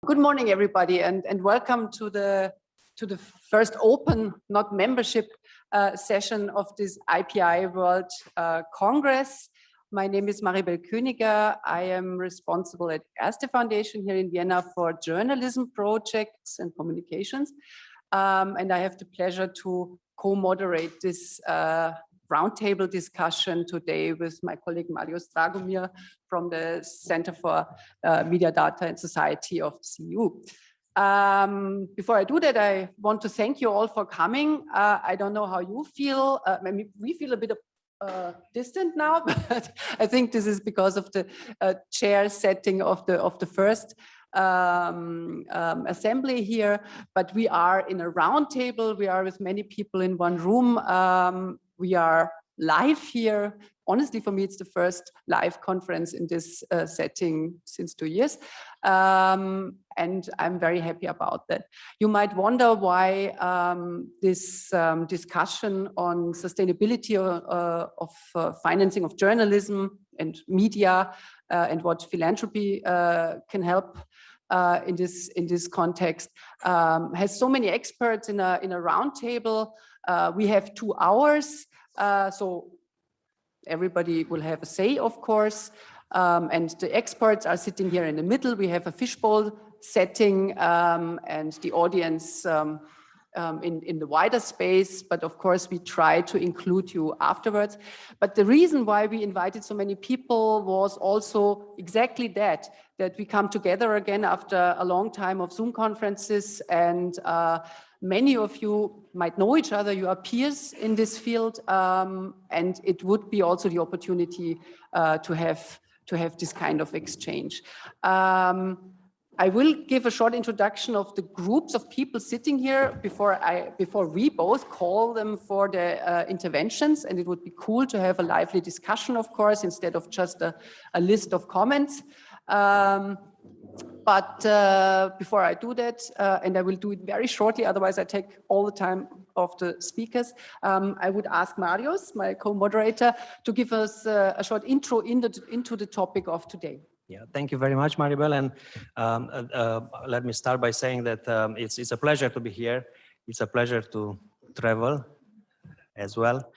Good morning, everybody, and welcome to the first open, not membership, session of this IPI World Congress. My name is Maribel Königer. I am responsible at ERSTE Foundation here in Vienna for journalism projects and communications, and I have the pleasure to co-moderate this roundtable discussion today with my colleague Marius Dragomir from the Center for Media, Data and Society of CEU. Before I do that, I want to thank you all for coming. I don't know how you feel. Maybe we feel a bit distant now, but I think this is because of the chair setting of the first assembly here. But we are in a roundtable. We are with many people in one room. We are live here. Honestly, for me, it's the first live conference in this setting since 2 years. And I'm very happy about that. You might wonder why this discussion on sustainability of financing of journalism and media and what philanthropy can help in this context has so many experts in a roundtable. We have 2 hours, so everybody will have a say, of course, and the experts are sitting here in the middle. We have a fishbowl setting and the audience in the wider space, but of course we try to include you afterwards. But the reason why we invited so many people was also exactly that we come together again after a long time of Zoom conferences, and many of you might know each other. You are peers in this field, and it would be also the opportunity to have this kind of exchange. I will give a short introduction of the groups of people sitting here before we both call them for the interventions, and it would be cool to have a lively discussion, of course, instead of just a list of comments. But before I do that, and I will do it very shortly, otherwise I take all the time of the speakers, I would ask Marius, my co-moderator, to give us a short intro into the topic of today. Yeah, thank you very much, Maribel. And let me start by saying that it's a pleasure to be here. It's a pleasure to travel as well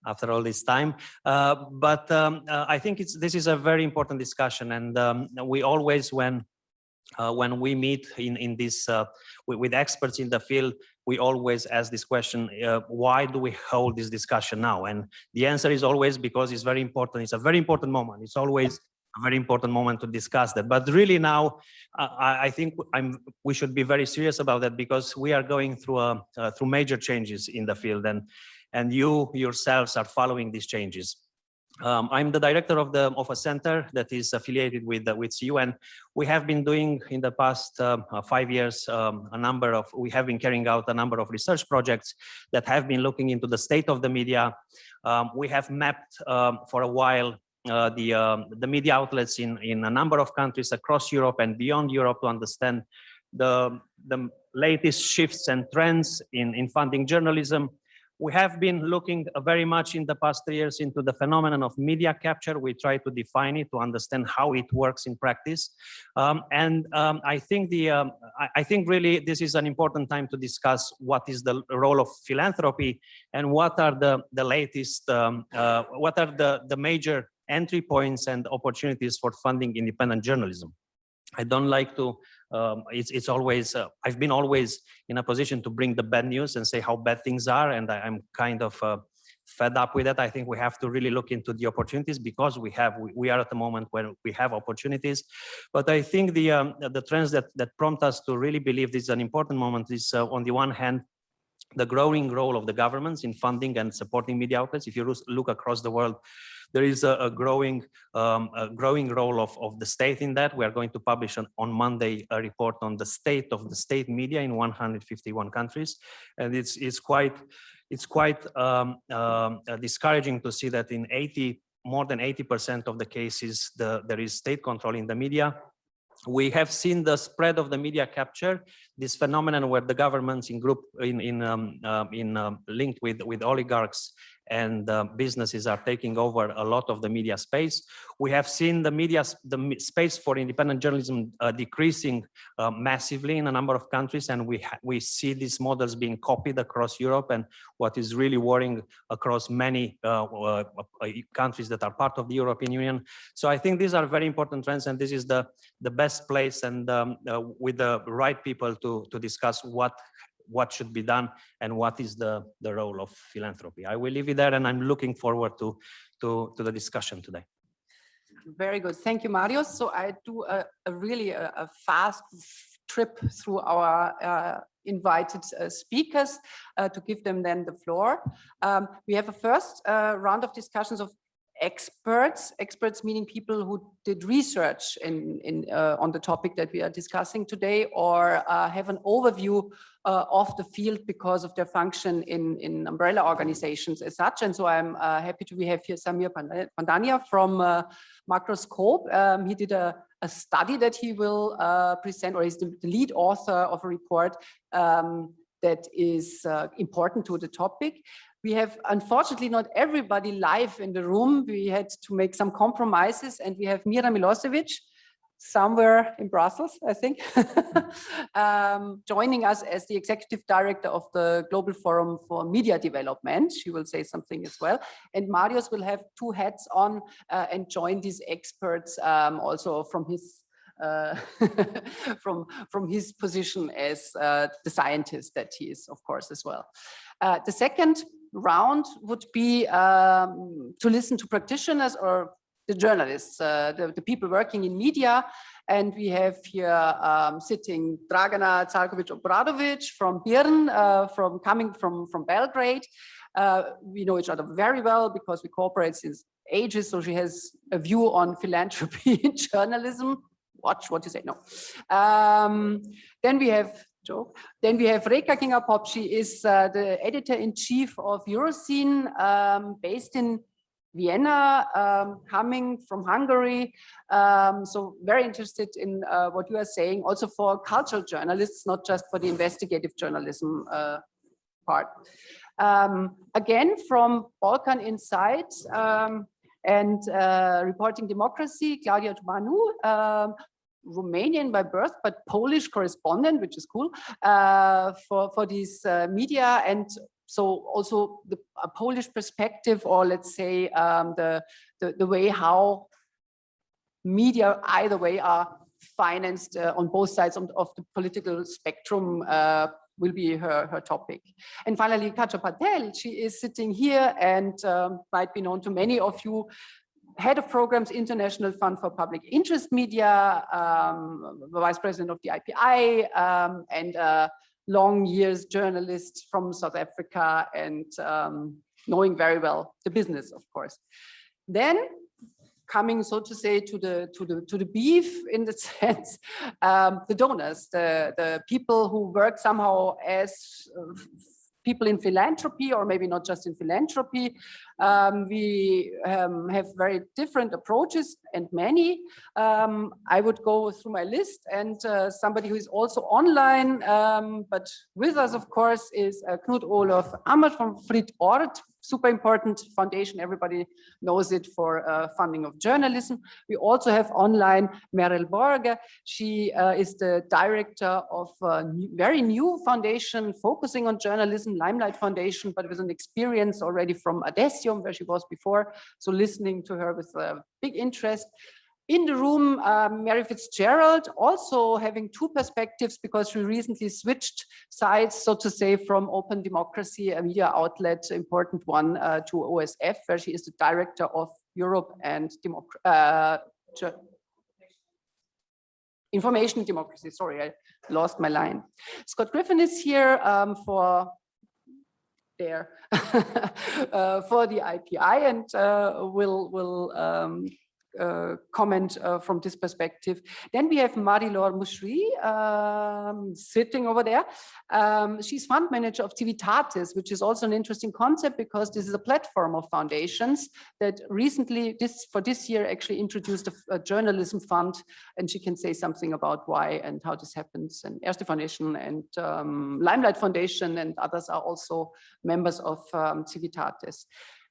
after all this time. But I think this is a very important discussion, and we always, when we meet in this with experts in the field, we always ask this question: why do we hold this discussion now? And the answer is always because it's very important. It's a very important moment. It's always a very important moment to discuss that. But really now, I think we should be very serious about that, because we are going through through major changes in the field, and you yourselves are following these changes. I'm the director of a center that is affiliated with CEU, and we have been doing in the past 5 years we have been carrying out a number of research projects that have been looking into the state of the media. We have mapped for a while the media outlets in a number of countries across Europe and beyond Europe to understand the latest shifts and trends in funding journalism. We have been looking very much in the past 3 years into the phenomenon of media capture. We try to define it, to understand how it works in practice. I think really this is an important time to discuss what is the role of philanthropy and what are the latest, what are the major entry points and opportunities for funding independent journalism. I don't like to, it's always, I've been always in a position to bring the bad news and say how bad things are, and I'm kind of fed up with that. I think we have to really look into the opportunities, because we are at the moment where we have opportunities. But I think the trends that prompt us to really believe this is an important moment is, on the one hand, the growing role of the governments in funding and supporting media outlets. If you look across the world, there is a growing role of the state in that. We are going to publish on Monday a report on the state of the state media in 151 countries, and it's quite discouraging to see that in more than 80% of the cases there is state control in the media. We have seen the spread of the media capture, this phenomenon where the governments linked with oligarchs and businesses are taking over a lot of the media space. We have seen the space for independent journalism decreasing massively in a number of countries, and we see these models being copied across Europe, and what is really worrying across many countries that are part of the European Union. So I think these are very important trends, and this is the best place and with the right people to discuss what should be done and what is the role of philanthropy. I will leave it there, and I'm looking forward to the discussion today. Very good. Thank you, Mario. So I do a really fast trip through our invited speakers to give them then the floor. We have a first round of discussions of experts meaning people who did research on the topic that we are discussing today, or have an overview of the field because of their function in umbrella organizations as such. And so I'm happy we have here Samir Pandania from Macroscope. He did a study that he will present, or is the lead author of a report that is important to the topic. We have, unfortunately, not everybody live in the room. We had to make some compromises, and we have Mira Milosevic, somewhere in Brussels, I think, joining us as the executive director of the Global Forum for Media Development. She will say something as well. And Marius will have two hats on and join these experts also from his from his position as the scientist that he is, of course, as well. The second round would be to listen to practitioners or the journalists, the people working in media. And we have here sitting Dragana Carkovic-Obradovic from BIRN, coming from Belgrade. We know each other very well because we cooperate since ages. So she has a view on philanthropy in journalism. Watch what you say, no. Then we have Reka Kinga-Pop. She is the editor-in-chief of Euroscene, based in Vienna, coming from Hungary. So very interested in what you are saying, also for cultural journalists, not just for the investigative journalism part. Again, from Balkan Insight and Reporting Democracy, Claudia Tumanu, Romanian by birth, but Polish correspondent, which is cool, for these media, and so also a Polish perspective, or let's say the way how media either way are financed on both sides of the political spectrum will be her topic. And finally, Katja Patel, she is sitting here and might be known to many of you, Head of Programs, International Fund for Public Interest Media, Vice President of the IPI, and long years journalist from South Africa, and knowing very well the business, of course. Then coming, so to say, to the beef, in the sense, the donors, the people who work somehow as people in philanthropy, or maybe not just in philanthropy. We have very different approaches, and many. I would go through my list, and somebody who is also online, but with us, of course, is Knut Olof Ammert from Fritwood. Super important foundation, everybody knows it for funding of journalism. We also have online Meryl Borge. She is the director of a very new foundation focusing on journalism, Limelight Foundation, but with an experience already from Adesium, where she was before. So listening to her with big interest. In the room, Mary Fitzgerald, also having two perspectives because she recently switched sides, so to say, from Open Democracy, a media outlet, important one, to OSF, where she is the director of Europe and Information Democracy. Sorry, I lost my line. Scott Griffin is here for the IPI, and will comment from this perspective. Then we have Marie-Laure Mouchry sitting over there. She's fund manager of Civitatis, which is also an interesting concept because this is a platform of foundations that recently, for this year, actually introduced a journalism fund, and she can say something about why and how this happens. And ERSTE Foundation and Limelight Foundation and others are also members of Civitatis.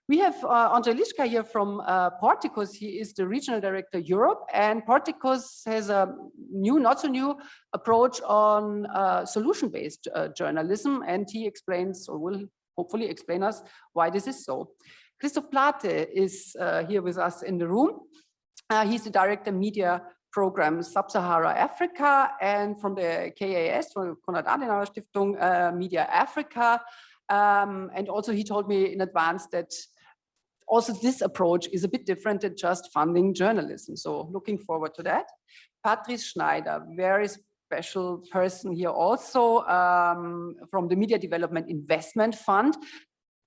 We have André Lischka here from Porticus. He is the regional director Europe, and Porticus has a new, not so new approach on solution-based journalism, and he explains, or will hopefully explain us why this is so. Christoph Plate is here with us in the room. He's the director media program Sub-Sahara Africa, and from the KAS, from Konrad Adenauer Stiftung, Media Africa. And also he told me in advance that also this approach is a bit different than just funding journalism. So looking forward to that. Patrice Schneider, very special person here also from the Media Development Investment Fund.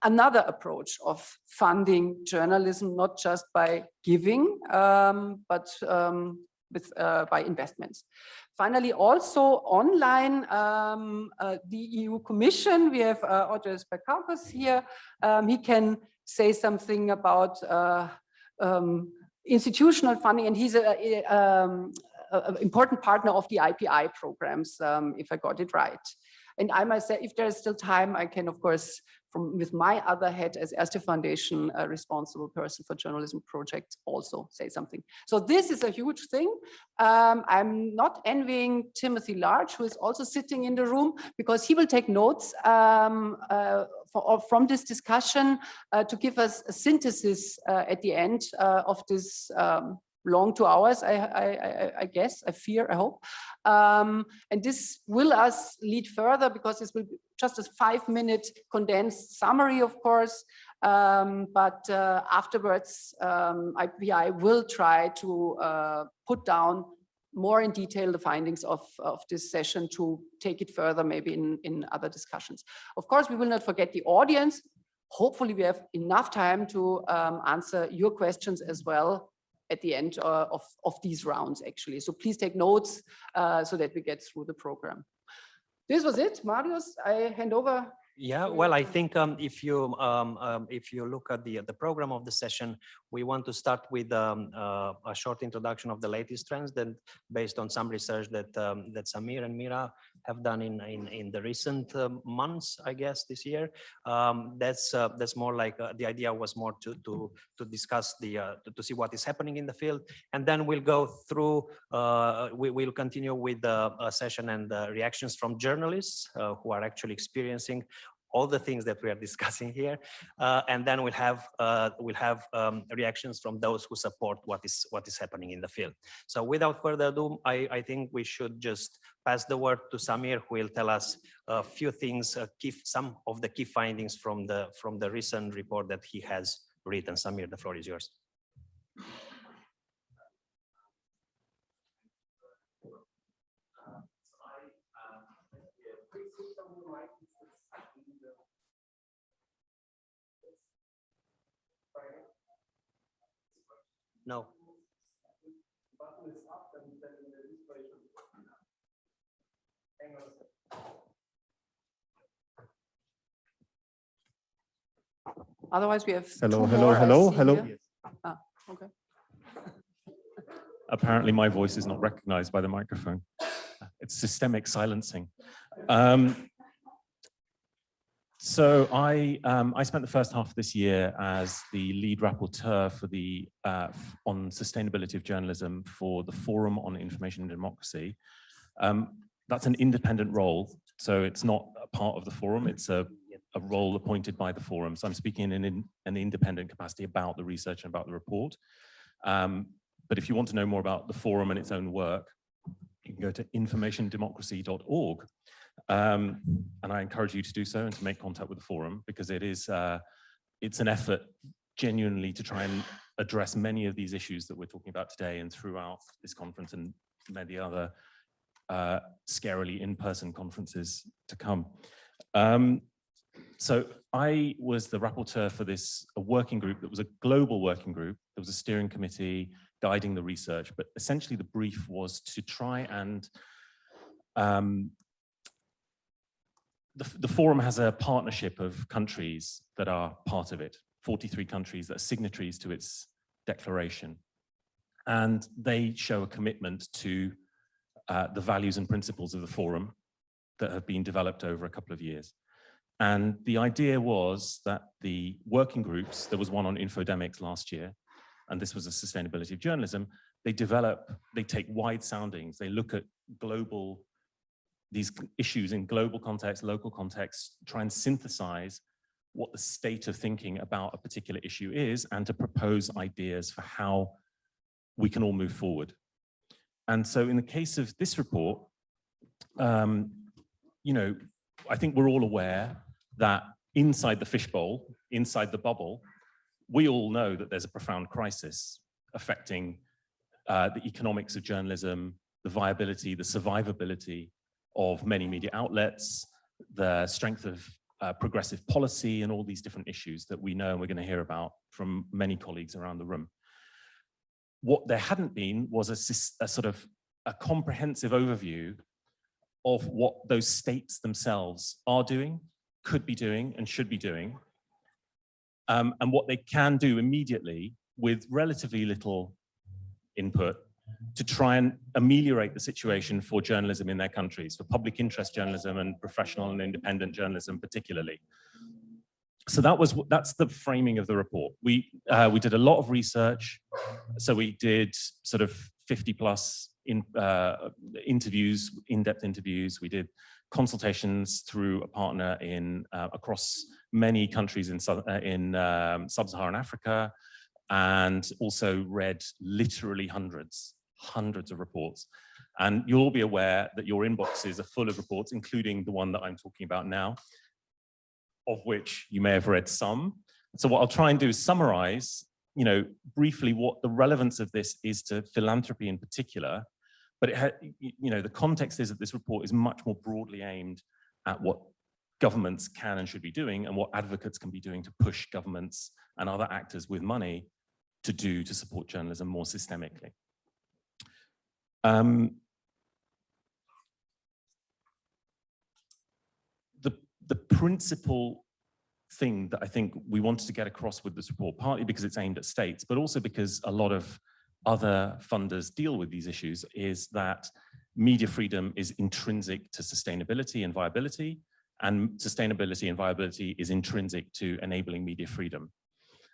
Another approach of funding journalism, not just by giving, but by investments. Finally, also online, the EU Commission, we have Audrey Spakauskas here. He can say something about institutional funding, and he's an important partner of the IPI programs, if I got it right. And I must say, if there is still time, I can, of course, with my other hat as ERSTE Foundation, a responsible person for journalism projects, also say something. So this is a huge thing. I'm not envying Timothy Large, who is also sitting in the room, because he will take notes from this discussion to give us a synthesis at the end of this long 2 hours, I guess, I fear, I hope. And this will us lead further, because this will be just a 5-minute condensed summary, of course. But afterwards, IPI will try to put down more in detail the findings of this session to take it further, maybe in other discussions. Of course, we will not forget the audience. Hopefully we have enough time to answer your questions as well at the end of these rounds, actually. So please take notes so that we get through the program. This was it. Marius, I hand over. Yeah, well, I think if you look at the program of the session, we want to start with a short introduction of the latest trends, then based on some research that that Samir and Mira have done in the recent months, I guess, this year. That's more like the idea was more to discuss to see what is happening in the field, and then we'll go through. We'll continue with a session and reactions from journalists who are actually experiencing all the things that we are discussing here, and then we'll have reactions from those who support what is happening in the field. So without further ado, I think we should just pass the word to Samir, who will tell us a few things, some of the key findings from the recent report that he has written. Samir, the floor is yours. No. Otherwise, we have hello. Ah, okay. Apparently, my voice is not recognized by the microphone. It's systemic silencing. So I spent the first half of this year as the lead rapporteur for the on sustainability of journalism for the Forum on Information and Democracy. That's an independent role, so it's not a part of the Forum. It's a role appointed by the Forum. So I'm speaking in an independent capacity about the research and about the report. But if you want to know more about the Forum and its own work, you can go to informationdemocracy.org. And I encourage you to do so and to make contact with the Forum, because it's an effort genuinely to try and address many of these issues that we're talking about today and throughout this conference and many other scarily in-person conferences to come. So I was the rapporteur for this working group that was a global working group There was a steering committee guiding the research, but essentially the brief was to try and the forum has a partnership of countries that are part of it, 43 countries that are signatories to its declaration. And they show a commitment to the values and principles of the forum that have been developed over a couple of years. And the idea was that the working groups, there was one on infodemics last year, and this was a sustainability of journalism, they take wide soundings, they look at these issues in global context, local context, try and synthesize what the state of thinking about a particular issue is, and to propose ideas for how we can all move forward. And so in the case of this report, you know, I think we're all aware that inside the fishbowl, inside the bubble, we all know that there's a profound crisis affecting the economics of journalism, the viability, the survivability of many media outlets, the strength of progressive policy, and all these different issues that we know and we're going to hear about from many colleagues around the room. What there hadn't been was a sort of a comprehensive overview of what those states themselves are doing, could be doing, and should be doing, and what they can do immediately with relatively little input to try and ameliorate the situation for journalism in their countries, for public interest journalism and professional and independent journalism particularly. So that's the framing of the report. We did a lot of research. So we did sort of 50 plus interviews, in-depth interviews. We did consultations through a partner in across many countries in sub-Saharan Africa, and also read literally hundreds of reports. And you'll all be aware that your inboxes are full of reports, including the one that I'm talking about now, of which you may have read some. So what I'll try and do is summarize, you know, briefly what the relevance of this is to philanthropy in particular. But you know, the context is that this report is much more broadly aimed at what governments can and should be doing, and what advocates can be doing to push governments and other actors with money to support journalism more systemically. The principal thing that I think we wanted to get across with this report, partly because it's aimed at states, but also because a lot of other funders deal with these issues, is that media freedom is intrinsic to sustainability and viability, and sustainability and viability is intrinsic to enabling media freedom.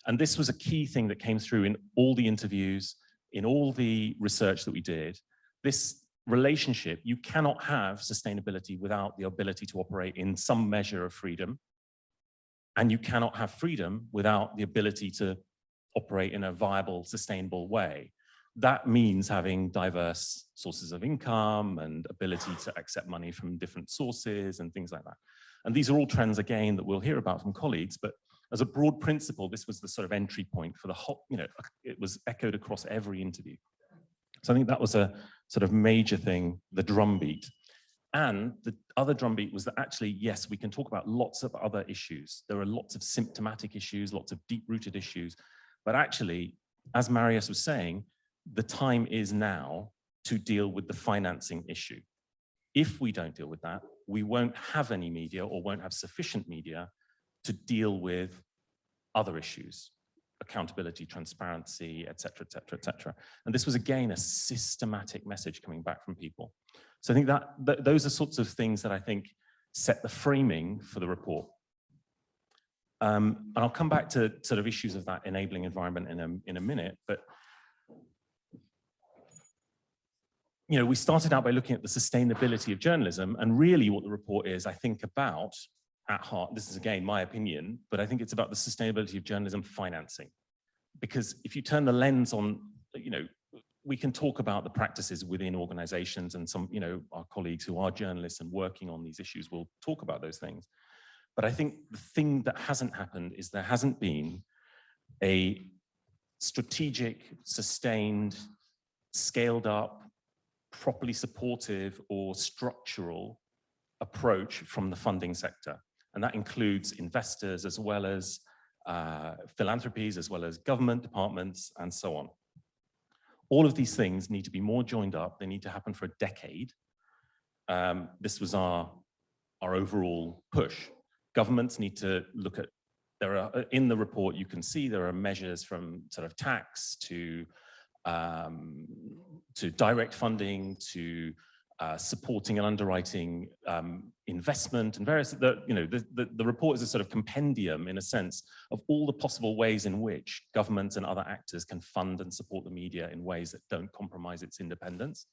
And this was a key thing that came through in all the interviews, in all the research that we did. This relationship, you cannot have sustainability without the ability to operate in some measure of freedom. And you cannot have freedom without the ability to operate in a viable, sustainable way. That means having diverse sources of income and ability to accept money from different sources and things like that. And these are all trends, again, that we'll hear about from colleagues, but as a broad principle, this was the sort of entry point for the whole, you know, it was echoed across every interview. So I think that was a sort of major thing, the drumbeat. And the other drumbeat was that actually, yes, we can talk about lots of other issues. There are lots of symptomatic issues, lots of deep-rooted issues. But actually, as Marius was saying, the time is now to deal with the financing issue. If we don't deal with that, we won't have any media or won't have sufficient media to deal with other issues. Accountability, transparency, et cetera, et cetera, et cetera. And this was, again, a systematic message coming back from people. So I think that those are sorts of things that I think set the framing for the report. And I'll come back to sort of issues of that enabling environment in a minute, but you know, we started out by looking at the sustainability of journalism, and really what the report is, I think, about at heart, this is again my opinion, but I think it's about the sustainability of journalism financing. Because if you turn the lens on, you know, we can talk about the practices within organizations, and some, you know, our colleagues who are journalists and working on these issues will talk about those things. But I think the thing that hasn't happened is there hasn't been a strategic, sustained, scaled up, properly supportive or structural approach from the funding sector. And that includes investors as well as philanthropies, as well as government departments, and so on. All of these things need to be more joined up. They need to happen for a decade. This was our overall push. Governments need to look at, in the report, you can see there are measures from sort of tax to direct funding to supporting and underwriting investment and various, the report is a sort of compendium in a sense of all the possible ways in which governments and other actors can fund and support the media in ways that don't compromise its independence.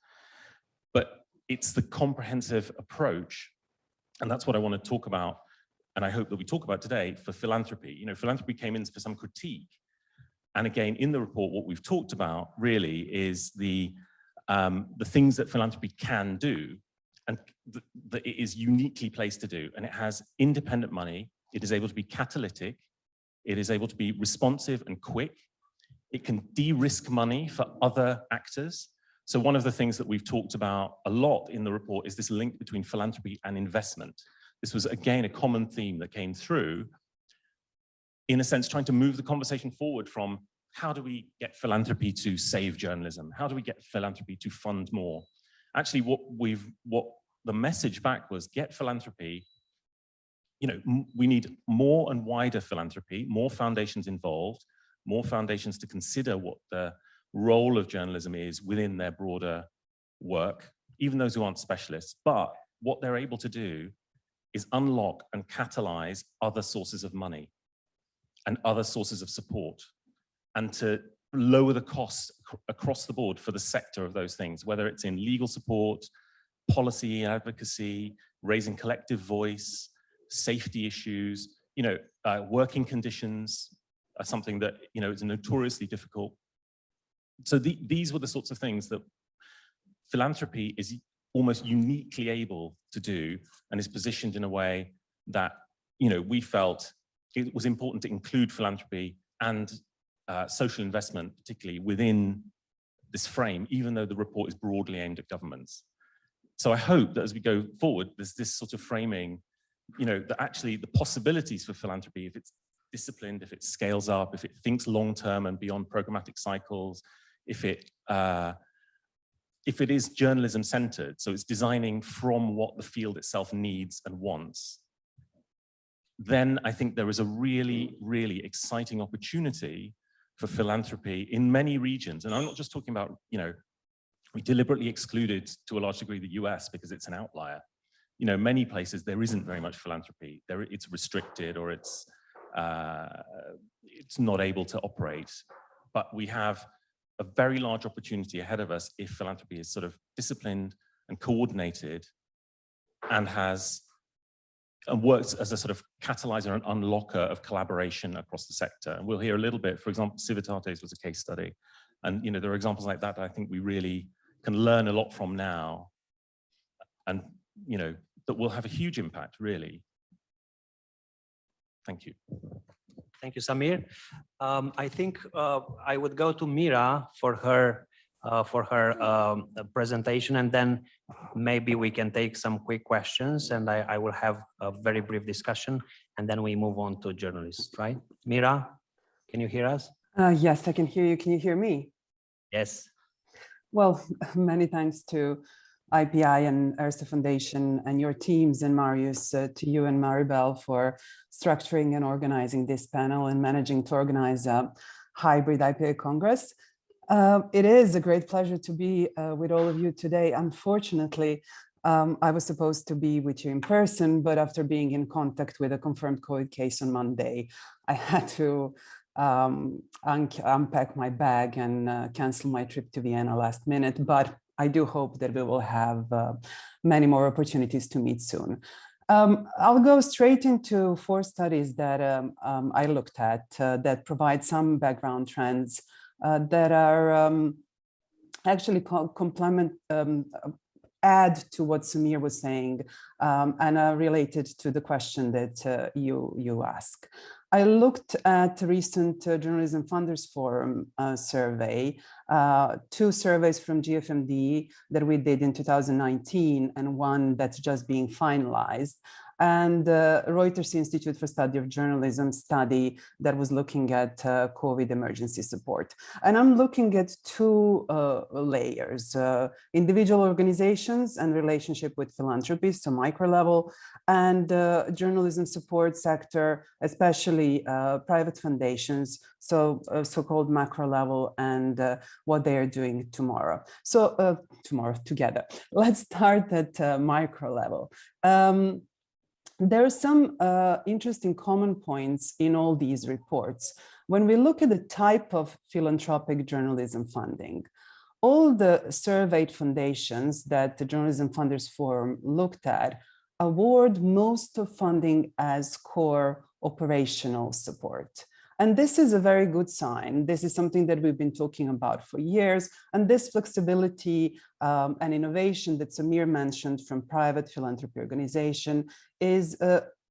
But it's the comprehensive approach, and that's what I want to talk about, and I hope that we talk about today for philanthropy. Philanthropy came in for some critique. And again, in the report, what we've talked about really is the things that philanthropy can do and that it is uniquely placed to do. And it has independent money. It is able to be catalytic. It is able to be responsive and quick. It can de-risk money for other actors. So one of the things that we've talked about a lot in the report is this link between philanthropy and investment. This was, again, a common theme that came through, in a sense, trying to move the conversation forward from how do we get philanthropy to save journalism? How do we get philanthropy to fund more? Actually, what the message back was, get philanthropy, we need more and wider philanthropy, more foundations involved, more foundations to consider what the role of journalism is within their broader work, even those who aren't specialists. But what they're able to do is unlock and catalyze other sources of money and other sources of support, and to lower the costs across the board for the sector of those things, whether it's in legal support, policy advocacy, raising collective voice, safety issues, working conditions are something that, is notoriously difficult. So these were the sorts of things that philanthropy is almost uniquely able to do, and is positioned in a way that, we felt it was important to include philanthropy and social investment, particularly within this frame, even though the report is broadly aimed at governments. So I hope that as we go forward, there's this sort of framing, that actually the possibilities for philanthropy, if it's disciplined, if it scales up, if it thinks long-term and beyond programmatic cycles, if it is journalism-centered, so it's designing from what the field itself needs and wants, then I think there is a really, really exciting opportunity for philanthropy in many regions. And I'm not just talking about, we deliberately excluded to a large degree the US because it's an outlier. Many places there isn't very much philanthropy. It's restricted, or it's not able to operate. But we have a very large opportunity ahead of us if philanthropy is sort of disciplined and coordinated and works as a sort of catalyzer and unlocker of collaboration across the sector. And we'll hear a little bit, for example, Civitates was a case study. And there are examples like that I think we really can learn a lot from now, and that will have a huge impact, really. Thank you. Thank you, Samir. I think I would go to Mira for her presentation, and then maybe we can take some quick questions, and I will have a very brief discussion, and then we move on to journalists, right? Mira, can you hear us? Yes, I can hear you. Can you hear me? Yes. Well, many thanks to IPI and ERSTE Foundation and your teams, and Marius, to you and Maribel for structuring and organizing this panel and managing to organize a hybrid IPA Congress. It is a great pleasure to be with all of you today. Unfortunately, I was supposed to be with you in person, but after being in contact with a confirmed COVID case on Monday, I had to unpack my bag and cancel my trip to Vienna last minute. But I do hope that we will have many more opportunities to meet soon. I'll go straight into 4 studies that I looked at that provide some background trends that are actually add to what Samir was saying and are related to the question that you asked. I looked at a recent Journalism Funders Forum survey, 2 surveys from GFMD that we did in 2019 and one that's just being finalized. and Reuters Institute for Study of Journalism study that was looking at COVID emergency support. And I'm looking at two layers, individual organizations and relationship with philanthropy, so micro level, and journalism support sector, especially private foundations, so so-called macro level, and what they are doing tomorrow. So tomorrow together. Let's start at micro level. There are some interesting common points in all these reports. When we look at the type of philanthropic journalism funding, all the surveyed foundations that the Journalism Funders Forum looked at award most of funding as core operational support. And this is a very good sign. This is something that we've been talking about for years. And this flexibility and innovation that Samir mentioned from private philanthropy organization is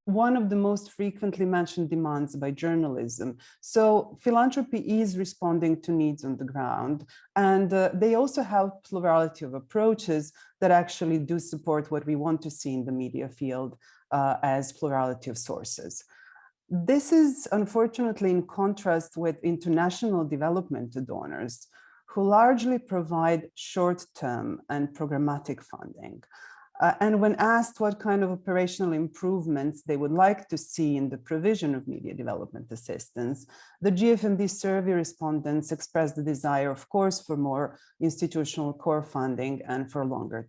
one of the most frequently mentioned demands by journalism. So philanthropy is responding to needs on the ground. And they also have plurality of approaches that actually do support what we want to see in the media field as plurality of sources. This is unfortunately in contrast with international development donors who largely provide short-term and programmatic funding. And when asked what kind of operational improvements they would like to see in the provision of media development assistance, the GFMD survey respondents expressed the desire, of course, for more institutional core funding and for longer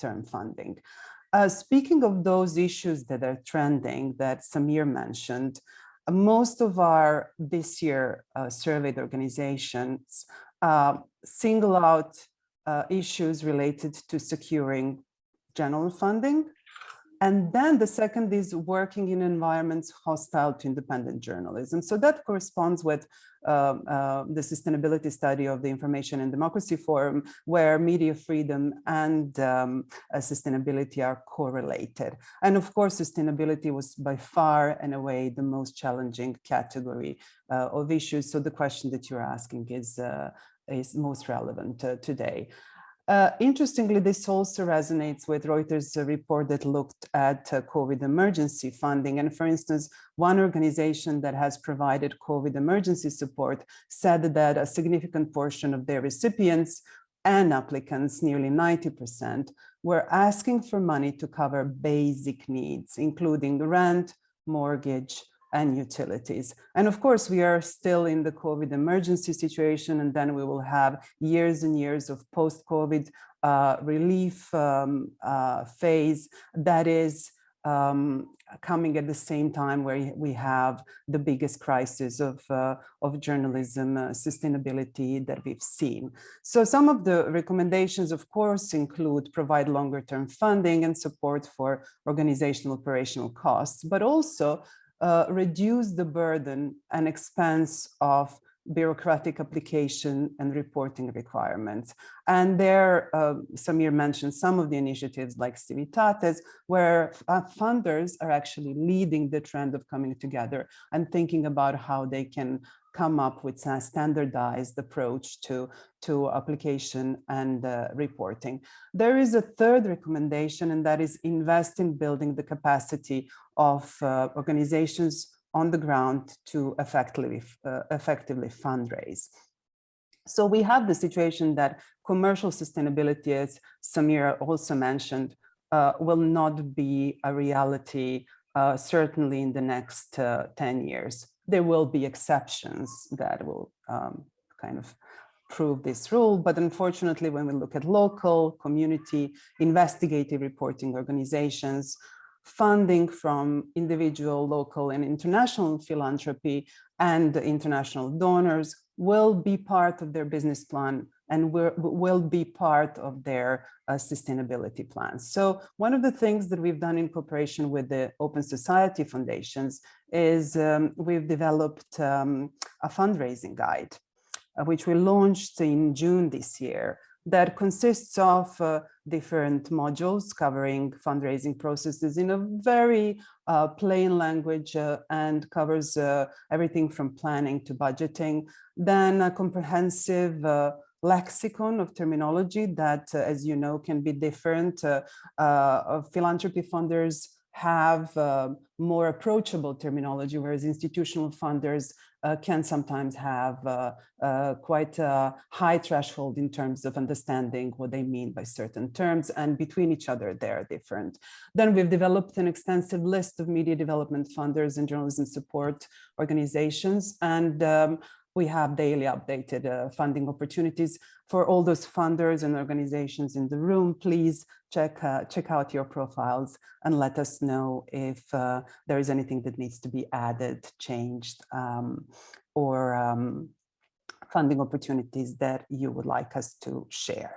term funding. Speaking of those issues that are trending that Samir mentioned, most of our this year surveyed organizations single out issues related to securing general funding. And then the second is working in environments hostile to independent journalism. So that corresponds with the sustainability study of the Information and Democracy Forum, where media freedom and sustainability are correlated. And of course, sustainability was by far and away the most challenging category of issues. So the question that you're asking is most relevant today. Interestingly, this also resonates with Reuters' report that looked at COVID emergency funding. And for instance, one organization that has provided COVID emergency support said that a significant portion of their recipients and applicants, nearly 90%, were asking for money to cover basic needs, including rent, mortgage, and utilities. And of course, we are still in the COVID emergency situation, and then we will have years and years of post-COVID relief phase that is coming at the same time where we have the biggest crisis of journalism sustainability that we've seen. So some of the recommendations, of course, include provide longer-term funding and support for organizational operational costs, but also reduce the burden and expense of bureaucratic application and reporting requirements. And there, Samir mentioned some of the initiatives like Civitates, where funders are actually leading the trend of coming together and thinking about how they can come up with a standardized approach to application and reporting. There is a third recommendation, and that is invest in building the capacity of organizations on the ground to effectively fundraise. So we have the situation that commercial sustainability, as Samira also mentioned, will not be a reality certainly in the next 10 years. There will be exceptions that will kind of prove this rule, but unfortunately, when we look at local, community, investigative reporting organizations, funding from individual, local, and international philanthropy and international donors will be part of their business plan and will be part of their sustainability plans. So one of the things that we've done in cooperation with the Open Society Foundations is we've developed a fundraising guide, which we launched in June this year, that consists of different modules covering fundraising processes in a very plain language and covers everything from planning to budgeting. Then a comprehensive lexicon of terminology that, as you know, can be different. Philanthropy funders have more approachable terminology, whereas institutional funders can sometimes have quite a high threshold in terms of understanding what they mean by certain terms, and between each other they're different. Then we've developed an extensive list of media development funders and journalism support organizations, and we have daily updated funding opportunities for all those funders and organizations in the room. Please check out your profiles and let us know if there is anything that needs to be added, changed, or funding opportunities that you would like us to share.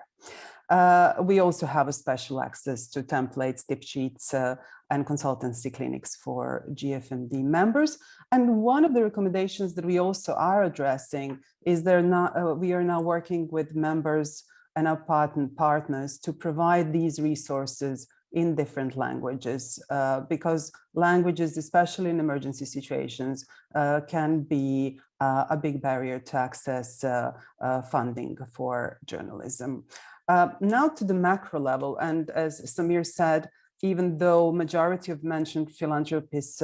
We also have a special access to templates, tip sheets, and consultancy clinics for GFMD members. And one of the recommendations that we also are addressing is we are now working with members and our partners to provide these resources in different languages, because languages, especially in emergency situations, can be a big barrier to access funding for journalism. Now to the macro level, and as Samir said, even though majority of mentioned philanthropists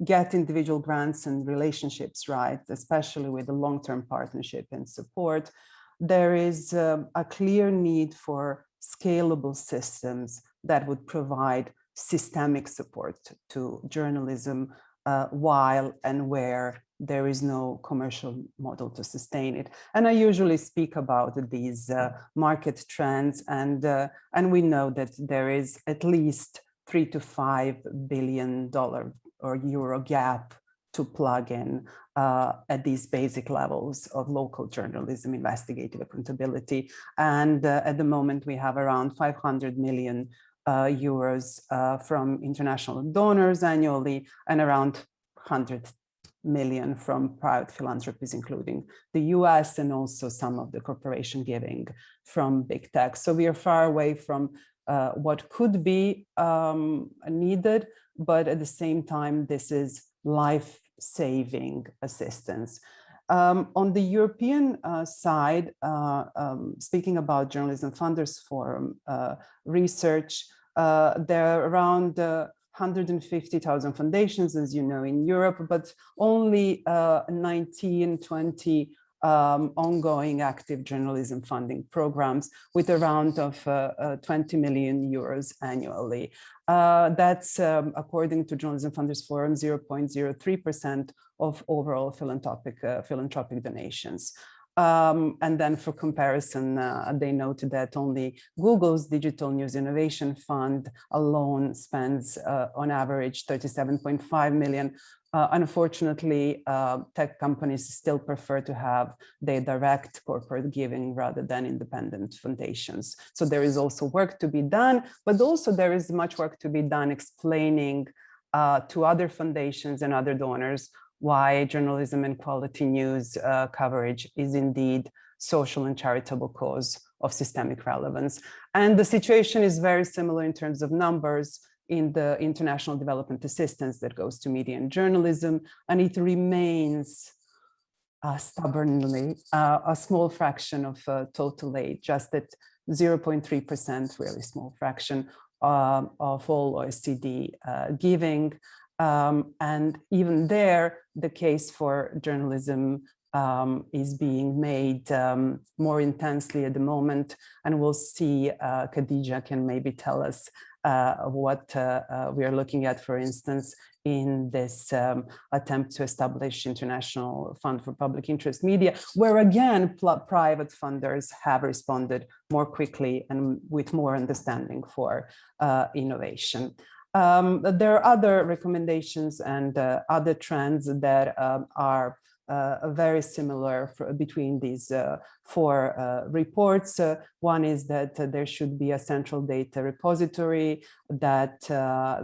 get individual grants and relationships right, especially with the long-term partnership and support, there is a clear need for scalable systems that would provide systemic support to journalism while and where there is no commercial model to sustain it. And I usually speak about these market trends, and we know that there is at least $3 to $5 billion or euro gap to plug in at these basic levels of local journalism, investigative accountability. And at the moment, we have around 500 million euros from international donors annually, and around 100 million from private philanthropies, including the US, and also some of the corporation giving from big tech. So we are far away from what could be needed, but at the same time, this is life-saving assistance. On the European side, speaking about Journalism Funders Forum research, there are around 150,000 foundations, as you know, in Europe, but only 19-20 ongoing active journalism funding programs with a round of 20 million euros annually. That's, according to Journalism Funders Forum, 0.03% of overall philanthropic donations. And then for comparison, they noted that only Google's Digital News Innovation Fund alone spends on average 37.5 million. Unfortunately, tech companies still prefer to have their direct corporate giving rather than independent foundations. So there is also work to be done, but also there is much work to be done explaining to other foundations and other donors why journalism and quality news coverage is indeed social and charitable cause of systemic relevance. And the situation is very similar in terms of numbers in the international development assistance that goes to media and journalism, and it remains stubbornly a small fraction of total aid, just at 0.3%, really small fraction of all OECD giving. And even there, the case for journalism is being made more intensely at the moment, and we'll see, Khadija can maybe tell us what we are looking at, for instance, in this attempt to establish International Fund for Public Interest Media, where again, private funders have responded more quickly and with more understanding for innovation. There are other recommendations and other trends that are very similar between these four reports. One is that there should be a central data repository, that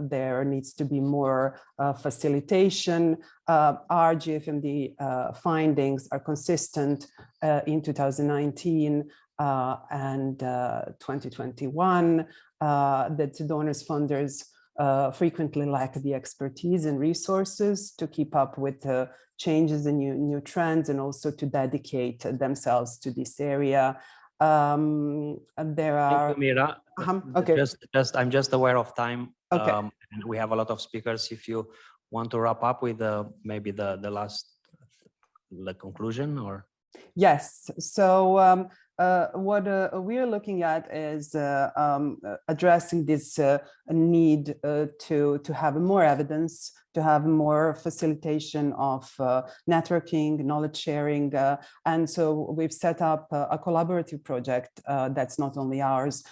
there needs to be more facilitation. Our GFMD findings are consistent in 2019 and 2021, that donors, funders frequently lack the expertise and resources to keep up with the changes and new trends, and also to dedicate themselves to this area. There are... Thank you, Mira. Okay. I'm just aware of time. Okay. And we have a lot of speakers. If you want to wrap up with maybe the conclusion, or yes. So what we are looking at is addressing this need to have more evidence, to have more facilitation of networking, knowledge sharing. And so we've set up a collaborative project that's not only ours,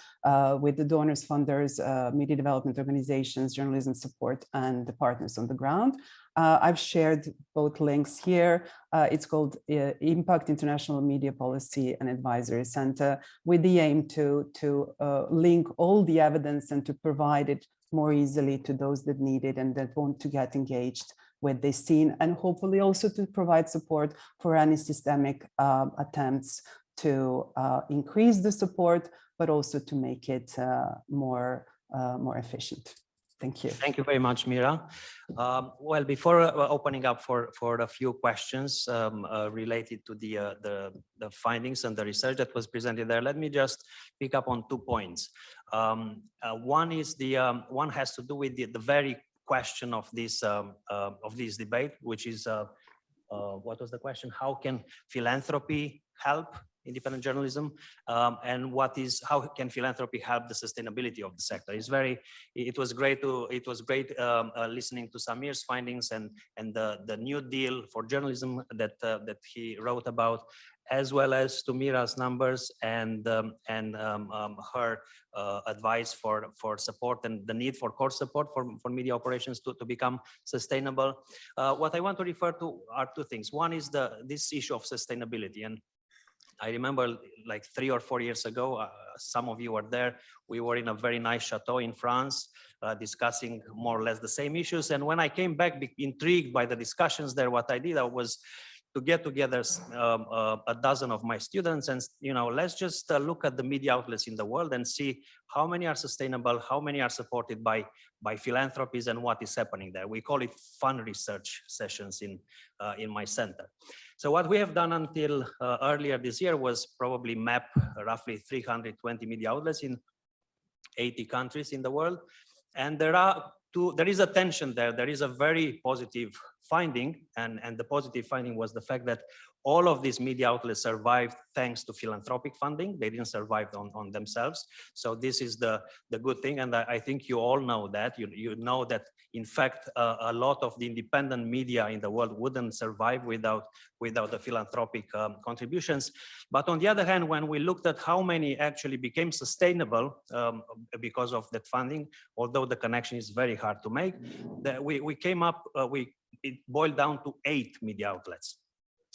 with the donors, funders, media development organizations, journalism support, and the partners on the ground. I've shared both links here. It's called Impact International Media Policy and Advisory Center, with the aim to link all the evidence and to provide it more easily to those that need it and that want to get engaged with this scene, and hopefully also to provide support for any systemic attempts to increase the support, but also to make it more efficient. Thank you. Thank you very much, Mira. Well, before opening up for a few questions related to the findings and the research that was presented there, let me just pick up on 2 points. One is one has to do with the very question of this debate, which is what was the question? How can philanthropy help independent journalism, and how can philanthropy help the sustainability of the sector? It was great listening to Samir's findings and the New Deal for journalism that he wrote about, as well as to Mira's numbers and her advice for support and the need for core support for media operations to become sustainable. What I want to refer to are 2 things. One is this issue of sustainability. And I remember like 3 or 4 years ago, some of you were there, we were in a very nice chateau in France, discussing more or less the same issues. And when I came back, intrigued by the discussions there, what I did was to get together a dozen of my students and, let's just look at the media outlets in the world and see how many are sustainable, how many are supported by philanthropies, and what is happening there. We call it fun research sessions in my center. So what we have done until earlier this year was probably map roughly 320 media outlets in 80 countries in the world. And there is a tension there. There is a very positive finding, and the positive finding was the fact that all of these media outlets survived thanks to philanthropic funding. They didn't survive on themselves. So this is the good thing. And I think you all know that. You know that, in fact, a lot of the independent media in the world wouldn't survive without the philanthropic contributions. But on the other hand, when we looked at how many actually became sustainable because of that funding, although the connection is very hard to make, we came up, it boiled down to 8 media outlets.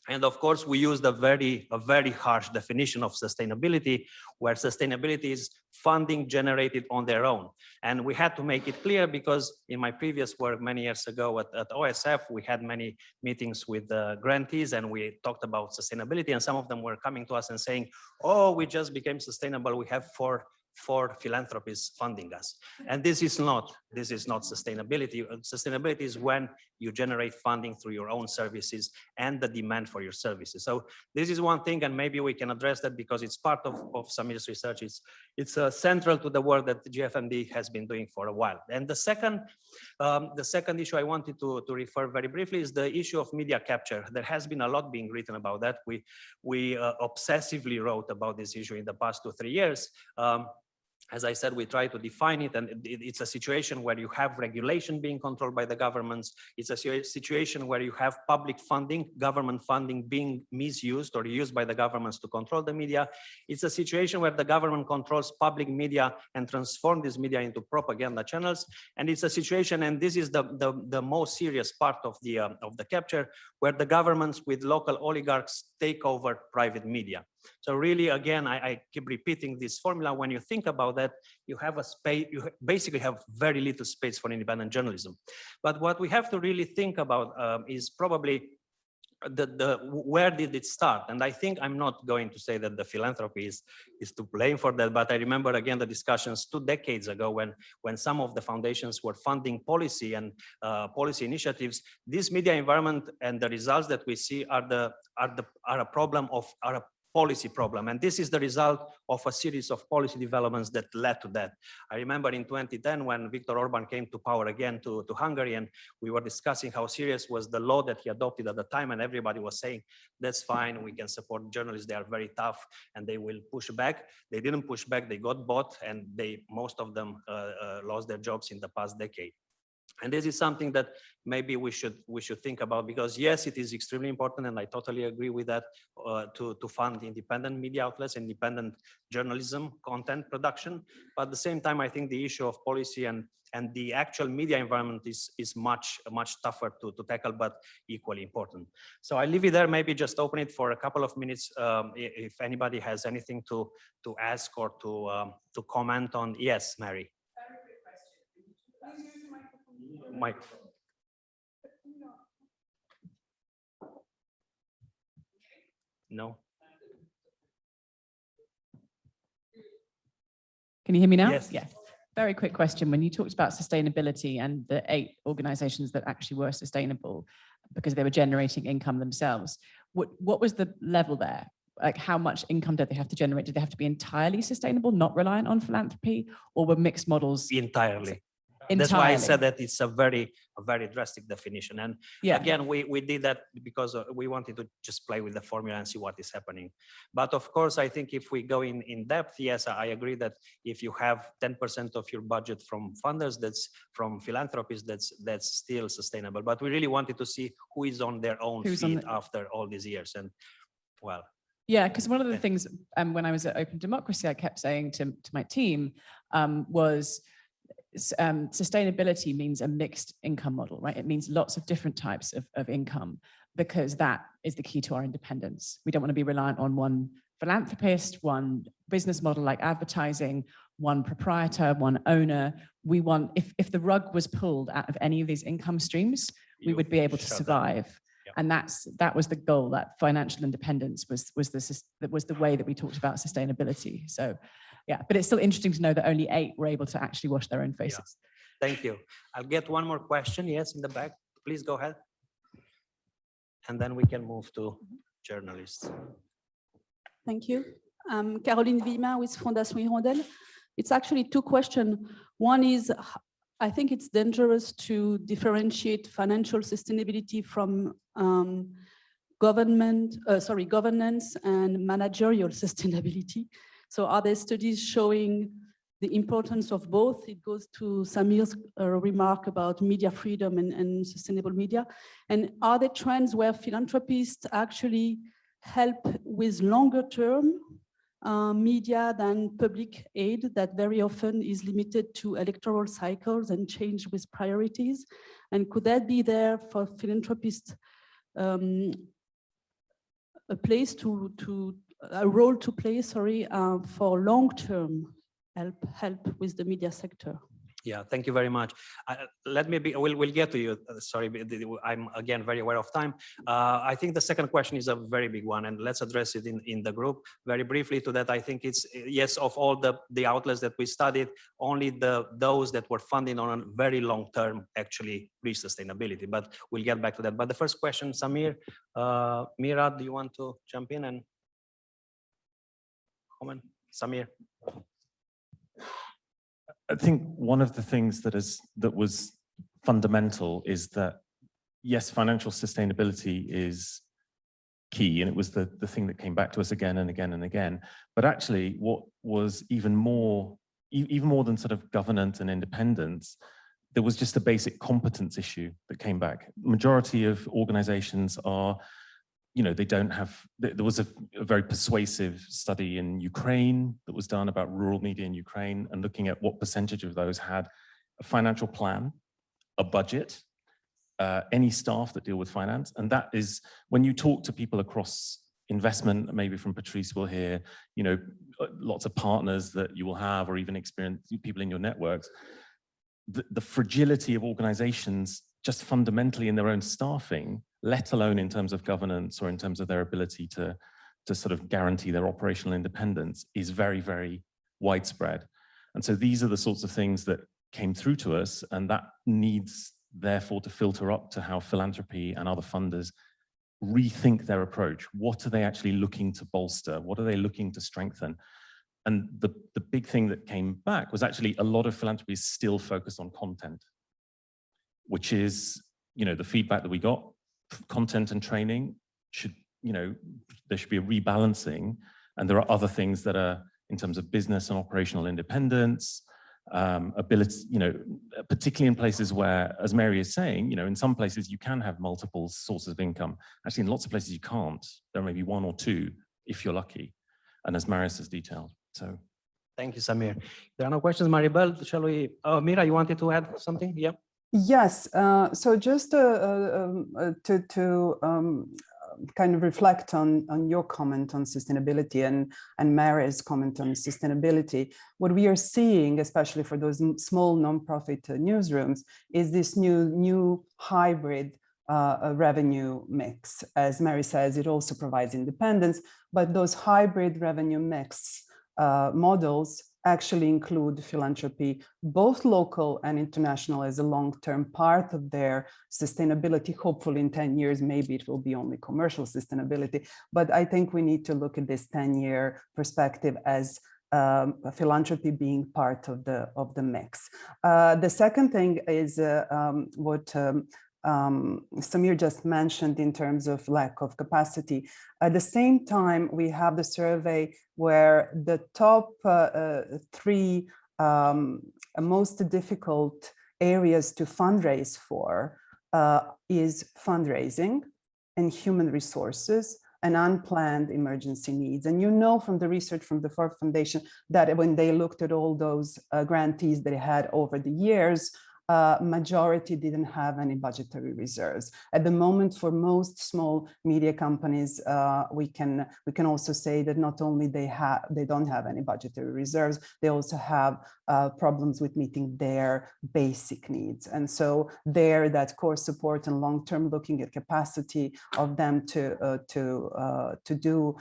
And of course, we used a very harsh definition of sustainability, where sustainability is funding generated on their own. And we had to make it clear because in my previous work many years ago at OSF, we had many meetings with grantees and we talked about sustainability, and some of them were coming to us and saying, oh, we just became sustainable. We have four philanthropies funding us. And this is not sustainability. Sustainability is when you generate funding through your own services and the demand for your services. So this is one thing, and maybe we can address that because it's part of Samir's research. It's central to the work that GFMD has been doing for a while. And the second issue I wanted to refer very briefly is the issue of media capture. There has been a lot being written about that. We obsessively wrote about this issue in the past 2-3 years. As I said, we try to define it, and it's a situation where you have regulation being controlled by the governments. It's a situation where you have public funding, government funding being misused or used by the governments to control the media. It's a situation where the government controls public media and transforms this media into propaganda channels. And it's a situation, and this is the most serious part of the capture, where the governments with local oligarchs take over private media. So really, again, I keep repeating this formula. When you think about that, you have a space, you basically have very little space for independent journalism. But what we have to really think about is probably where did it start? And I think I'm not going to say that the philanthropy is to blame for that, but I remember again the discussions 2 decades ago when some of the foundations were funding policy and policy initiatives. This media environment and the results that we see are a policy problem. And this is the result of a series of policy developments that led to that. I remember in 2010 when Viktor Orban came to power again to Hungary, and we were discussing how serious was the law that he adopted at the time, and everybody was saying, that's fine, we can support journalists, they are very tough and they will push back. They didn't push back, they got bought, and most of them lost their jobs in the past decade. And this is something that maybe we should think about, because yes, it is extremely important, and I totally agree with that, to fund independent media outlets, independent journalism, content production. But at the same time, I think the issue of policy and the actual media environment is much tougher to tackle, but equally important. So I leave it there. Maybe just open it for a couple of minutes if anybody has anything to ask or to comment on. Yes, Mary. Microphone. No. Can you hear me now? Yes. Yeah. Very quick question. When you talked about sustainability and the 8 organizations that actually were sustainable because they were generating income themselves, what was the level there? Like, how much income did they have to generate? Did they have to be entirely sustainable, not reliant on philanthropy, or were mixed models? Entirely. That's why I said that it's a very drastic definition. And again, we did that because we wanted to just play with the formula and see what is happening. But of course, I think if we go in depth, yes, I agree that if you have 10% of your budget from funders, that's from philanthropists, that's still sustainable. But we really wanted to see who is on their own feet after all these years. And well. Yeah, because one of the things when I was at Open Democracy, I kept saying to my team was, sustainability means a mixed income model, right? It means lots of different types of income, because that is the key to our independence. We don't want to be reliant on one philanthropist, one business model like advertising, one proprietor, one owner. We want, if the rug was pulled out of any of these income streams, we would be able to survive. Yep. And that was the goal. That financial independence was the way that we talked about sustainability. So. Yeah, but it's still interesting to know that only 8 were able to actually wash their own faces. Yeah. Thank you. I'll get one more question. Yes, in the back. Please go ahead. And then we can move to journalists. Thank you. I'm Caroline Villemin with Fondation Hirondelle. It's actually 2 questions. One is, I think it's dangerous to differentiate financial sustainability from governance and managerial sustainability. So are there studies showing the importance of both? It goes to Samir's remark about media freedom and sustainable media. And are there trends where philanthropists actually help with longer term media than public aid that very often is limited to electoral cycles and change with priorities? And could that be there for philanthropists a role to play, for long-term help with the media sector? Yeah, thank you very much. We'll get to you. Sorry, I'm again very aware of time. I think the second question is a very big one, and let's address it in the group. Very briefly to that, I think it's, yes, of all the outlets that we studied, only those that were funding on a very long term actually reach sustainability, but we'll get back to that. But the first question, Samir, Mira, do you want to jump in and comment? Samir. I think one of the things that was fundamental is that, yes, financial sustainability is key, and it was the thing that came back to us again and again and again. But actually, what was even more than sort of governance and independence, there was just a basic competence issue that came back. Majority of organizations are, they don't have, there was a very persuasive study in Ukraine that was done about rural media in Ukraine, and looking at what percentage of those had a financial plan, a budget, any staff that deal with finance. And that is, when you talk to people across investment, maybe from Patrice will hear, lots of partners that you will have, or even experienced people in your networks, the fragility of organizations just fundamentally in their own staffing, let alone in terms of governance or in terms of their ability to sort of guarantee their operational independence, is very, very widespread. And so these are the sorts of things that came through to us, and that needs therefore to filter up to how philanthropy and other funders rethink their approach. What are they actually looking to bolster? What are they looking to strengthen? And the big thing that came back was actually a lot of philanthropy is still focused on content, which is, the feedback that we got. Content and training should, there should be a rebalancing, and there are other things that are in terms of business and operational independence, ability, particularly in places where, as Mary is saying, in some places you can have multiple sources of income. Actually, in lots of places you can't. There may be one or two if you're lucky, and as Marius has detailed. So, thank you, Samir. There are no questions, Maribel. Shall we? Oh, Mira, you wanted to add something? Yeah. Yes. So just to kind of reflect on your comment on sustainability and Mary's comment on sustainability, what we are seeing, especially for those small nonprofit newsrooms, is this new hybrid revenue mix. As Mary says, it also provides independence, but those hybrid revenue mix models actually include philanthropy, both local and international, as a long-term part of their sustainability. Hopefully in 10 years, maybe it will be only commercial sustainability, but I think we need to look at this 10-year perspective as philanthropy being part of the mix. The second thing is what Samir just mentioned in terms of lack of capacity. At the same time, we have the survey where the top three most difficult areas to fundraise for is fundraising and human resources and unplanned emergency needs. And from the research from the Ford Foundation that when they looked at all those grantees they had over the years, majority didn't have any budgetary reserves. At the moment, for most small media companies, we can also say that not only they don't have any budgetary reserves, they also have problems with meeting their basic needs. And so there, that core support and long-term looking at capacity of them to do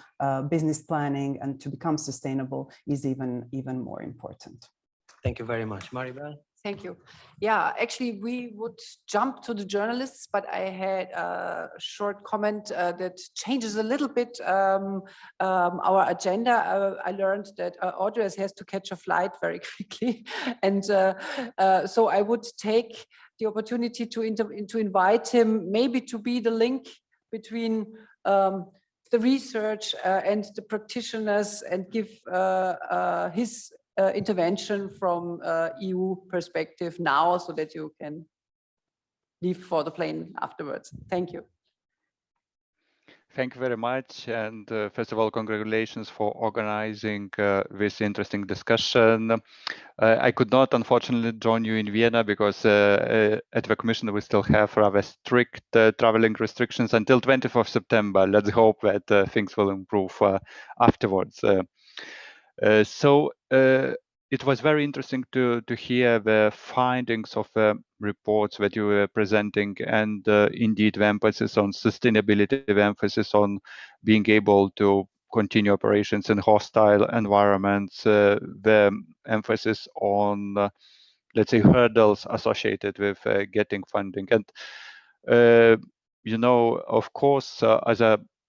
business planning and to become sustainable is even more important. Thank you very much, Maribel. Thank you. Yeah, actually, we would jump to the journalists, but I had a short comment that changes a little bit our agenda. I learned that Audrey has to catch a flight very quickly. And so I would take the opportunity to invite him maybe to be the link between the research and the practitioners and give his intervention from EU perspective now, so that you can leave for the plane afterwards. Thank you. Thank you very much. And first of all, congratulations for organizing this interesting discussion. I could not, unfortunately, join you in Vienna because at the Commission we still have rather strict traveling restrictions until 20th of September. Let's hope that things will improve afterwards. It was very interesting to hear the findings of the reports that you were presenting, and indeed the emphasis on sustainability, the emphasis on being able to continue operations in hostile environments, the emphasis on, let's say, hurdles associated with getting funding. And, of course,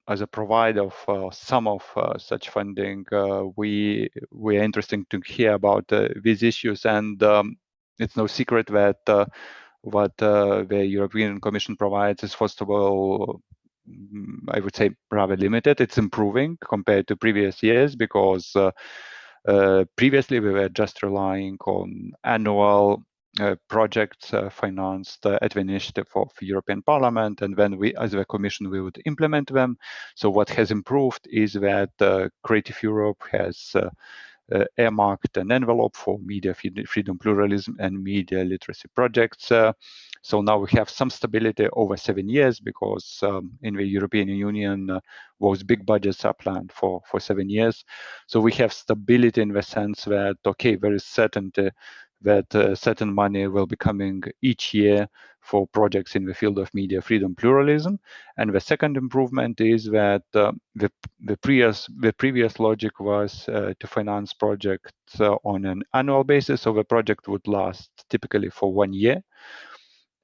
as a provider of some of such funding, we are interested to hear about these issues. And it's no secret that what the European Commission provides is, first of all, I would say, rather limited. It's improving compared to previous years because previously we were just relying on annual projects financed at the initiative of European Parliament, and then we, as the Commission, we would implement them. So what has improved is that Creative Europe has earmarked an envelope for media freedom, pluralism, and media literacy projects. So now we have some stability over 7 years because in the European Union, those big budgets are planned for 7 years. So we have stability in the sense that, okay, there is certainty that certain money will be coming each year for projects in the field of media freedom, pluralism. And the second improvement is that the previous logic was to finance projects on an annual basis, so the project would last typically for 1 year.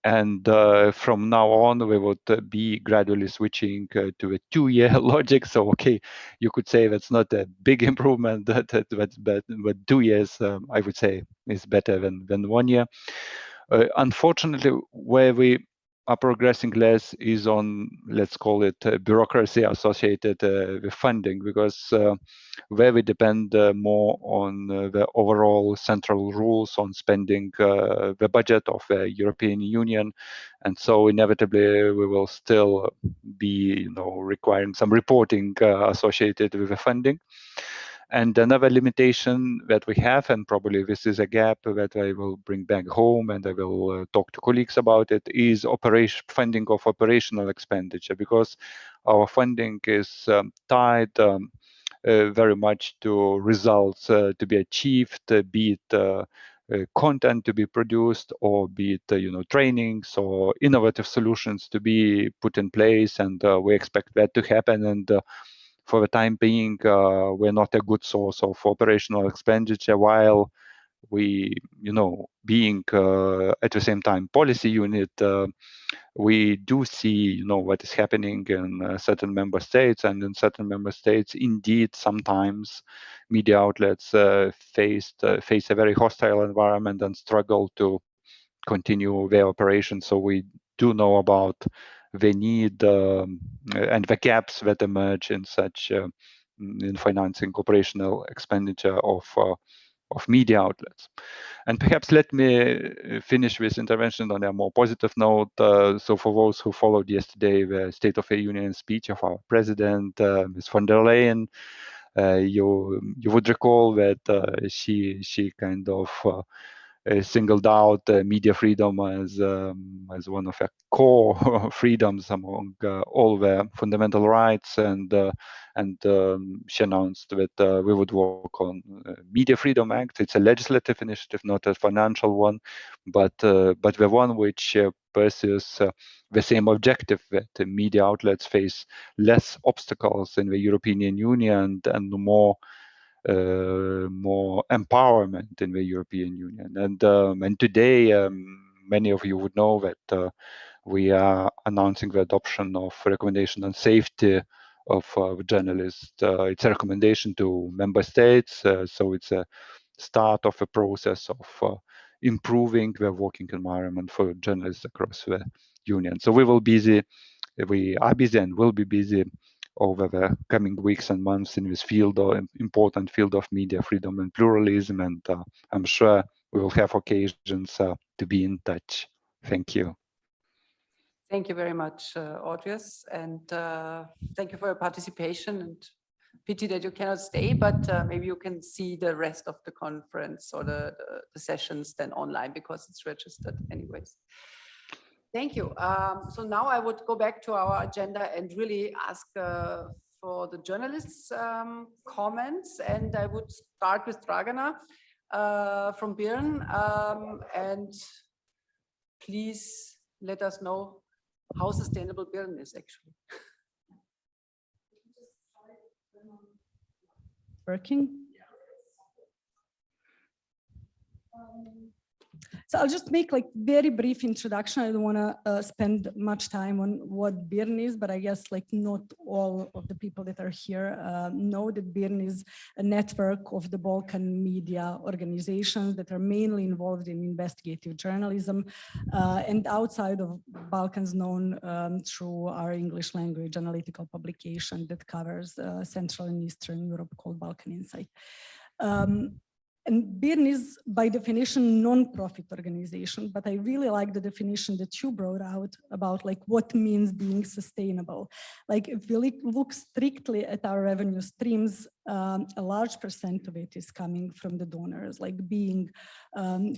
And from now on, we would be gradually switching to a 2-year logic. So, okay, you could say that's not a big improvement, but 2 years, I would say, is better than 1 year. Unfortunately, where we are progressing less is on, let's call it, bureaucracy associated with funding, because where we depend more on the overall central rules on spending the budget of the European Union, and so inevitably we will still be, requiring some reporting associated with the funding. And another limitation that we have, and probably this is a gap that I will bring back home and I will talk to colleagues about it, is funding of operational expenditure, because our funding is tied very much to results to be achieved, be it content to be produced, or be it trainings or innovative solutions to be put in place, and we expect that to happen. And for the time being, we're not a good source of operational expenditure, while we, being at the same time policy unit, we do see, what is happening in certain member states, and in certain member states, indeed, sometimes media outlets face a very hostile environment and struggle to continue their operations. So we do know about the need and the gaps that emerge in such in financing operational expenditure of media outlets. And perhaps let me finish this intervention on a more positive note. So for those who followed yesterday the State of the Union speech of our president, Ms. von der Leyen, you would recall that she kind of singled out media freedom as one of the core freedoms among all the fundamental rights, and she announced that we would work on Media Freedom Act. It's a legislative initiative, not a financial one, but the one which pursues the same objective, that media outlets face less obstacles in the European Union and more empowerment in the European Union. And today, many of you would know that we are announcing the adoption of recommendation on safety of journalists. It's a recommendation to member states, so it's a start of a process of improving the working environment for journalists across the union. So we are busy and will be busy over the coming weeks and months in this field, or important field of media freedom and pluralism, and I'm sure we will have occasions to be in touch. Thank you. Thank you very much, Audrius, and thank you for your participation. And pity that you cannot stay, but maybe you can see the rest of the conference or the sessions then online, because it's registered anyways. Thank you. So now I would go back to our agenda and really ask for the journalists' comments, and I would start with Dragana from Birn, and please let us know how sustainable Birn is actually. Working? So I'll just make like very brief introduction. I don't want to spend much time on what BIRN is, but I guess like not all of the people that are here know that BIRN is a network of the Balkan media organizations that are mainly involved in investigative journalism and outside of Balkans, known through our English language analytical publication that covers Central and Eastern Europe called Balkan Insight. And BIRN is by definition non-profit organization, but I really like the definition that you brought out about like what means being sustainable. Like if we look strictly at our revenue streams, a large percent of it is coming from the donors, like being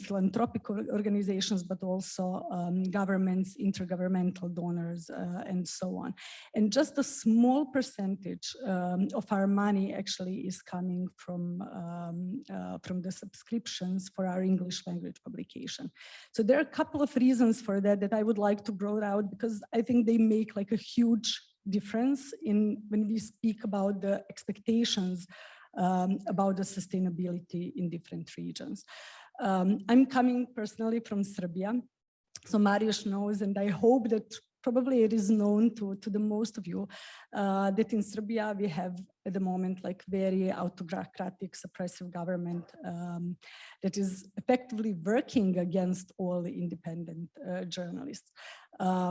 philanthropic organizations, but also governments, intergovernmental donors, and so on. And just a small percentage of our money actually is coming from the subscriptions for our English language publication. So there are a couple of reasons for that that I would like to bring out, because I think they make like a huge difference in when we speak about the expectations about the sustainability in different regions. I'm coming personally from Serbia. So Marius knows, and I hope that probably it is known to the most of you, that in Serbia we have at the moment like very autocratic, suppressive government that is effectively working against all the independent journalists,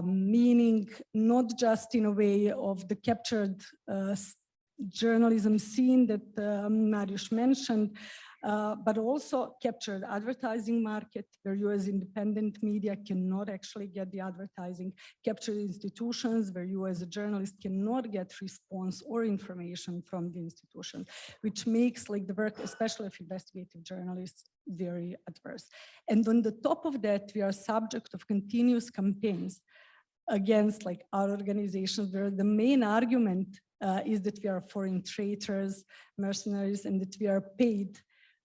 meaning not just in a way of the captured journalism scene that Marius mentioned, but also captured advertising market where you as independent media cannot actually get the advertising, captured institutions where you as a journalist cannot get response or information from the institution, which makes like the work, especially of investigative journalists, very adverse. And on the top of that, we are subject of continuous campaigns against like our organizations where the main argument is that we are foreign traitors, mercenaries, and that we are paid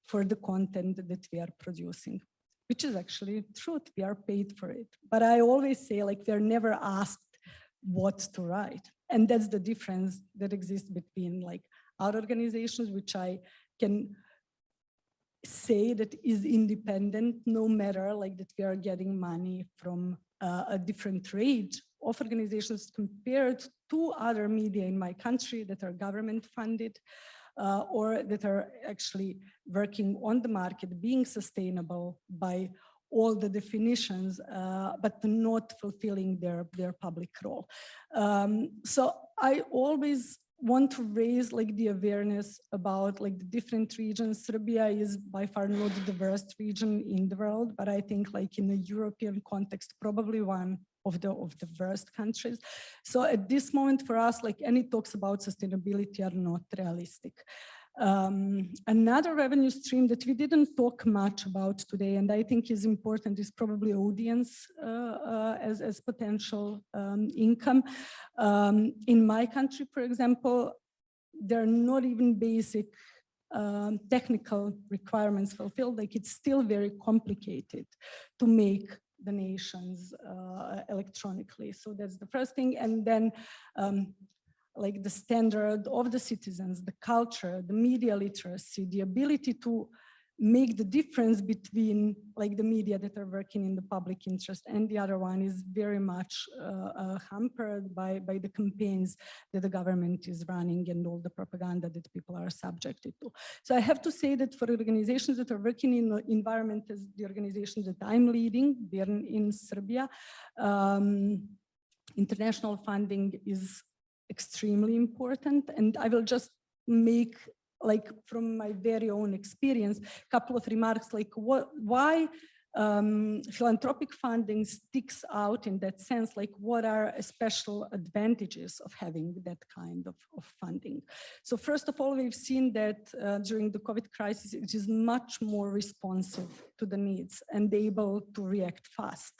for the content that we are producing, which is actually truth. We are paid for it. But I always say like we are never asked what to write. And that's the difference that exists between like our organizations, which I can say that is independent, no matter like that we are getting money from a different range of organizations compared to other media in my country that are government funded or that are actually working on the market, being sustainable by all the definitions, but not fulfilling their public role. So I always want to raise like the awareness about like the different regions. Serbia is by far not the worst region in the world, but I think like in the European context, probably one of the worst countries. So at this moment for us, like any talks about sustainability are not realistic. Another revenue stream that we didn't talk much about today, and I think is important, is probably audience as potential income. In my country, for example, there are not even basic technical requirements fulfilled. Like it's still very complicated to make donations electronically. So that's the first thing. And then like the standard of the citizens, the culture, the media literacy, the ability to make the difference between like the media that are working in the public interest and the other one is very much hampered by the campaigns that the government is running and all the propaganda that people are subjected to. So I have to say that for organizations that are working in the environment as the organization that I'm leading, BIRN in Serbia, international funding is extremely important. And I will just make, like from my very own experience, a couple of remarks, like why philanthropic funding sticks out in that sense, like what are special advantages of having that kind of funding. So first of all, we've seen that during the COVID crisis, it is much more responsive to the needs and able to react fast.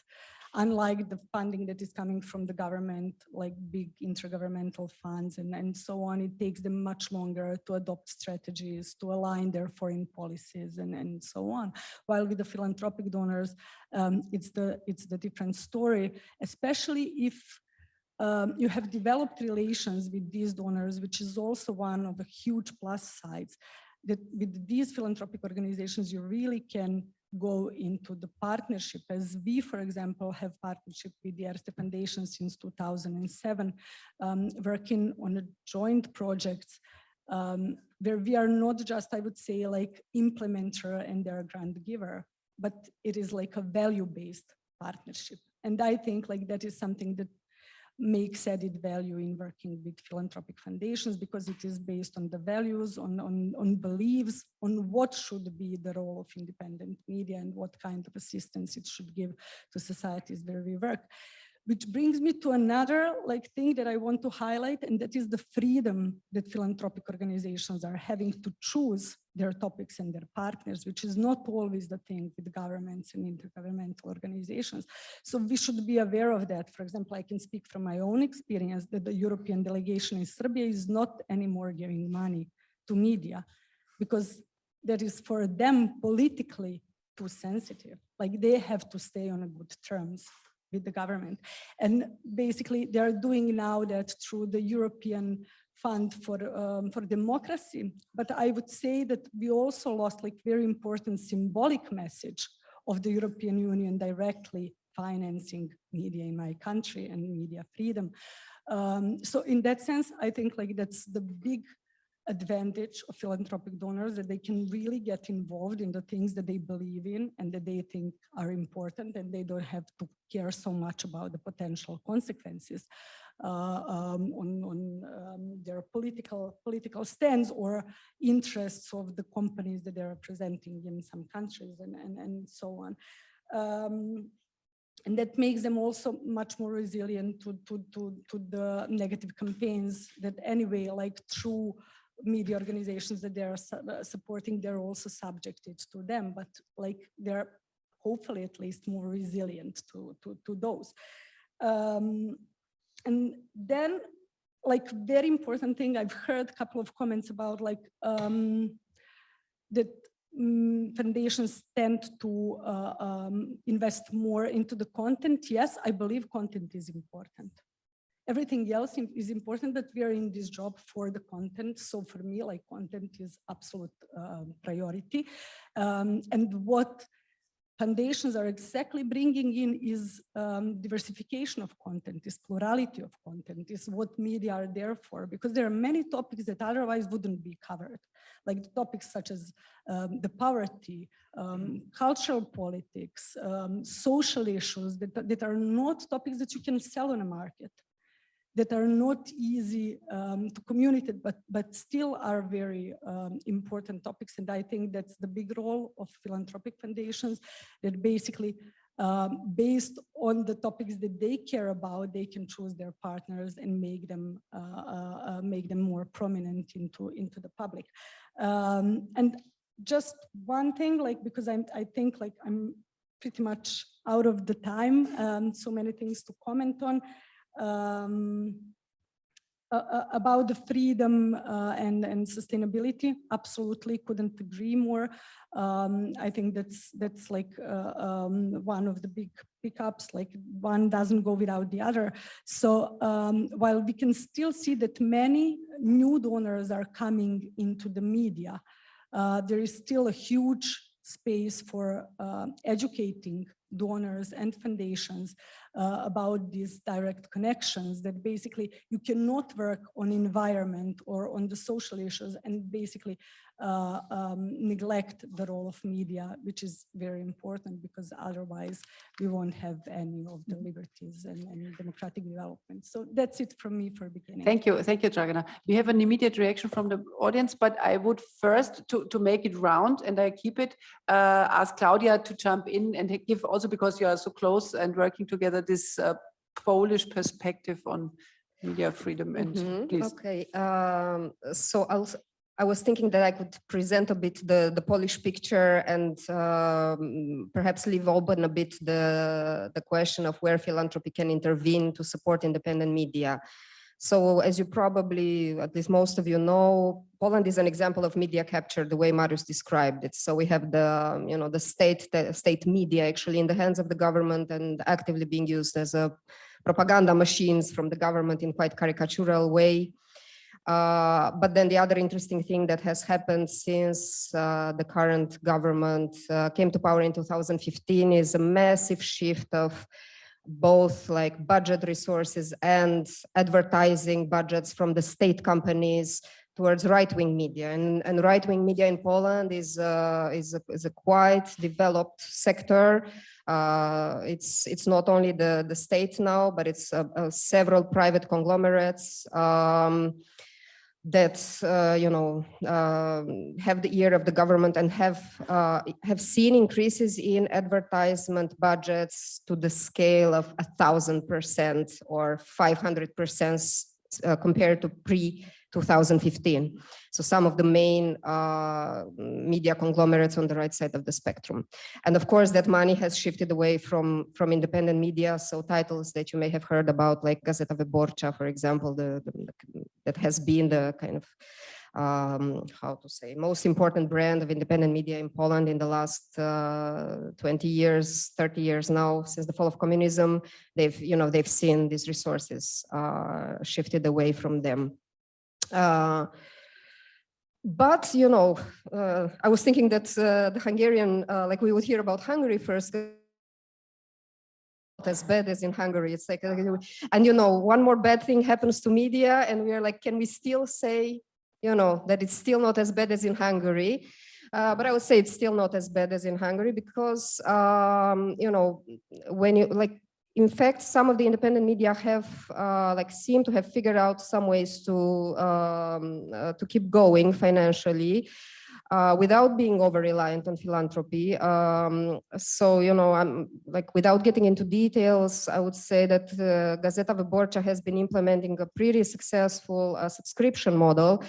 Unlike the funding that is coming from the government, like big intergovernmental funds and so on, it takes them much longer to adopt strategies, to align their foreign policies and so on. While with the philanthropic donors, it's the different story, especially if you have developed relations with these donors, which is also one of the huge plus sides, that with these philanthropic organizations, you really can go into the partnership, as we, for example, have partnership with the ERSTE Foundation since 2007, working on a joint projects where we are not just, I would say, like implementer and their grant giver, but it is like a value-based partnership. And I think like that is something that makes added value in working with philanthropic foundations, because it is based on the values, on beliefs, on what should be the role of independent media and what kind of assistance it should give to societies where we work. Which brings me to another thing that I want to highlight, and that is the freedom that philanthropic organizations are having to choose their topics and their partners, which is not always the thing with governments and intergovernmental organizations. So we should be aware of that. For example, I can speak from my own experience that the European delegation in Serbia is not anymore giving money to media because that is for them politically too sensitive. Like they have to stay on a good terms with the government. And basically they are doing now that through the European Fund for Democracy. But I would say that we also lost very important symbolic message of the European Union directly financing media in my country and media freedom. So in that sense, I think like that's the big advantage of philanthropic donors, that they can really get involved in the things that they believe in and that they think are important, and they don't have to care so much about the potential consequences on their political stands or interests of the companies that they're representing in some countries and so on. And that makes them also much more resilient to the negative campaigns that anyway, like through media organizations that they're supporting, they're also subjected to them, but like they're hopefully at least more resilient to those. And then like very important thing, I've heard a couple of comments about like that foundations tend to invest more into the content. Yes, I believe content is important. Everything else is important, but we are in this job for the content. So for me, like content is absolute priority. And what foundations are exactly bringing in is diversification of content, is plurality of content, is what media are there for, because there are many topics that otherwise wouldn't be covered, like the topics such as the poverty, cultural politics, social issues that are not topics that you can sell on a market, that are not easy to communicate, but still are very important topics. And I think that's the big role of philanthropic foundations, that basically based on the topics that they care about, they can choose their partners and make them more prominent into the public. And just one thing, like, because I think like I'm pretty much out of the time, so many things to comment on. About the freedom and sustainability, absolutely couldn't agree more. I think that's like one of the big pickups, like one doesn't go without the other. So while we can still see that many new donors are coming into the media, there is still a huge space for educating donors and foundations about these direct connections, that basically you cannot work on environment or on the social issues and basically neglect the role of media, which is very important, because otherwise we won't have any of the liberties and democratic development. So that's it from me for beginning. Thank you, Dragana. We have an immediate reaction from the audience, but I would first, to make it round and I keep it, ask Claudia to jump in and give also, because you are so close and working together, this Polish perspective on media freedom. And please. Okay, so I was thinking that I could present a bit the Polish picture and perhaps leave open a bit the question of where philanthropy can intervene to support independent media. So as you probably, at least most of you know, Poland is an example of media capture, the way Mariusz described it. So we have the state media actually in the hands of the government and actively being used as a propaganda machines from the government in quite caricatural way. But then the other interesting thing that has happened since the current government came to power in 2015 is a massive shift of both like budget resources and advertising budgets from the state companies towards right-wing media. And right-wing media in Poland is a quite developed sector. It's not only the state now, but it's several private conglomerates that have the ear of the government and have seen increases in advertisement budgets to the scale of 1,000% or 500% compared to pre-2015. So some of the main media conglomerates on the right side of the spectrum. And of course, that money has shifted away from independent media. So titles that you may have heard about, like Gazeta Wyborcza, for example, that has been the kind of, how to say, most important brand of independent media in Poland in the last 20 years, 30 years now, since the fall of communism. They've seen these resources shifted away from them. But, I was thinking that the Hungarian, like we would hear about Hungary first, as bad as in Hungary. It's like, and you know, one more bad thing happens to media and we are like, can we still say, you know, that it's still not as bad as in Hungary? But I would say it's still not as bad as in Hungary because, you know, when you like, in fact, some of the independent media have seem to have figured out some ways to keep going financially without being over-reliant on philanthropy. So, you know, I'm like, without getting into details, I would say that Gazeta Wyborcza has been implementing a pretty successful subscription model.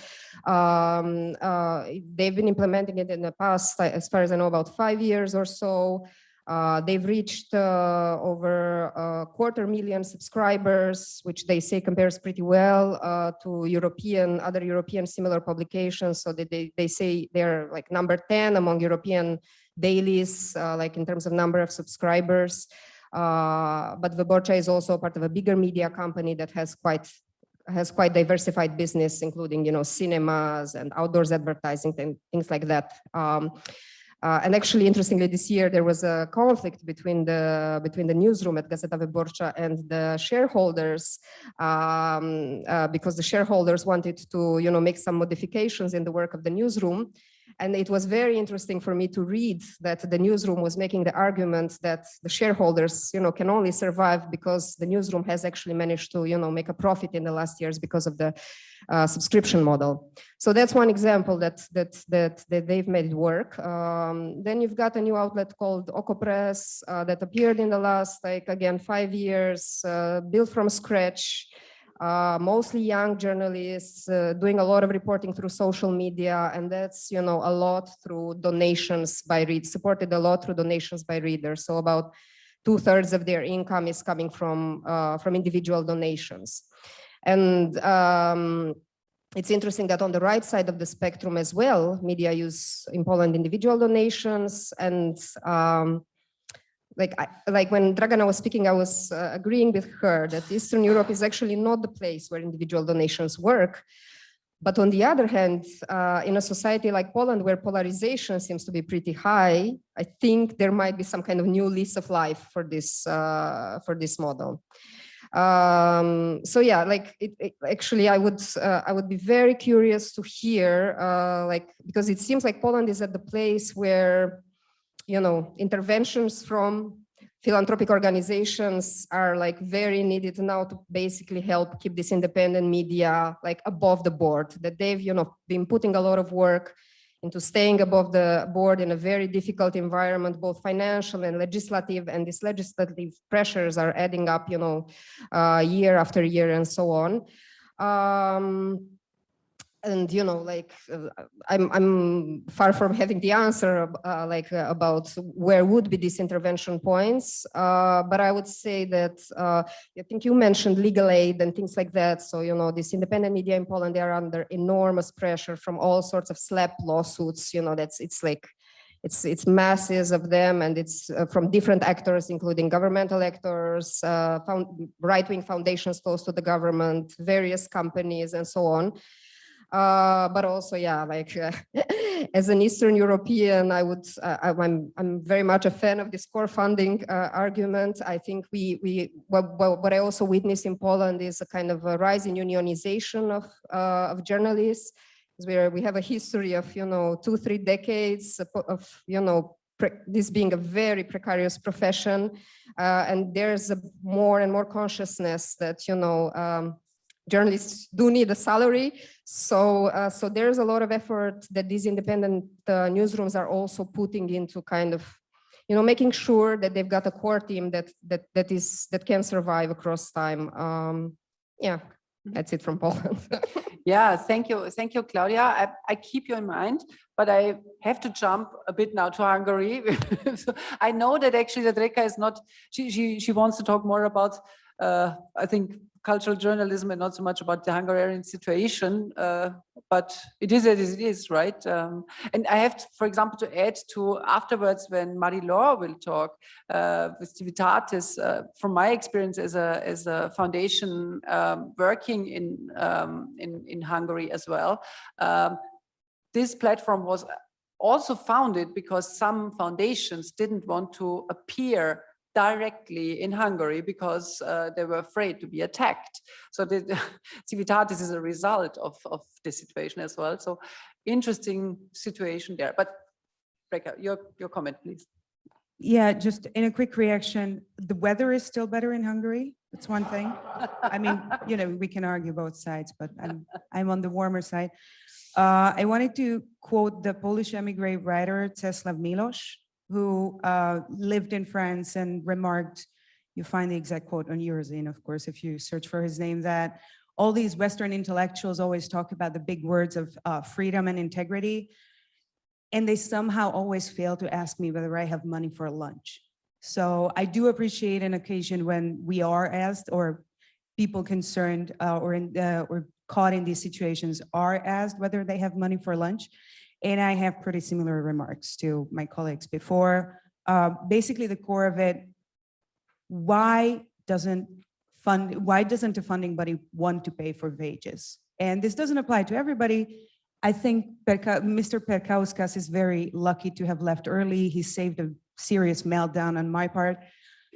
They've been implementing it in the past, as far as I know, about 5 years or so. They've reached over 250,000 subscribers, which they say compares pretty well to other European similar publications. So they say they're like number 10 among European dailies, like in terms of number of subscribers. But Wyborcza is also part of a bigger media company that has quite diversified business, including, you know, cinemas and outdoors advertising and things like that. And actually, interestingly, this year there was a conflict between the newsroom at Gazeta Wyborcza and the shareholders, because the shareholders wanted to, you know, make some modifications in the work of the newsroom. And it was very interesting for me to read that the newsroom was making the argument that the shareholders, you know, can only survive because the newsroom has actually managed to, you know, make a profit in the last years because of the subscription model. So that's one example that they've made it work. Then you've got a new outlet called Oko Press that appeared in the last, like, again, 5 years, built from scratch. Mostly young journalists doing a lot of reporting through social media, and that's, you know, a lot through donations by readers, supported a lot through donations by readers. So about 2/3 of their income is coming from individual donations. And it's interesting that on the right side of the spectrum as well, media use in Poland individual donations. And like when Dragana was speaking, I was agreeing with her that Eastern Europe is actually not the place where individual donations work. But on the other hand, in a society like Poland, where polarization seems to be pretty high, I think there might be some kind of new lease of life for this model. So yeah, like actually, I would be very curious to hear, because it seems like Poland is at the place where, you know, interventions from philanthropic organizations are like very needed now to basically help keep this independent media like above the board, that they've, you know, been putting a lot of work into staying above the board in a very difficult environment, both financial and legislative, and these legislative pressures are adding up, you know, year after year and so on. And, you know, like, I'm far from having the answer about where would be these intervention points. But I would say that, I think you mentioned legal aid and things like that. So, you know, this independent media in Poland, they are under enormous pressure from all sorts of slap lawsuits. You know, it's masses of them, and it's from different actors, including governmental actors, right-wing foundations close to the government, various companies, and so on. But also, yeah, like as an Eastern European, I'm very much a fan of this core funding argument. I think what I also witness in Poland is a kind of a rise in unionization of journalists, where we have a history of, you know, 2-3 decades of, you know, this being a very precarious profession, and there's a more and more consciousness that, you know, journalists do need a salary. So there's a lot of effort that these independent newsrooms are also putting into kind of, you know, making sure that they've got a core team that can survive across time. Yeah, that's it from Poland. Yeah, thank you, Claudia. I keep you in mind, but I have to jump a bit now to Hungary. So I know that actually that Reka is not, she wants to talk more about, I think, cultural journalism and not so much about the Hungarian situation, but it is as it is, right? And I have, for example, to add to afterwards when Marie-Laure will talk with Civitatis, from my experience as a foundation working in Hungary as well. This platform was also founded because some foundations didn't want to appear directly in Hungary because they were afraid to be attacked. So the Civitatis is a result of this situation as well. So interesting situation there. But Rebecca, your comment, please. Yeah, just in a quick reaction, the weather is still better in Hungary. That's one thing. I mean, you know, we can argue both sides, but I'm on the warmer side. I wanted to quote the Polish emigre writer Czesław Miłosz, who lived in France and remarked, you find the exact quote on Eurozine, of course, if you search for his name, that all these Western intellectuals always talk about the big words of freedom and integrity, and they somehow always fail to ask me whether I have money for lunch. So I do appreciate an occasion when we are asked, or people concerned or caught in these situations are asked whether they have money for lunch. And I have pretty similar remarks to my colleagues before. Basically, the core of it, why doesn't the funding body want to pay for wages? And this doesn't apply to everybody. I think Mr. Perkauskas is very lucky to have left early. He saved a serious meltdown on my part.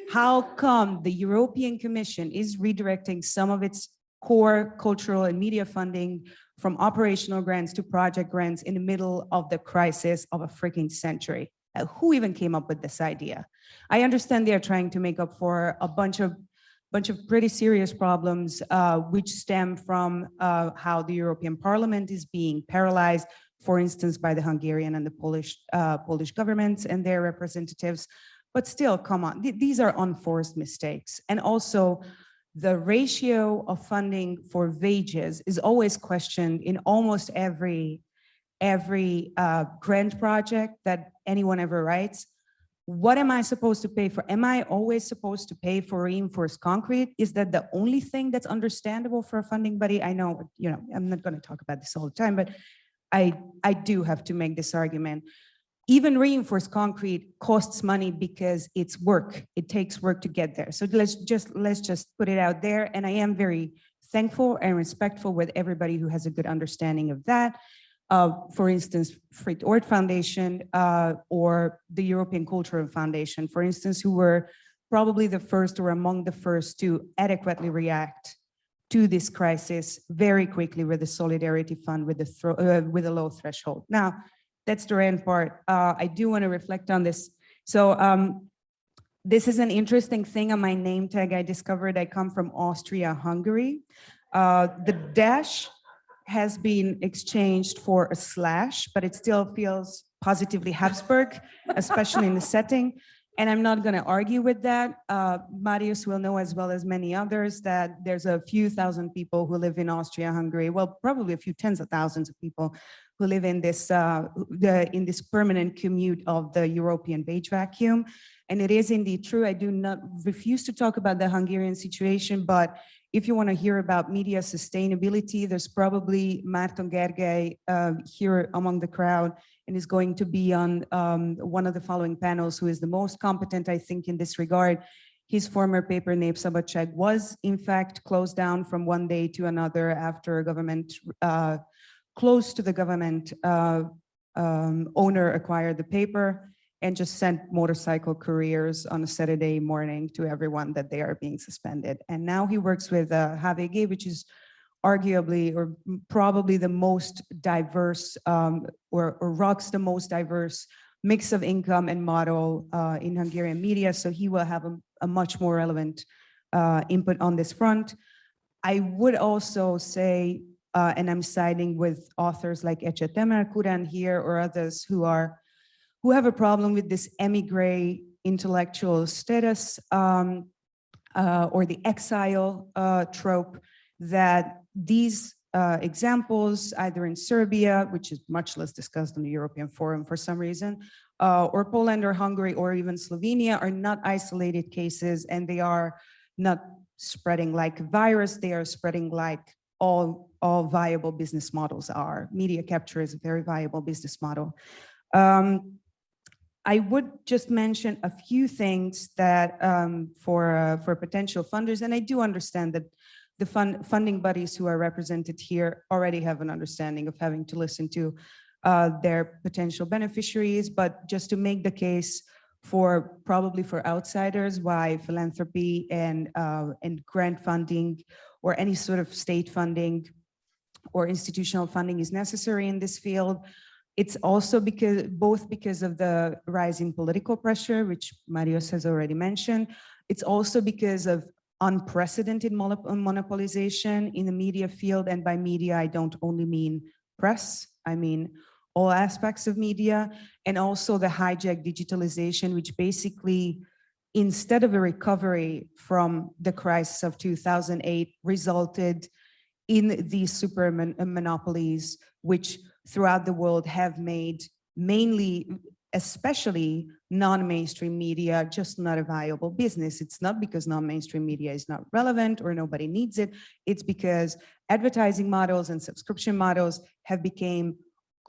How come the European Commission is redirecting some of its core cultural and media funding from operational grants to project grants in the middle of the crisis of a freaking century? Who even came up with this idea? I understand they're trying to make up for a bunch of pretty serious problems which stem from how the European Parliament is being paralyzed, for instance, by the Hungarian and the Polish governments and their representatives. But still, come on, these are unforced mistakes. And also, the ratio of funding for wages is always questioned in almost every grant project that anyone ever writes. What am I supposed to pay for? Am I always supposed to pay for reinforced concrete? Is that the only thing that's understandable for a funding body? I know, you know, I'm not going to talk about this all the time, but I do have to make this argument. Even reinforced concrete costs money because it's work. It takes work to get there. So let's just put it out there. And I am very thankful and respectful with everybody who has a good understanding of that. For instance, Fritwood Foundation or the European Cultural Foundation, for instance, who were probably the first or among the first to adequately react to this crisis very quickly with the Solidarity Fund with a low threshold. Now, that's the end part. I do want to reflect on this. So this is an interesting thing on my name tag. I discovered I come from Austria, Hungary. The dash has been exchanged for a slash, but it still feels positively Habsburg, especially in the setting. And I'm not going to argue with that. Marius will know as well as many others that there's a few thousand people who live in Austria, Hungary. Well, probably a few tens of thousands of people who live in this permanent commute of the European wage vacuum. And it is indeed true. I do not refuse to talk about the Hungarian situation, but if you want to hear about media sustainability, there's probably Márton Gergely here among the crowd and is going to be on one of the following panels, who is the most competent, I think, in this regard. His former paper, Népszabadság, was in fact closed down from one day to another after a government, close to the government owner acquired the paper and just sent motorcycle couriers on a Saturday morning to everyone that they are being suspended. And now he works with HVG, which is arguably or probably the most diverse or rocks the most diverse mix of income and model in Hungarian media. So he will have a much more relevant input on this front. I would also say, and I'm siding with authors like Ecce Temelkuran here or others who have a problem with this emigre intellectual status or the exile trope, that these examples, either in Serbia, which is much less discussed on the European Forum for some reason, or Poland or Hungary or even Slovenia, are not isolated cases, and they are not spreading like a virus. They are spreading like all viable business models are. Media capture is a very viable business model. I would just mention a few things that for potential funders, and I do understand that the funding bodies who are represented here already have an understanding of having to listen to their potential beneficiaries, but just to make the case probably for outsiders, why philanthropy and grant funding or any sort of state funding or institutional funding is necessary in this field. It's also because of the rising political pressure, which Marios has already mentioned. It's also because of unprecedented monopolization in the media field. And by media, I don't only mean press, I mean all aspects of media, and also the hijacked digitalization, which basically, instead of a recovery from the crisis of 2008, resulted in these super monopolies, which throughout the world have made mainly, especially non-mainstream media, just not a viable business. It's not because non-mainstream media is not relevant or nobody needs it. It's because advertising models and subscription models have become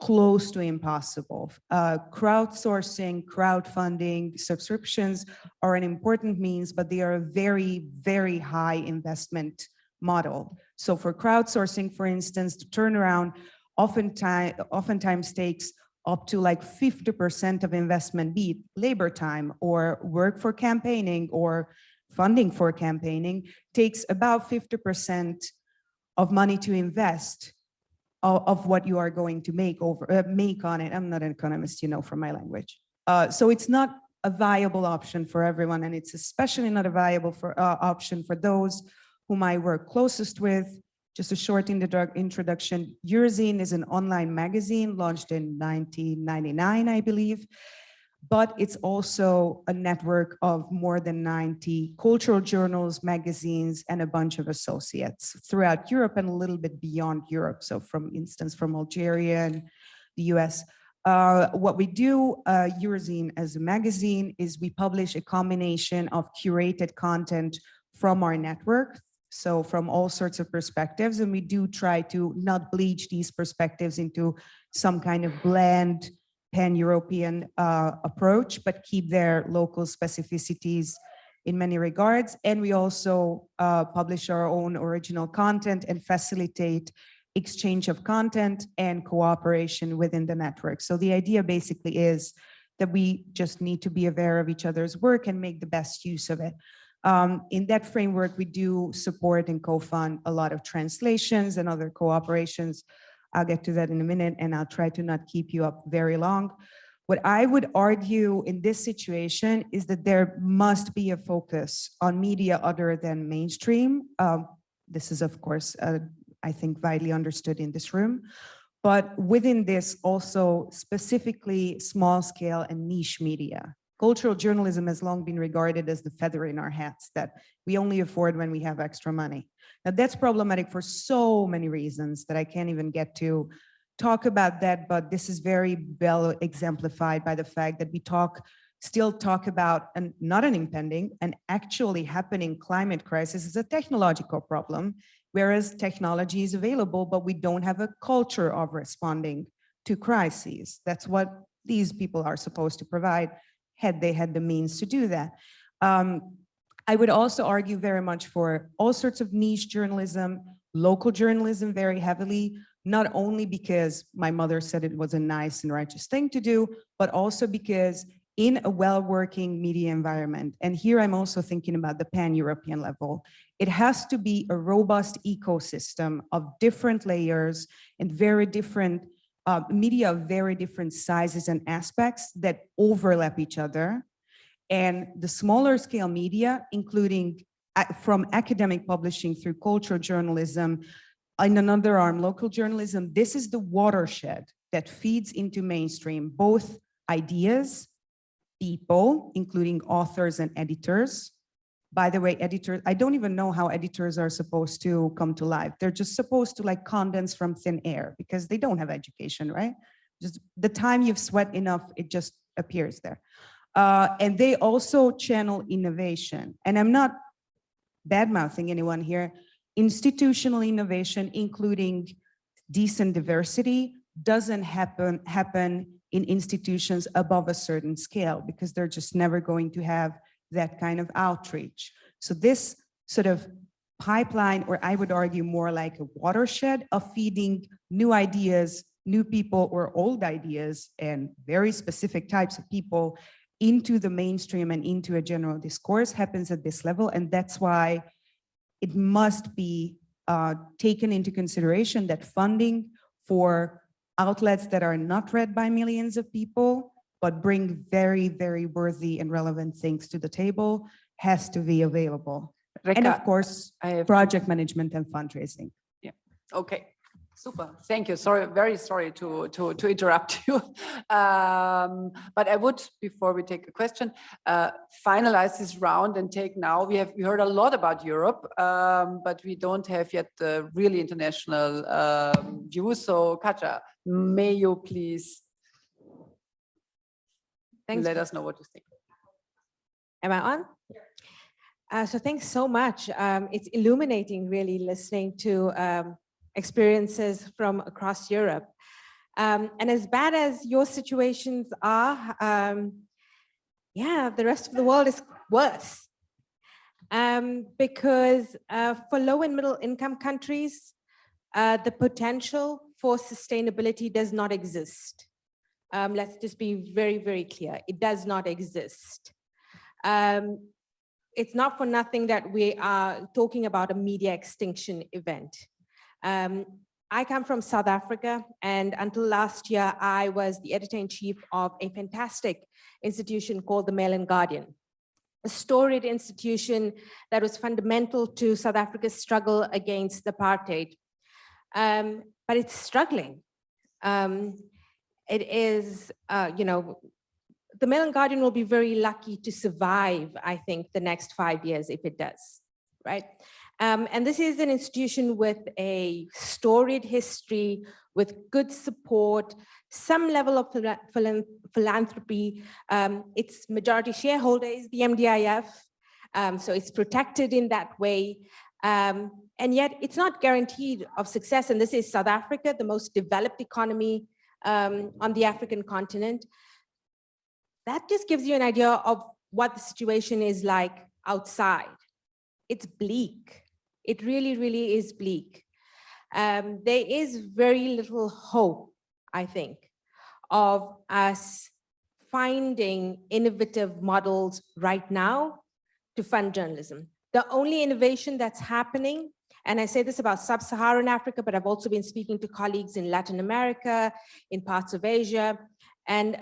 close to impossible. Crowdsourcing, crowdfunding, subscriptions are an important means, but they are a very, very high investment model. So for crowdsourcing, for instance, the turnaround oftentimes takes up to like 50% of investment, be it labor time or work for campaigning or funding for campaigning, takes about 50% of money to invest of what you are going to make on it. I'm not an economist, you know, from my language. So it's not a viable option for everyone, and it's especially not a viable option for those whom I work closest with. Just a short introduction. Eurzine is an online magazine launched in 1999, I believe, but it's also a network of more than 90 cultural journals, magazines, and a bunch of associates throughout Europe and a little bit beyond Europe. So from instance, from Algeria and the US. What we do, Eurzine as a magazine, is we publish a combination of curated content from our network. So from all sorts of perspectives, and we do try to not bleach these perspectives into some kind of bland pan-European approach, but keep their local specificities in many regards. And we also publish our own original content and facilitate exchange of content and cooperation within the network. So the idea basically is that we just need to be aware of each other's work and make the best use of it. In that framework, we do support and co-fund a lot of translations and other cooperations. I'll get to that in a minute, and I'll try to not keep you up very long. What I would argue in this situation is that there must be a focus on media other than mainstream. This is, of course, I think widely understood in this room. But within this, also specifically small scale and niche media. Cultural journalism has long been regarded as the feather in our hats that we only afford when we have extra money. Now that's problematic for so many reasons that I can't even get to talk about that, but this is very well exemplified by the fact that we still talk about not an impending, an actually happening climate crisis is a technological problem, whereas technology is available, but we don't have a culture of responding to crises. That's what these people are supposed to provide, had they had the means to do that. I would also argue very much for all sorts of niche journalism, local journalism very heavily, not only because my mother said it was a nice and righteous thing to do, but also because in a well-working media environment, and here I'm also thinking about the pan-European level, it has to be a robust ecosystem of different layers and very different media of very different sizes and aspects that overlap each other. And the smaller scale media, including from academic publishing through cultural journalism, and another arm, local journalism, this is the watershed that feeds into mainstream, both ideas, people, including authors and editors. By the way, editors, I don't even know how editors are supposed to come to life. They're just supposed to like condense from thin air because they don't have education, right? Just the time you've sweat enough, it just appears there. And they also channel innovation. And I'm not bad-mouthing anyone here. Institutional innovation, including decent diversity, doesn't happen in institutions above a certain scale because they're just never going to have that kind of outreach. So this sort of pipeline, or I would argue more like a watershed of feeding new ideas, new people, or old ideas, and very specific types of people into the mainstream and into a general discourse happens at this level. And that's why it must be taken into consideration that funding for outlets that are not read by millions of people, but bring very, very worthy and relevant things to the table has to be available. And of course, project management and fundraising. Yeah, okay. Super, thank you. Sorry, very sorry to interrupt you. But I would, before we take a question, finalize this round and take now. We heard a lot about Europe, but we don't have yet the really international view. So Katja, may you please let us know what you think. Am I on? So thanks so much. It's illuminating really listening to experiences from across Europe. And as bad as your situations are, yeah, the rest of the world is worse. Because for low and middle income countries, the potential for sustainability does not exist. Let's just be very, very clear. It does not exist. It's not for nothing that we are talking about a media extinction event. I come from South Africa, and until last year, I was the editor-in-chief of a fantastic institution called the Mail and Guardian, a storied institution that was fundamental to South Africa's struggle against apartheid. But it's struggling. It is, you know, the Mail and Guardian will be very lucky to survive, I think, the next 5 years if it does, right? And this is an institution with a storied history, with good support, some level of philanthropy. Its majority shareholder is the MDIF, so it's protected in that way. And yet it's not guaranteed of success. And this is South Africa, the most developed economy on the African continent. That just gives you an idea of what the situation is like outside. It's bleak. It really, really is bleak. There is very little hope, I think, of us finding innovative models right now to fund journalism. The only innovation that's happening, and I say this about sub-Saharan Africa, but I've also been speaking to colleagues in Latin America, in parts of Asia, and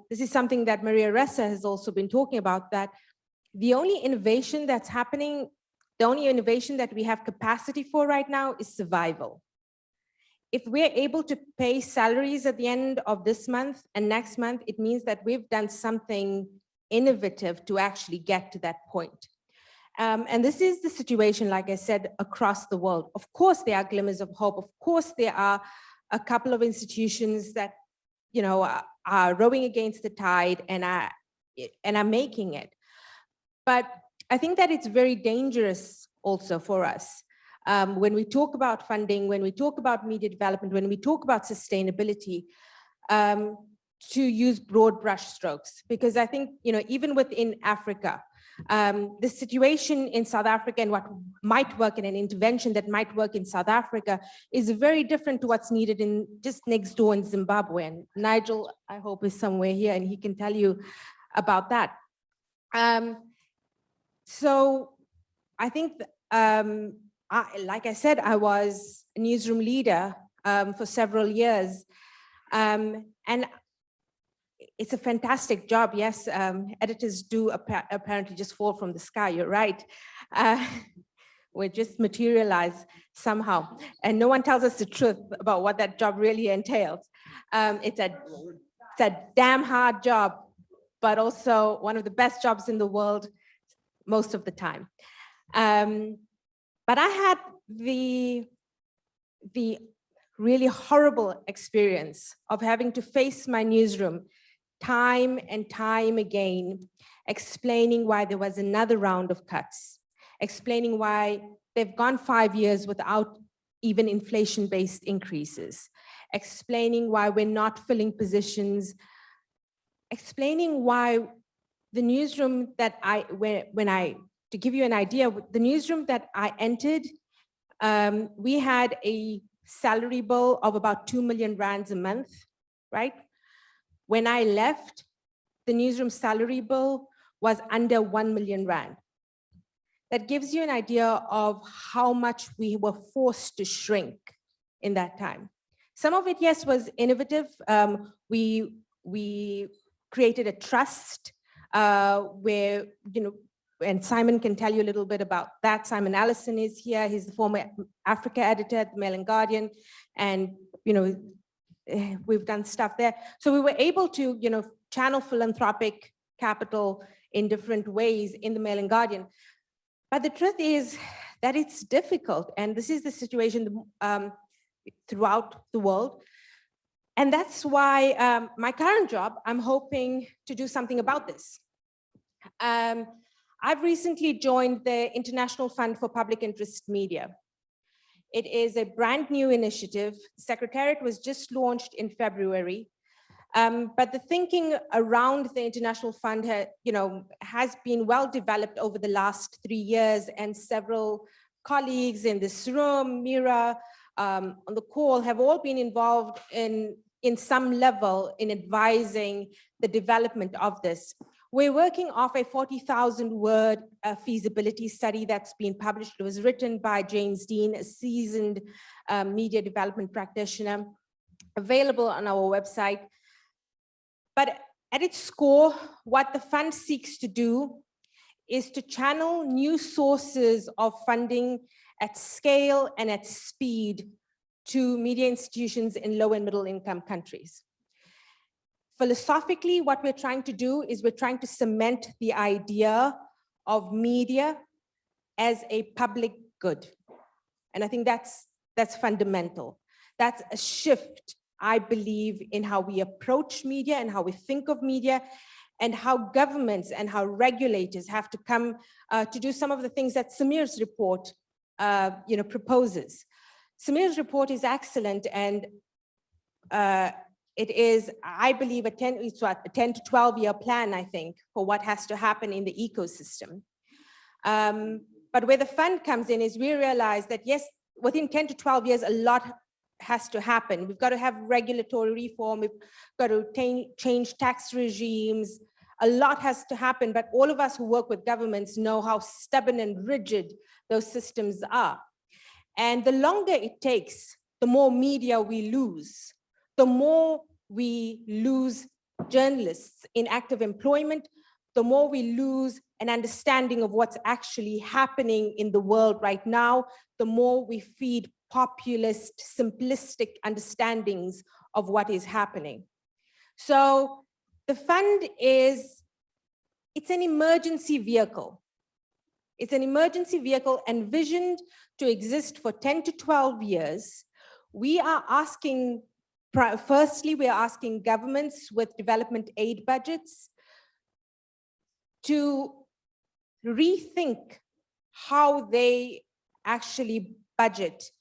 this is something that Maria Ressa has also been talking about, that the only innovation that's happening, the only innovation that we have capacity for right now is survival. If we're able to pay salaries at the end of this month and next month, it means that we've done something innovative to actually get to that point. And this is the situation, like I said, across the world. Of course, there are glimmers of hope. Of course, there are a couple of institutions that, you know, are rowing against the tide and are making it. But I think that it's very dangerous also for us when we talk about funding, when we talk about media development, when we talk about sustainability, to use broad brush strokes. Because I think, you know, even within Africa, the situation in South Africa and what might work in an intervention that might work in South Africa is very different to what's needed in just next door in Zimbabwe. And Nigel, I hope, is somewhere here and he can tell you about that. So I think, like I said, I was a newsroom leader for several years. And it's a fantastic job. Yes, editors do apparently just fall from the sky. You're right. We just materialize somehow. And no one tells us the truth about what that job really entails. It's a damn hard job, but also one of the best jobs in the world most of the time. But I had the really horrible experience of having to face my newsroom time and time again, explaining why there was another round of cuts, explaining why they've gone 5 years without even inflation-based increases, explaining why we're not filling positions, explaining why the newsroom that to give you an idea, the newsroom that I entered, we had a salary bill of about 2 million rands a month, right? When I left, the newsroom salary bill was under 1 million rand. That gives you an idea of how much we were forced to shrink in that time. Some of it, yes, was innovative. We created a trust where, and Simon can tell you a little bit about that. Simon Allison is here. He's the former Africa editor at the Mail and Guardian. And, we've done stuff there. So we were able to, channel philanthropic capital in different ways in the Mail and Guardian. But the truth is that it's difficult. And this is the situation throughout the world. And that's why my current job, I'm hoping to do something about this. I've recently joined the International Fund for Public Interest Media. It is a brand new initiative. The Secretariat was just launched in February. But the thinking around the International Fund has been well developed over the last 3 years, and several colleagues in this room, Mira, on the call, have all been involved in some level in advising the development of this. We're working off a 40,000-word feasibility study that's been published. It was written by James Dean, a seasoned media development practitioner, available on our website. But at its core, what the fund seeks to do is to channel new sources of funding at scale and at speed to media institutions in low and middle income countries. Philosophically, what we're trying to do is we're trying to cement the idea of media as a public good. And I think that's fundamental. That's a shift, I believe, in how we approach media and how we think of media, and how governments and how regulators have to come to do some of the things that Samir's report proposes. Samir's report is excellent, and it is, I believe, a 10 to 12-year plan, I think, for what has to happen in the ecosystem. But where the fund comes in is we realize that, yes, within 10 to 12 years, a lot has to happen. We've got to have regulatory reform. We've got to change tax regimes. A lot has to happen, but all of us who work with governments know how stubborn and rigid those systems are. And the longer it takes, the more media we lose, the more we lose journalists in active employment, the more we lose an understanding of what's actually happening in the world right now, the more we feed populist, simplistic understandings of what is happening. So the fund it's an emergency vehicle. It's an emergency vehicle envisioned to exist for 10 to 12 years. We are asking, firstly, we are asking governments with development aid budgets to rethink how they actually budget.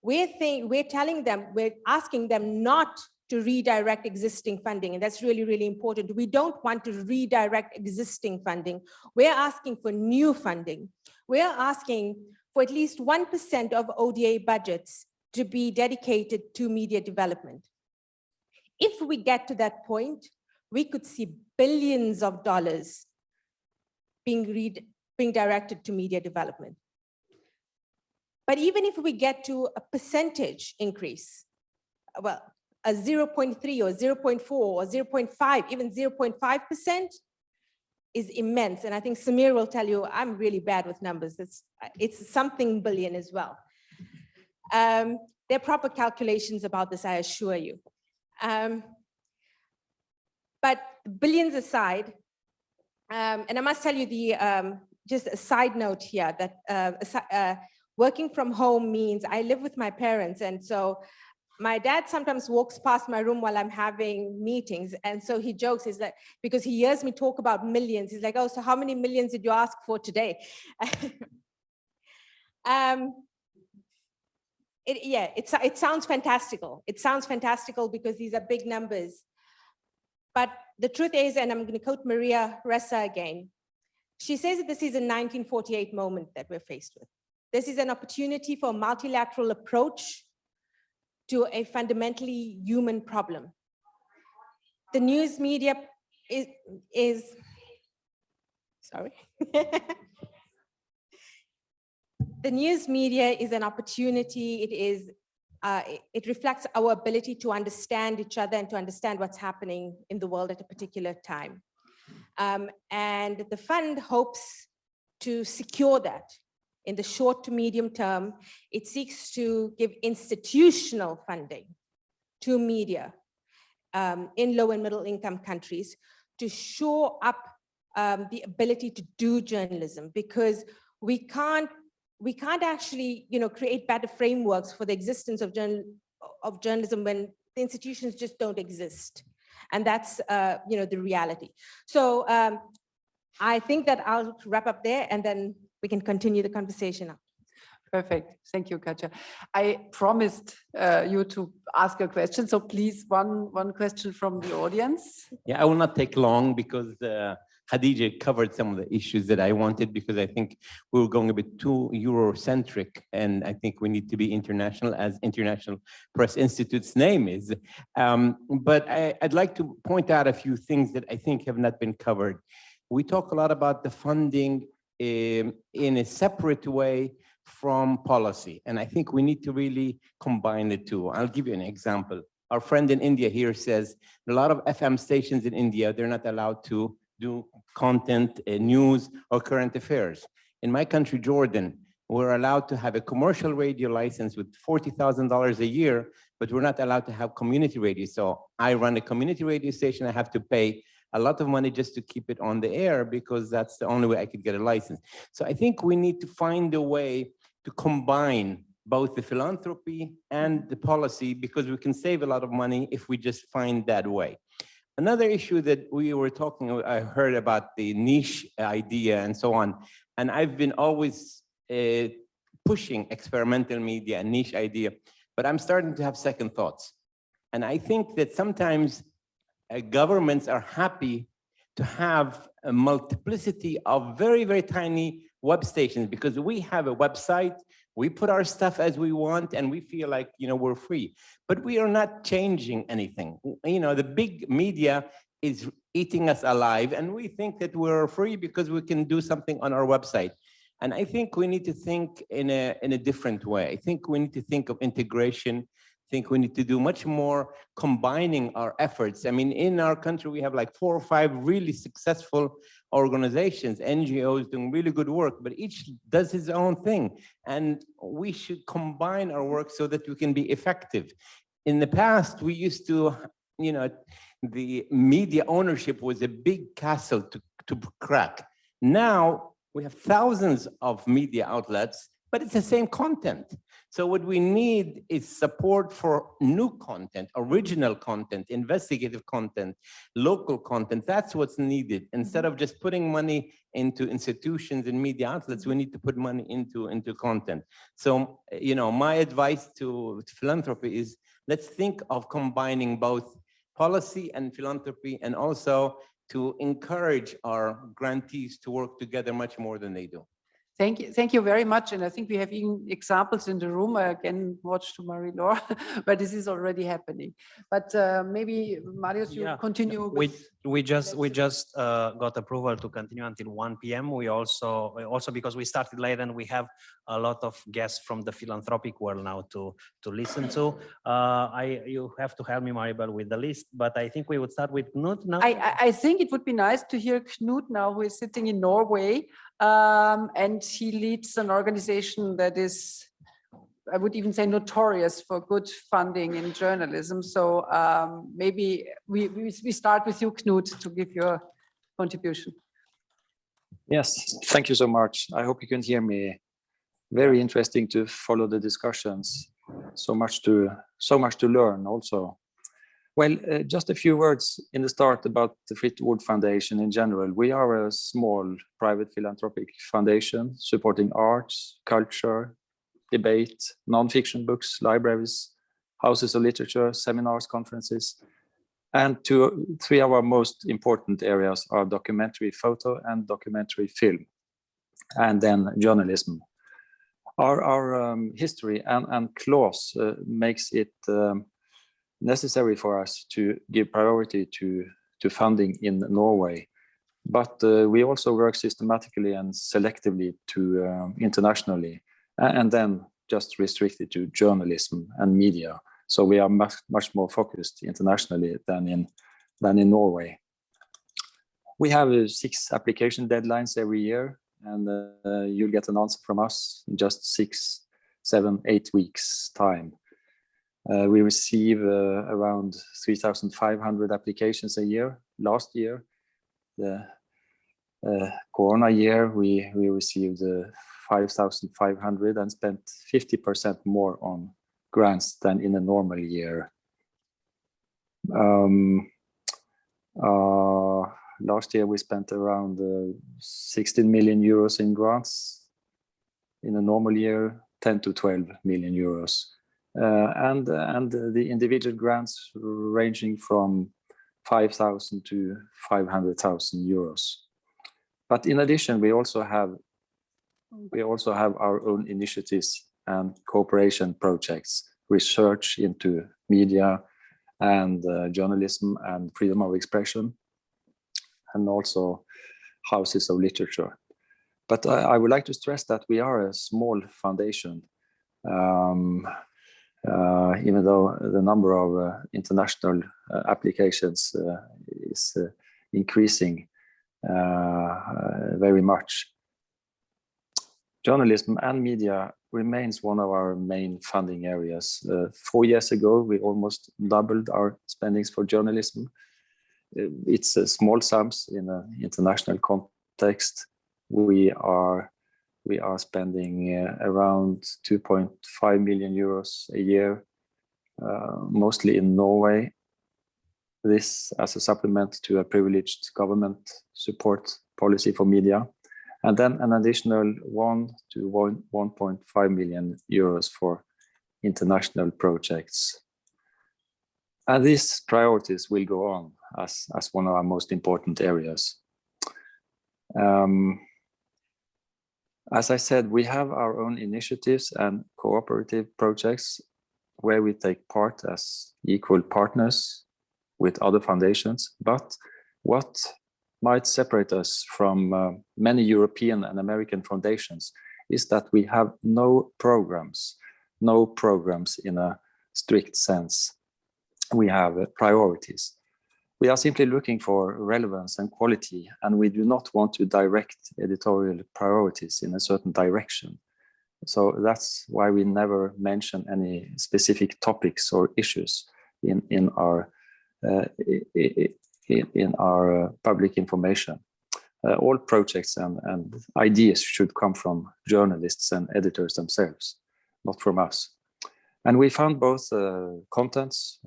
We're telling them, we're asking them not to redirect existing funding, and that's really, really important. We don't want to redirect existing funding. We're asking for new funding. We're asking for at least 1% of ODA budgets to be dedicated to media development. If we get to that point, we could see billions of dollars being directed to media development. But even if we get to a percentage increase, well, a 0.3 or 0.4 or 0.5, even 0.5% is immense. And I think Samir will tell you, I'm really bad with numbers. It's something billion as well. There are proper calculations about this, I assure you. But billions aside, and I must tell you just a side note here that working from home means I live with my parents, and so my dad sometimes walks past my room while I'm having meetings, and so he jokes, he's like, because he hears me talk about millions, he's like, oh, so how many millions did you ask for today? It sounds fantastical. It sounds fantastical because these are big numbers. But the truth is, and I'm going to quote Maria Ressa again, she says that this is a 1948 moment that we're faced with. This is an opportunity for a multilateral approach to a fundamentally human problem. The news media is sorry. The news media is an opportunity. It reflects our ability to understand each other and to understand what's happening in the world at a particular time. And the fund hopes to secure that in the short to medium term. It seeks to give institutional funding to media in low and middle income countries to shore up the ability to do journalism, because we can't actually, create better frameworks for the existence of journalism when the institutions just don't exist. And that's, the reality. So I think that I'll wrap up there and then we can continue the conversation. Perfect. Thank you, Katja. I promised you to ask a question. So please, one question from the audience. Yeah, I will not take long because Khadija covered some of the issues that I wanted, because I think we were going a bit too Eurocentric, and I think we need to be international, as International Press Institute's name is. But I'd like to point out a few things that I think have not been covered. We talk a lot about the funding in a separate way from policy, and I think we need to really combine the two. I'll give you an example. Our friend in India here says a lot of FM stations in India, they're not allowed to do content, news, or current affairs. In my country, Jordan, we're allowed to have a commercial radio license with $40,000 a year, but we're not allowed to have community radio. So I run a community radio station. I have to pay a lot of money just to keep it on the air, because that's the only way I could get a license. So I think we need to find a way to combine both the philanthropy and the policy, because we can save a lot of money if we just find that way. Another issue that we were talking, I heard about the niche idea and so on, and I've been always pushing experimental media and niche idea, but I'm starting to have second thoughts. And I think that sometimes governments are happy to have a multiplicity of very, very tiny web stations, because we have a website, we put our stuff as we want, and we feel like, we're free. But we are not changing anything. The big media is eating us alive, and we think that we're free because we can do something on our website. And I think we need to think in a different way. I think we need to think of integration. I think we need to do much more combining our efforts. I mean, in our country, we have like 4 or 5 really successful organizations, NGOs doing really good work, but each does his own thing. And we should combine our work so that we can be effective. In the past, we used to, the media ownership was a big castle to crack. Now we have thousands of media outlets, but it's the same content. So what we need is support for new content, original content, investigative content, local content. That's what's needed. Instead of just putting money into institutions and media outlets, we need to put money into content. So, my advice to philanthropy is, let's think of combining both policy and philanthropy, and also to encourage our grantees to work together much more than they do. Thank you very much. And I think we have even examples in the room. I again watched to Marie-Laure, but this is already happening. But maybe Marius, you continue. We just got approval to continue until 1 p.m. We also because we started late, and we have a lot of guests from the philanthropic world now to listen to. You have to help me, Maribel, with the list, but I think we would start with Knut now. I think it would be nice to hear Knut now, who is sitting in Norway, and he leads an organization that is, I would even say, notorious for good funding in journalism. So maybe we start with you, Knut, to give your contribution. Yes, thank you so much. I hope you can hear me. Very interesting to follow the discussions. So much to learn also. Well, just a few words in the start about the Fritwood Foundation in general. We are a small private philanthropic foundation supporting arts, culture, debate, non-fiction books, libraries, houses of literature, seminars, conferences. And 3 of our most important areas are documentary photo and documentary film, and then journalism. Our history and clause makes it necessary for us to give priority to to funding in Norway. But we also work systematically and selectively to internationally, and then just restricted to journalism and media. So we are much more focused internationally than in Norway. We have 6 application deadlines every year, and you'll get an answer from us in just 6, 7, 8 weeks time. We receive around 3,500 applications a year. Last year, the Corona year, we received 5,500 and spent 50% more on grants than in a normal year. Last year we spent around 16 million euros in grants. In a normal year, 10 to 12 million euros. And the individual grants ranging from 5,000 to 500,000 euros. But in addition, we also have our own initiatives and cooperation projects, research into media and journalism and freedom of expression, and also houses of literature. But I would like to stress that we are a small foundation, even though the number of international applications is increasing very much. Journalism and media remains one of our main funding areas. 4 years ago, we almost doubled our spendings for journalism. It's small sums in an international context. We are spending around 2.5 million euros a year, mostly in Norway. This as a supplement to a privileged government support policy for media. And then an additional 1 to 1.5 million euros for international projects. And these priorities will go on as one of our most important areas. As I said, we have our own initiatives and cooperative projects where we take part as equal partners with other foundations. But what might separate us from many European and American foundations is that we have no programs in a strict sense. We have priorities. We are simply looking for relevance and quality, and we do not want to direct editorial priorities in a certain direction. So that's why we never mention any specific topics or issues in our public information. All projects and ideas should come from journalists and editors themselves, not from us. And we found both contents,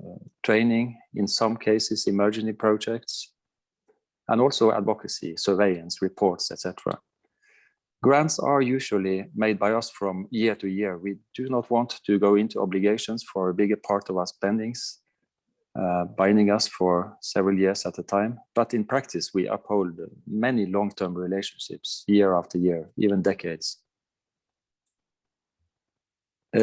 training, in some cases emergency projects, and also advocacy, surveillance, reports, etc. Grants are usually made by us from year to year. We do not want to go into obligations for a bigger part of our spendings, binding us for several years at a time. But in practice, we uphold many long-term relationships year after year, even decades.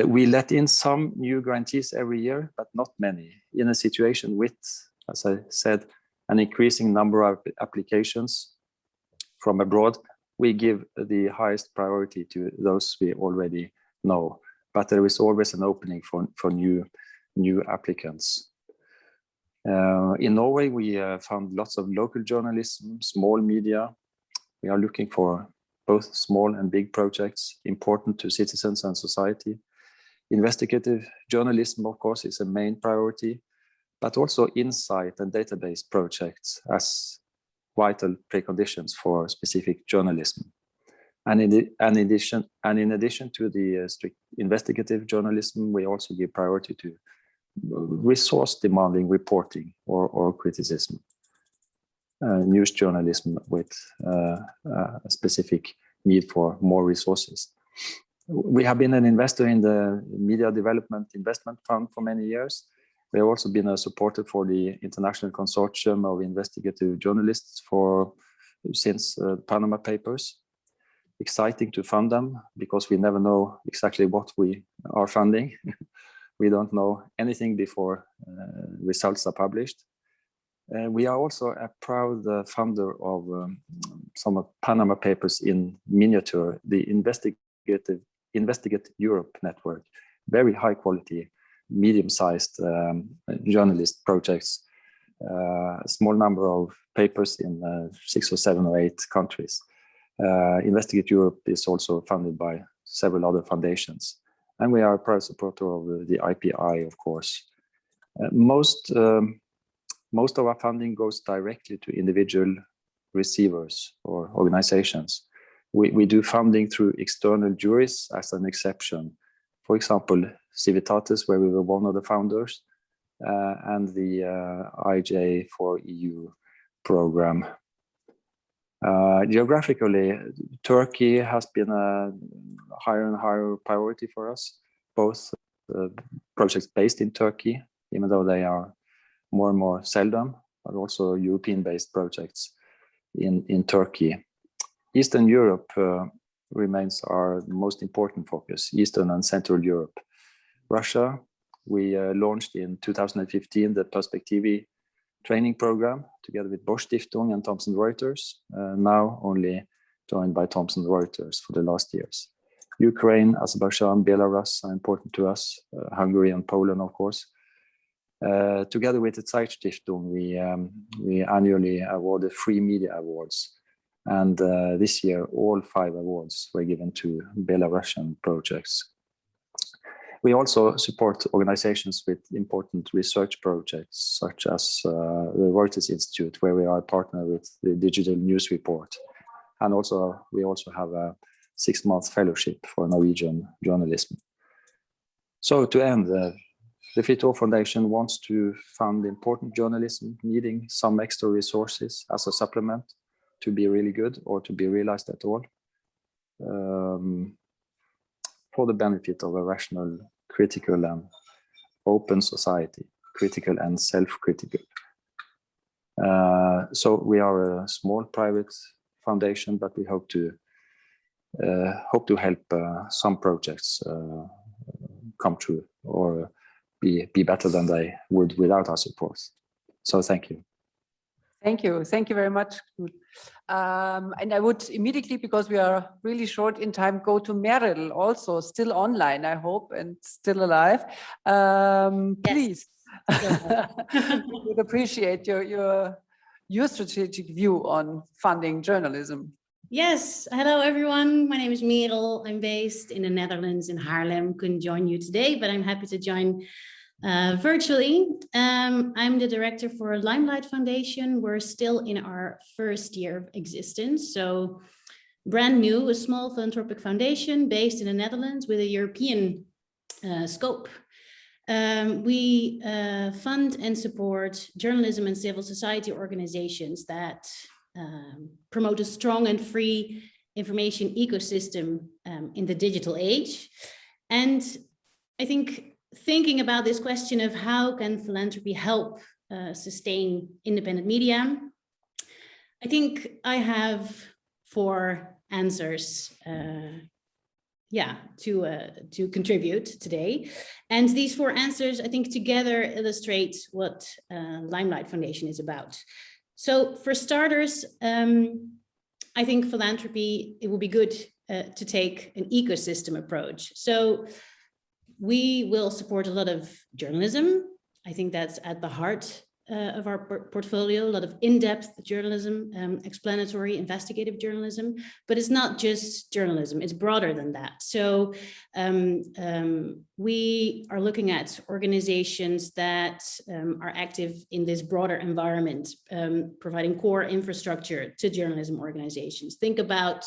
We let in some new grantees every year, but not many. In a situation with, as I said, an increasing number of applications from abroad, we give the highest priority to those we already know. But there is always an opening for new applicants. In Norway, we found lots of local journalism, small media. We are looking for both small and big projects important to citizens and society. Investigative journalism, of course, is a main priority, but also insight and database projects as vital preconditions for specific journalism. And in addition to the strict investigative journalism, we also give priority to resource-demanding reporting or criticism. News journalism with a specific need for more resources. We have been an investor in the Media Development Investment Fund for many years. We have also been a supporter for the International Consortium of Investigative Journalists since the Panama Papers. Exciting to fund them because we never know exactly what we are funding. We don't know anything before results are published. We are also a proud funder of some of Panama Papers in miniature, the Investigate Europe network, very high quality, medium-sized journalist projects, a small number of papers in 6 or 7 or 8 countries. Investigate Europe is also funded by several other foundations. And we are a proud supporter of the IPI, of course. Most of our funding goes directly to individual receivers or organizations. We do funding through external juries as an exception. For example, Civitatis, where we were one of the founders, and the IJ4EU program. Geographically, Turkey has been a higher and higher priority for us, both projects based in Turkey, even though they are more and more seldom, but also European-based projects in Turkey. Eastern Europe remains our most important focus, Eastern and Central Europe. Russia, we launched in 2015 the Perspektivi training program together with Bosch Stiftung and Thomson Reuters, now only joined by Thomson Reuters for the last years. Ukraine, Azerbaijan, Belarus are important to us, Hungary and Poland, of course. Together with the Zeit Stiftung, we annually award the Free Media Awards. And this year, all 5 awards were given to Belarusian projects. We also support organizations with important research projects, such as the Reuters Institute, where we are a partner with the Digital News Report. And also, we also have a 6-month fellowship for Norwegian journalism. So to end, the Fritwood Foundation wants to fund important journalism needing some extra resources as a supplement to be really good or to be realized at all, for the benefit of a rational, critical and open society, critical and self-critical. So we are a small private foundation, but we hope to help some projects come true or be better than they would without our support. So thank you. Thank you. Thank you very much. And I would immediately, because we are really short in time, go to Meryl, also still online, I hope, and still alive. Please. We would appreciate your strategic view on funding journalism. Yes, hello everyone. My name is Merel. I'm based in the Netherlands in Haarlem. Couldn't join you today, but I'm happy to join virtually. I'm the director for Limelight Foundation. We're still in our first year of existence, so brand new, a small philanthropic foundation based in the Netherlands with a European scope. We fund and support journalism and civil society organizations that promote a strong and free information ecosystem in the digital age. And I think thinking about this question of how can philanthropy help sustain independent media, I think I have 4 answers to contribute today. And these 4 answers, I think, together illustrate what Limelight Foundation is about. So for starters, I think philanthropy, it will be good to take an ecosystem approach. So we will support a lot of journalism. I think that's at the heart of our portfolio, a lot of in-depth journalism, explanatory, investigative journalism, but it's not just journalism, it's broader than that. So we are looking at organizations that are active in this broader environment, providing core infrastructure to journalism organizations. Think about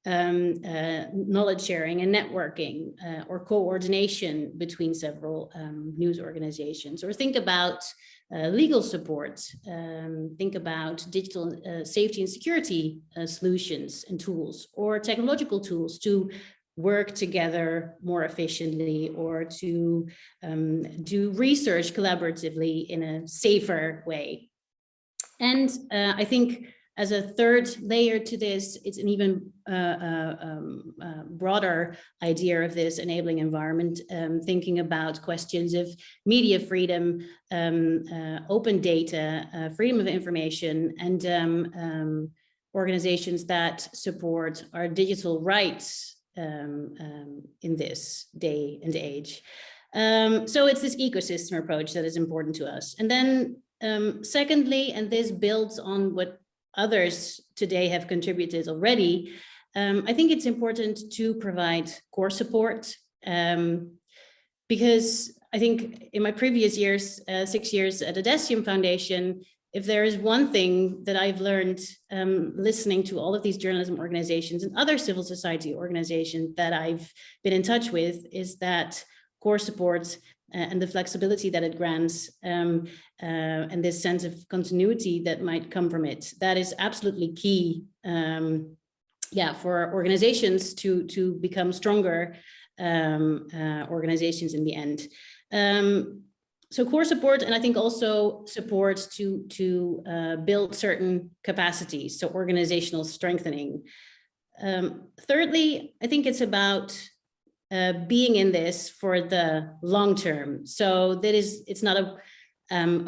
knowledge sharing and networking or coordination between several news organizations, or think about legal support, think about digital safety and security solutions and tools, or technological tools to work together more efficiently, or to do research collaboratively in a safer way. And I think as a third layer to this, it's an even broader idea of this enabling environment, thinking about questions of media freedom, open data, freedom of information, and organizations that support our digital rights in this day and age. So it's this ecosystem approach that is important to us. And then secondly, and this builds on what others today have contributed already, I think it's important to provide core support, because I think in my previous years, 6 years at the ERSTE Foundation, if there is one thing that I've learned listening to all of these journalism organizations and other civil society organizations that I've been in touch with, is that core support and the flexibility that it grants, and this sense of continuity that might come from it, that is absolutely key, for organizations to become stronger organizations in the end. So core support, and I think also support to build certain capacities, so organizational strengthening. Thirdly, I think it's about being in this for the long term. So that is, it's not a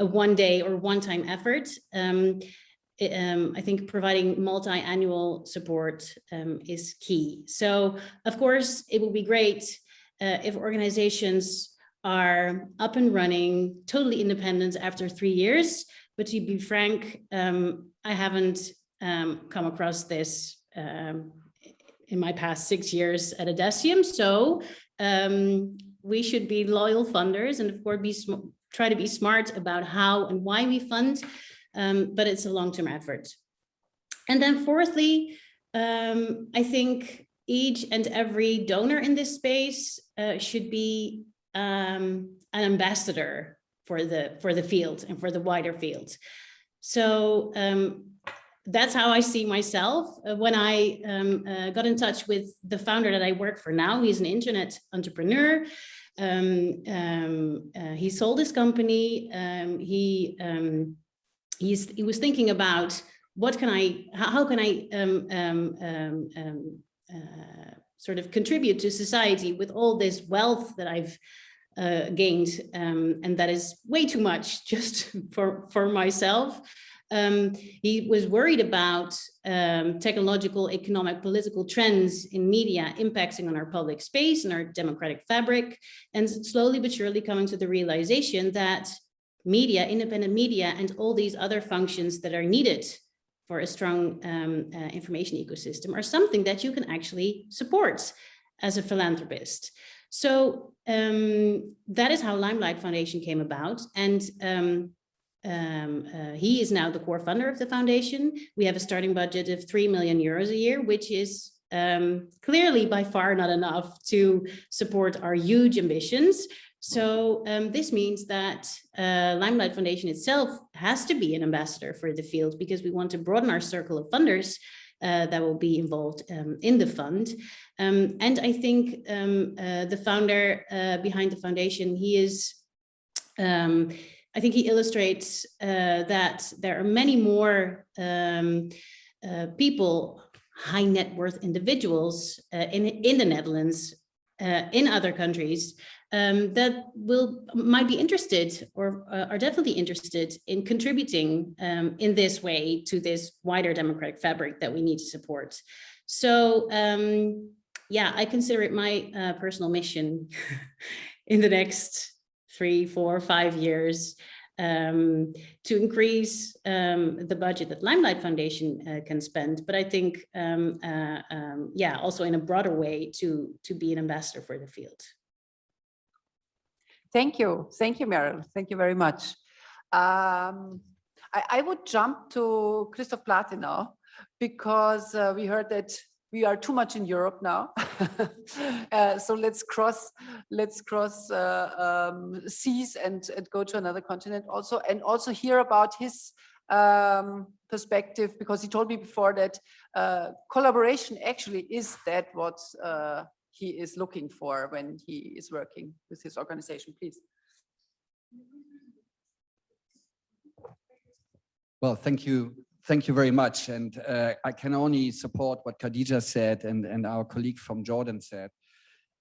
one day or one-time effort. I think providing multi-annual support is key. So of course, it would be great if organizations are up and running, totally independent after 3 years. But to be frank, I haven't come across this in my past 6 years at ERSTE. So we should be loyal funders and of course try to be smart about how and why we fund, but it's a long-term effort. And then fourthly, I think each and every donor in this space should be an ambassador for the field and for the wider field. So that's how I see myself. When I got in touch with the founder that I work for now, he's an internet entrepreneur. He sold his company. He was thinking about how can I sort of contribute to society with all this wealth that I've gained, and that is way too much just for myself. He was worried about technological, economic, political trends in media impacting on our public space and our democratic fabric, and slowly but surely coming to the realization that media, independent media, and all these other functions that are needed for a strong information ecosystem are something that you can actually support as a philanthropist. So that is how Limelight Foundation came about. And he is now the core funder of the foundation. We have a starting budget of 3 million euros a year, which is clearly by far not enough to support our huge ambitions. So this means that Limelight Foundation itself has to be an ambassador for the field, because we want to broaden our circle of funders that will be involved in the fund. And I think the founder behind the foundation, he is, I think he illustrates that there are many more people, high net worth individuals in the Netherlands, in other countries, that might be interested or are definitely interested in contributing in this way to this wider democratic fabric that we need to support. So yeah, I consider it my personal mission in the next 3, 4, 5 years to increase the budget that Limelight Foundation can spend, but I think yeah, also in a broader way to be an ambassador for the field. Thank you, Meryl. Thank you very much. I would jump to Christoph Platino, because we heard that we are too much in Europe now. So let's cross seas and go to another continent also, and also hear about his perspective, because he told me before that collaboration actually is that what he is looking for when he is working with his organization. Please. Well, thank you thank you very much. And I can only support what Khadija said and our colleague from Jordan said,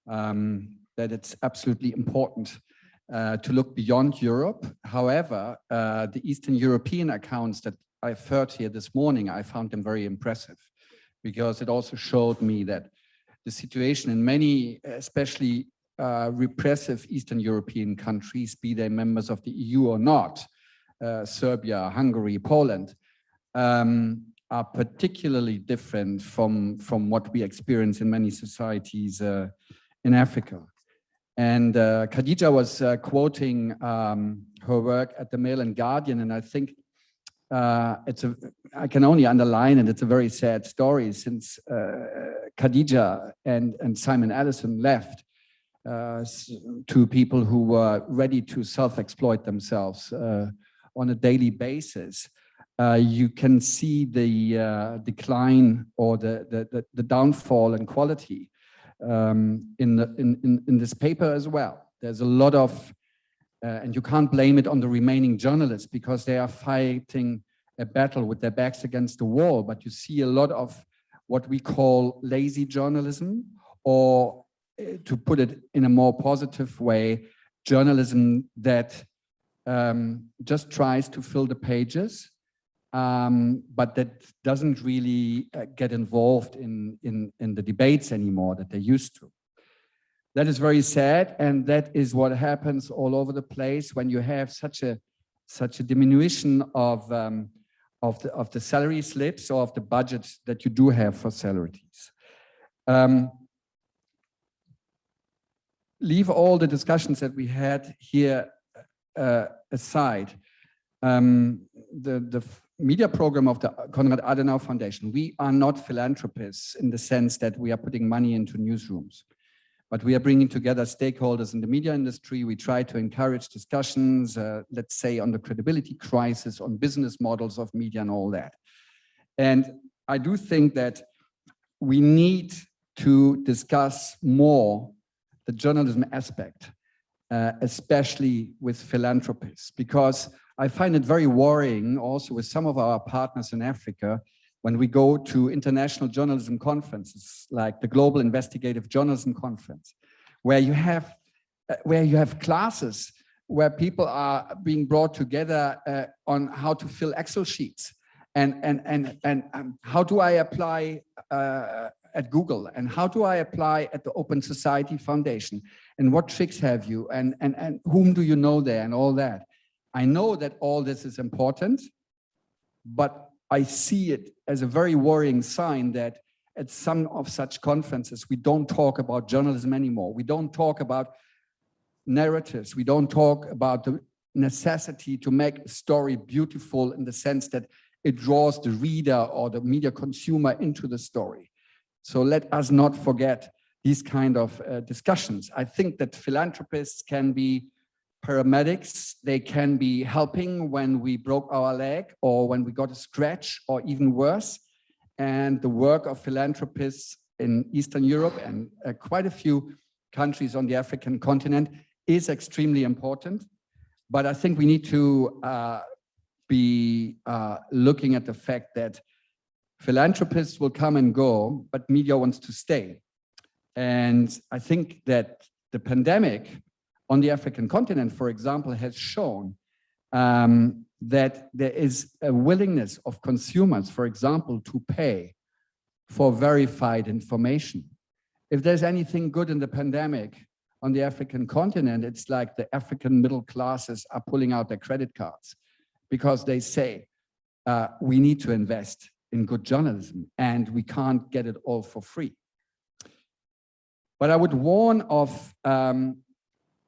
that it's absolutely important to look beyond Europe. However, the Eastern European accounts that I've heard here this morning, I found them very impressive, because it also showed me that the situation in many, especially repressive Eastern European countries, be they members of the EU or not, Serbia, Hungary, Poland, are particularly different from what we experience in many societies in Africa. And Khadija was quoting her work at the Mail and Guardian, and I think I can only underline it, it's a very sad story, since Khadija and Simon Allison left, two people who were ready to self-exploit themselves on a daily basis. You can see the decline or the downfall in quality in this paper as well. There's a lot of, and you can't blame it on the remaining journalists, because they are fighting a battle with their backs against the wall, but you see a lot of what we call lazy journalism, or to put it in a more positive way, journalism that just tries to fill the pages, but that doesn't really get involved in the debates anymore that they used to. That is very sad, and that is what happens all over the place when you have such a diminution of the salary slips or of the budget that you do have for salaries. Leave all the discussions that we had here aside. The media program of the Konrad Adenauer Foundation, we are not philanthropists in the sense that we are putting money into newsrooms, but we are bringing together stakeholders in the media industry. We try to encourage discussions, let's say, on the credibility crisis, on business models of media and all that. And I do think that we need to discuss more the journalism aspect, especially with philanthropists, because I find it very worrying also with some of our partners in Africa when we go to international journalism conferences like the Global Investigative Journalism Conference, where you have classes where people are being brought together on how to fill Excel sheets and how do I apply at Google, and how do I apply at the Open Society Foundation, and what tricks have you, and whom do you know there, and all that. I know that all this is important, but I see it as a very worrying sign that at some of such conferences, we don't talk about journalism anymore. We don't talk about narratives. We don't talk about the necessity to make a story beautiful in the sense that it draws the reader or the media consumer into the story. So let us not forget these kind of discussions. I think that philanthropists can be paramedics. They can be helping when we broke our leg or when we got a scratch or even worse. And the work of philanthropists in Eastern Europe and quite a few countries on the African continent is extremely important. But I think we need to be looking at the fact that philanthropists will come and go, but media wants to stay. And I think that the pandemic on the African continent, for example, has shown that there is a willingness of consumers, for example, to pay for verified information. If there's anything good in the pandemic on the African continent, it's like the African middle classes are pulling out their credit cards because they say, we need to invest in good journalism and we can't get it all for free. But I would warn of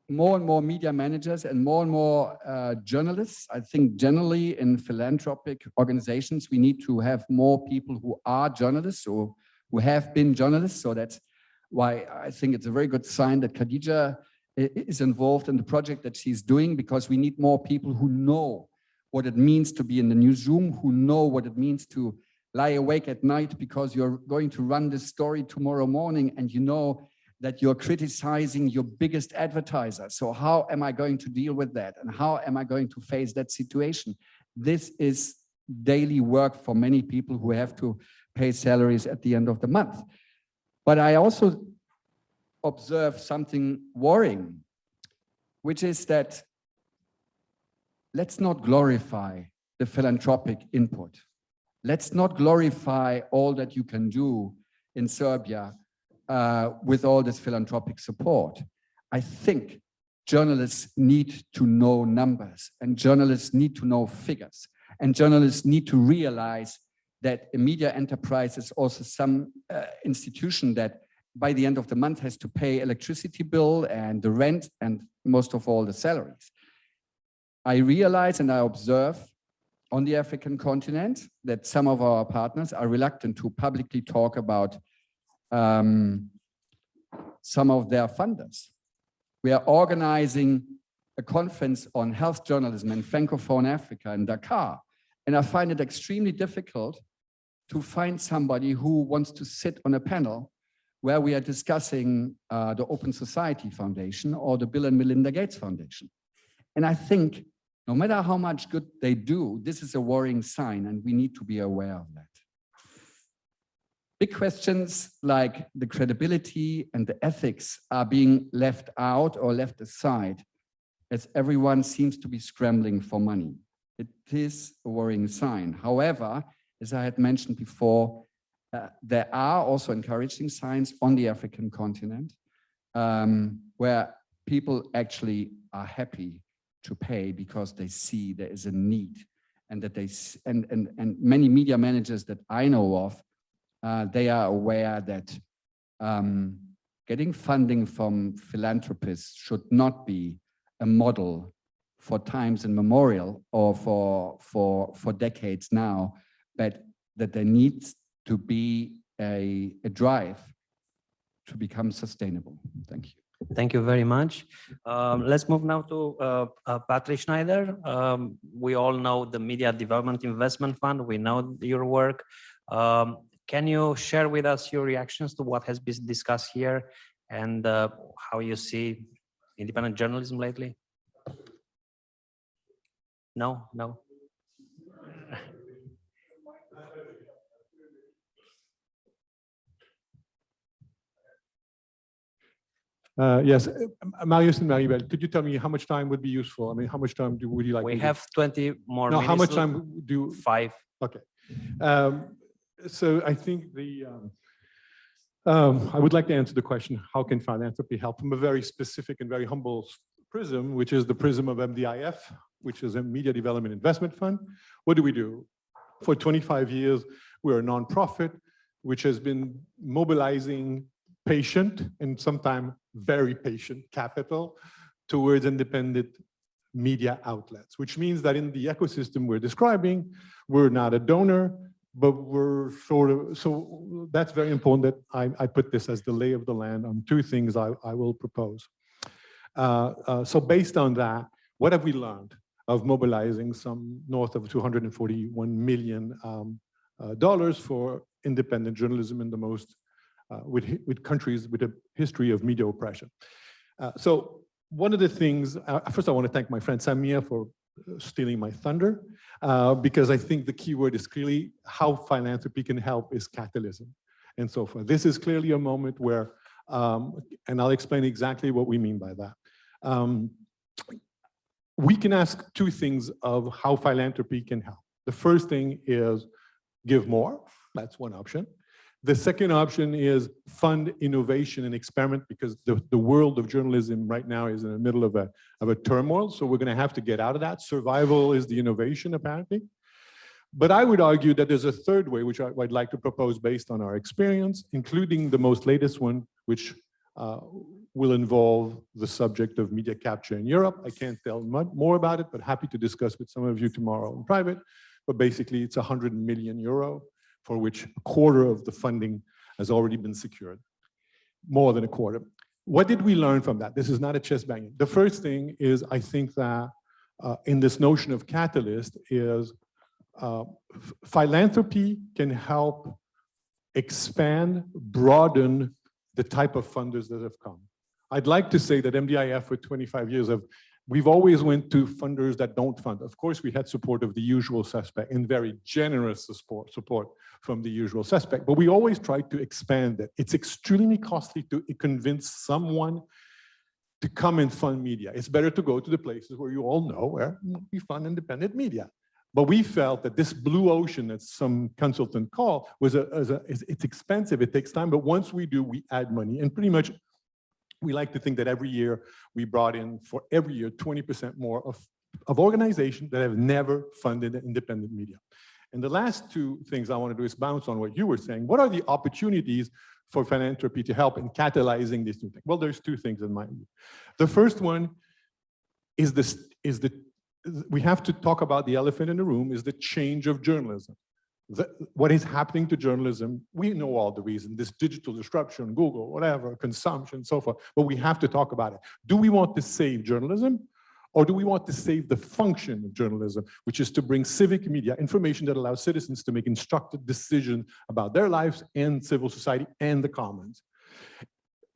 more and more media managers and more journalists. I think generally in philanthropic organizations, we need to have more people who are journalists or who have been journalists. So that's why I think it's a very good sign that Khadija is involved in the project that she's doing, because we need more people who know what it means to be in the newsroom, who know what it means to lie awake at night because you're going to run this story tomorrow morning and you know that you're criticizing your biggest advertiser. So how am I going to deal with that? And how am I going to face that situation? This is daily work for many people who have to pay salaries at the end of the month. But I also observe something worrying, which is that let's not glorify the philanthropic input. Let's not glorify all that you can do in Serbia with all this philanthropic support. I think journalists need to know numbers, and journalists need to know figures, and journalists need to realize that a media enterprise is also some institution that by the end of the month has to pay electricity bill and the rent and most of all the salaries. I realize and I observe on the African continent that some of our partners are reluctant to publicly talk about some of their funders. We are organizing a conference on health journalism in Francophone Africa in Dakar, and I find it extremely difficult to find somebody who wants to sit on a panel where we are discussing the Open Society Foundation or the Bill and Melinda Gates Foundation. And I think no matter how much good they do, this is a worrying sign, and we need to be aware of that. Big questions like the credibility and the ethics are being left out or left aside as everyone seems to be scrambling for money. It is a worrying sign. However, as I had mentioned before, there are also encouraging signs on the African continent where people actually are happy to pay because they see there is a need, and that they and many media managers that I know of, they are aware that getting funding from philanthropists should not be a model for times immemorial or for decades now, but that there needs to be a drive to become sustainable. Thank you. Thank you very much. Let's move now to Patrick Schneider. We all know the Media Development Investment Fund. We know your work. Can you share with us your reactions to what has been discussed here and how you see independent journalism lately? No, no. Yes, Marius and Maribel, could you tell me how much time would be useful? I mean, how much time would you like? We have 20 more minutes. How much time do? 5. Okay. So I think I would like to answer the question, how can philanthropy help, from a very specific and very humble prism, which is the prism of MDIF, which is a Media Development Investment Fund. What do we do? For 25 years, we're a nonprofit, which has been mobilizing patient and sometimes very patient capital towards independent media outlets, which means that in the ecosystem we're describing, we're not a donor, but we're sort of, so that's very important that I put this as the lay of the land on 2 things I will propose. So based on that, what have we learned of mobilizing some north of $241 million for independent journalism in the most with countries with a history of media oppression? So one of the things, first I want to thank my friend Samia for stealing my thunder, because I think the key word is clearly how philanthropy can help is catalysm and so forth. This is clearly a moment where, and I'll explain exactly what we mean by that. We can ask 2 things of how philanthropy can help. The first thing is give more, that's one option. The second option is fund innovation and experiment, because the world of journalism right now is in the middle of a turmoil. So we're going to have to get out of that. Survival is the innovation, apparently. But I would argue that there's a third way, which I'd like to propose based on our experience, including the most latest one, which will involve the subject of media capture in Europe. I can't tell much more about it, but happy to discuss with some of you tomorrow in private. But basically, it's 100 million euro, for which a quarter of the funding has already been secured, more than a quarter. What did we learn from that? This is not a chest banging. The first thing is, I think that in this notion of catalyst is philanthropy can help expand, broaden the type of funders that have come. I'd like to say that MDIF for 25 years have we've always went to funders that don't fund. Of course, we had support of the usual suspect and very generous support from the usual suspect, but we always tried to expand it. It's extremely costly to convince someone to come and fund media. It's better to go to the places where you all know where we fund independent media. But we felt that this blue ocean, that some consultant call, it's expensive, it takes time, but once we do, we add money. And pretty much, we like to think that every year we brought in, for every year, 20% more of organizations that have never funded independent media. And the last two things I want to do is bounce on what you were saying. What are the opportunities for philanthropy to help in catalyzing these new things? Well, there's two things in mind. The first one is we have to talk about the elephant in the room, is the change of journalism. What is happening to journalism, we know all the reasons, this digital disruption, Google, whatever, consumption, so forth, but we have to talk about it. Do we want to save journalism, or do we want to save the function of journalism, which is to bring civic media, information that allows citizens to make instructed decisions about their lives and civil society and the commons?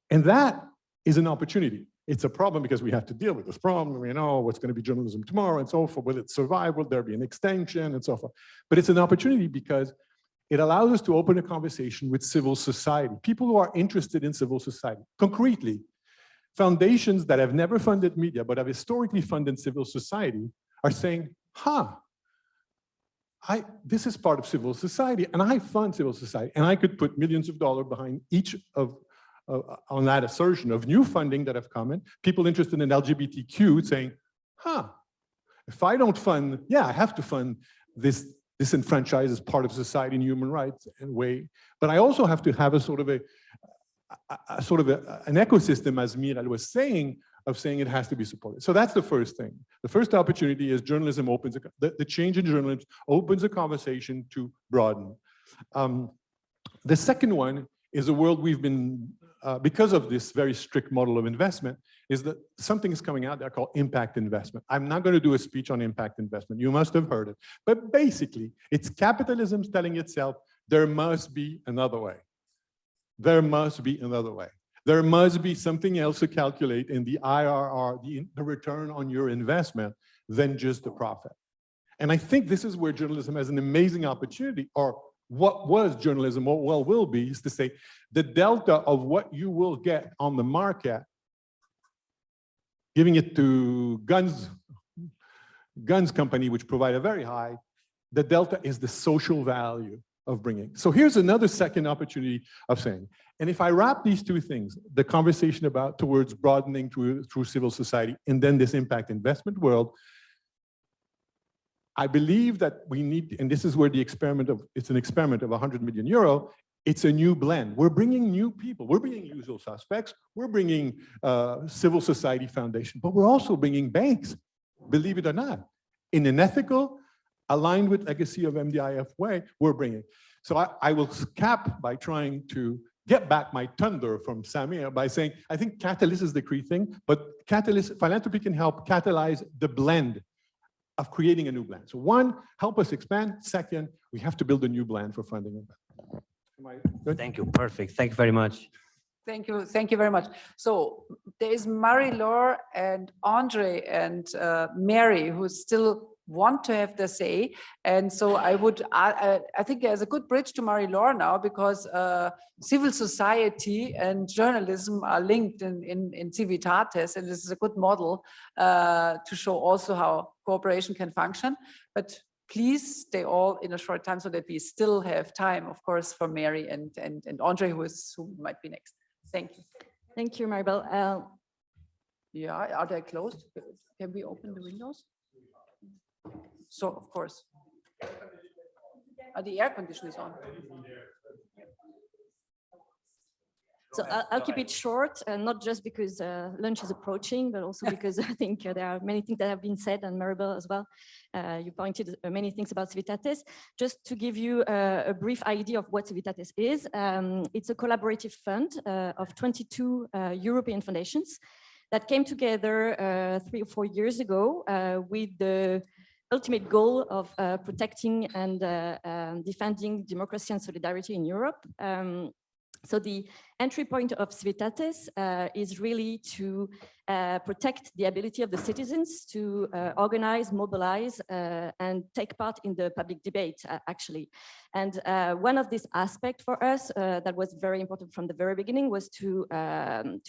And that is an opportunity. It's a problem because we have to deal with this problem. You know, what's going to be journalism tomorrow and so forth. Will it survive? Will there be an extinction and so forth? But it's an opportunity because it allows us to open a conversation with civil society, people who are interested in civil society. Concretely, foundations that have never funded media but have historically funded civil society are saying, this is part of civil society and I fund civil society and I could put millions of dollars behind each of on that assertion of new funding that have come in, people interested in LGBTQ saying, if I don't fund, I have to fund this disenfranchised as part of society and human rights and way, but I also have to have an ecosystem, as Miral was saying, of saying it has to be supported. So that's the first thing. The first opportunity is journalism opens, the change in journalism opens a conversation to broaden. The second one is a world we've been, because of this very strict model of investment, is that something is coming out there called impact investment. I'm not going to do a speech on impact investment. You must have heard it. But basically, it's capitalism telling itself there must be another way. There must be another way. There must be something else to calculate in the IRR, the return on your investment, than just the profit. And I think this is where journalism has an amazing opportunity, or what was journalism, what well will be, is to say the delta of what you will get on the market, giving it to guns company, which provide a very high, the delta is the social value of bringing. So here's another second opportunity of saying, and if I wrap these two things, the conversation about towards broadening through civil society, and then this impact investment world, I believe that we need, and this is where the experiment of, it's an experiment of 100 million euro, it's a new blend. We're bringing new people, we're bringing usual suspects, we're bringing civil society foundation, but we're also bringing banks, believe it or not, in an ethical, aligned with legacy of MDIF way, we're bringing. So I will cap by trying to get back my thunder from Samir by saying, I think catalyst is the key thing, but catalyst, philanthropy can help catalyze the blend of creating a new blend. So one, help us expand. Second, we have to build a new blend for funding. Thank you, perfect. Thank you very much. Thank you very much. So there is Marie-Laure and Andre and Mary who still want to have their say, and so I think there's a good bridge to Marie-Laure now, because civil society and journalism are linked in Civitates, and this is a good model to show also how cooperation can function. But please stay all in a short time so that we still have time, of course, for Mary and Andre, who might be next. Thank you. Thank you, Maribel. Yeah, are they closed? Can we open the windows? So, of course. The air conditioner is on. So I'll keep it short, not just because lunch is approaching, but also because I think there are many things that have been said, and Maribel as well. You pointed many things about Civitates. Just to give you a brief idea of what Civitates is, it's a collaborative fund of 22 European foundations that came together 3 or 4 years ago with the ultimate goal of protecting and defending democracy and solidarity in Europe. So the entry point of Civitatis is really to protect the ability of the citizens to organize, mobilize, and take part in the public debate, actually. And one of these aspects for us that was very important from the very beginning was to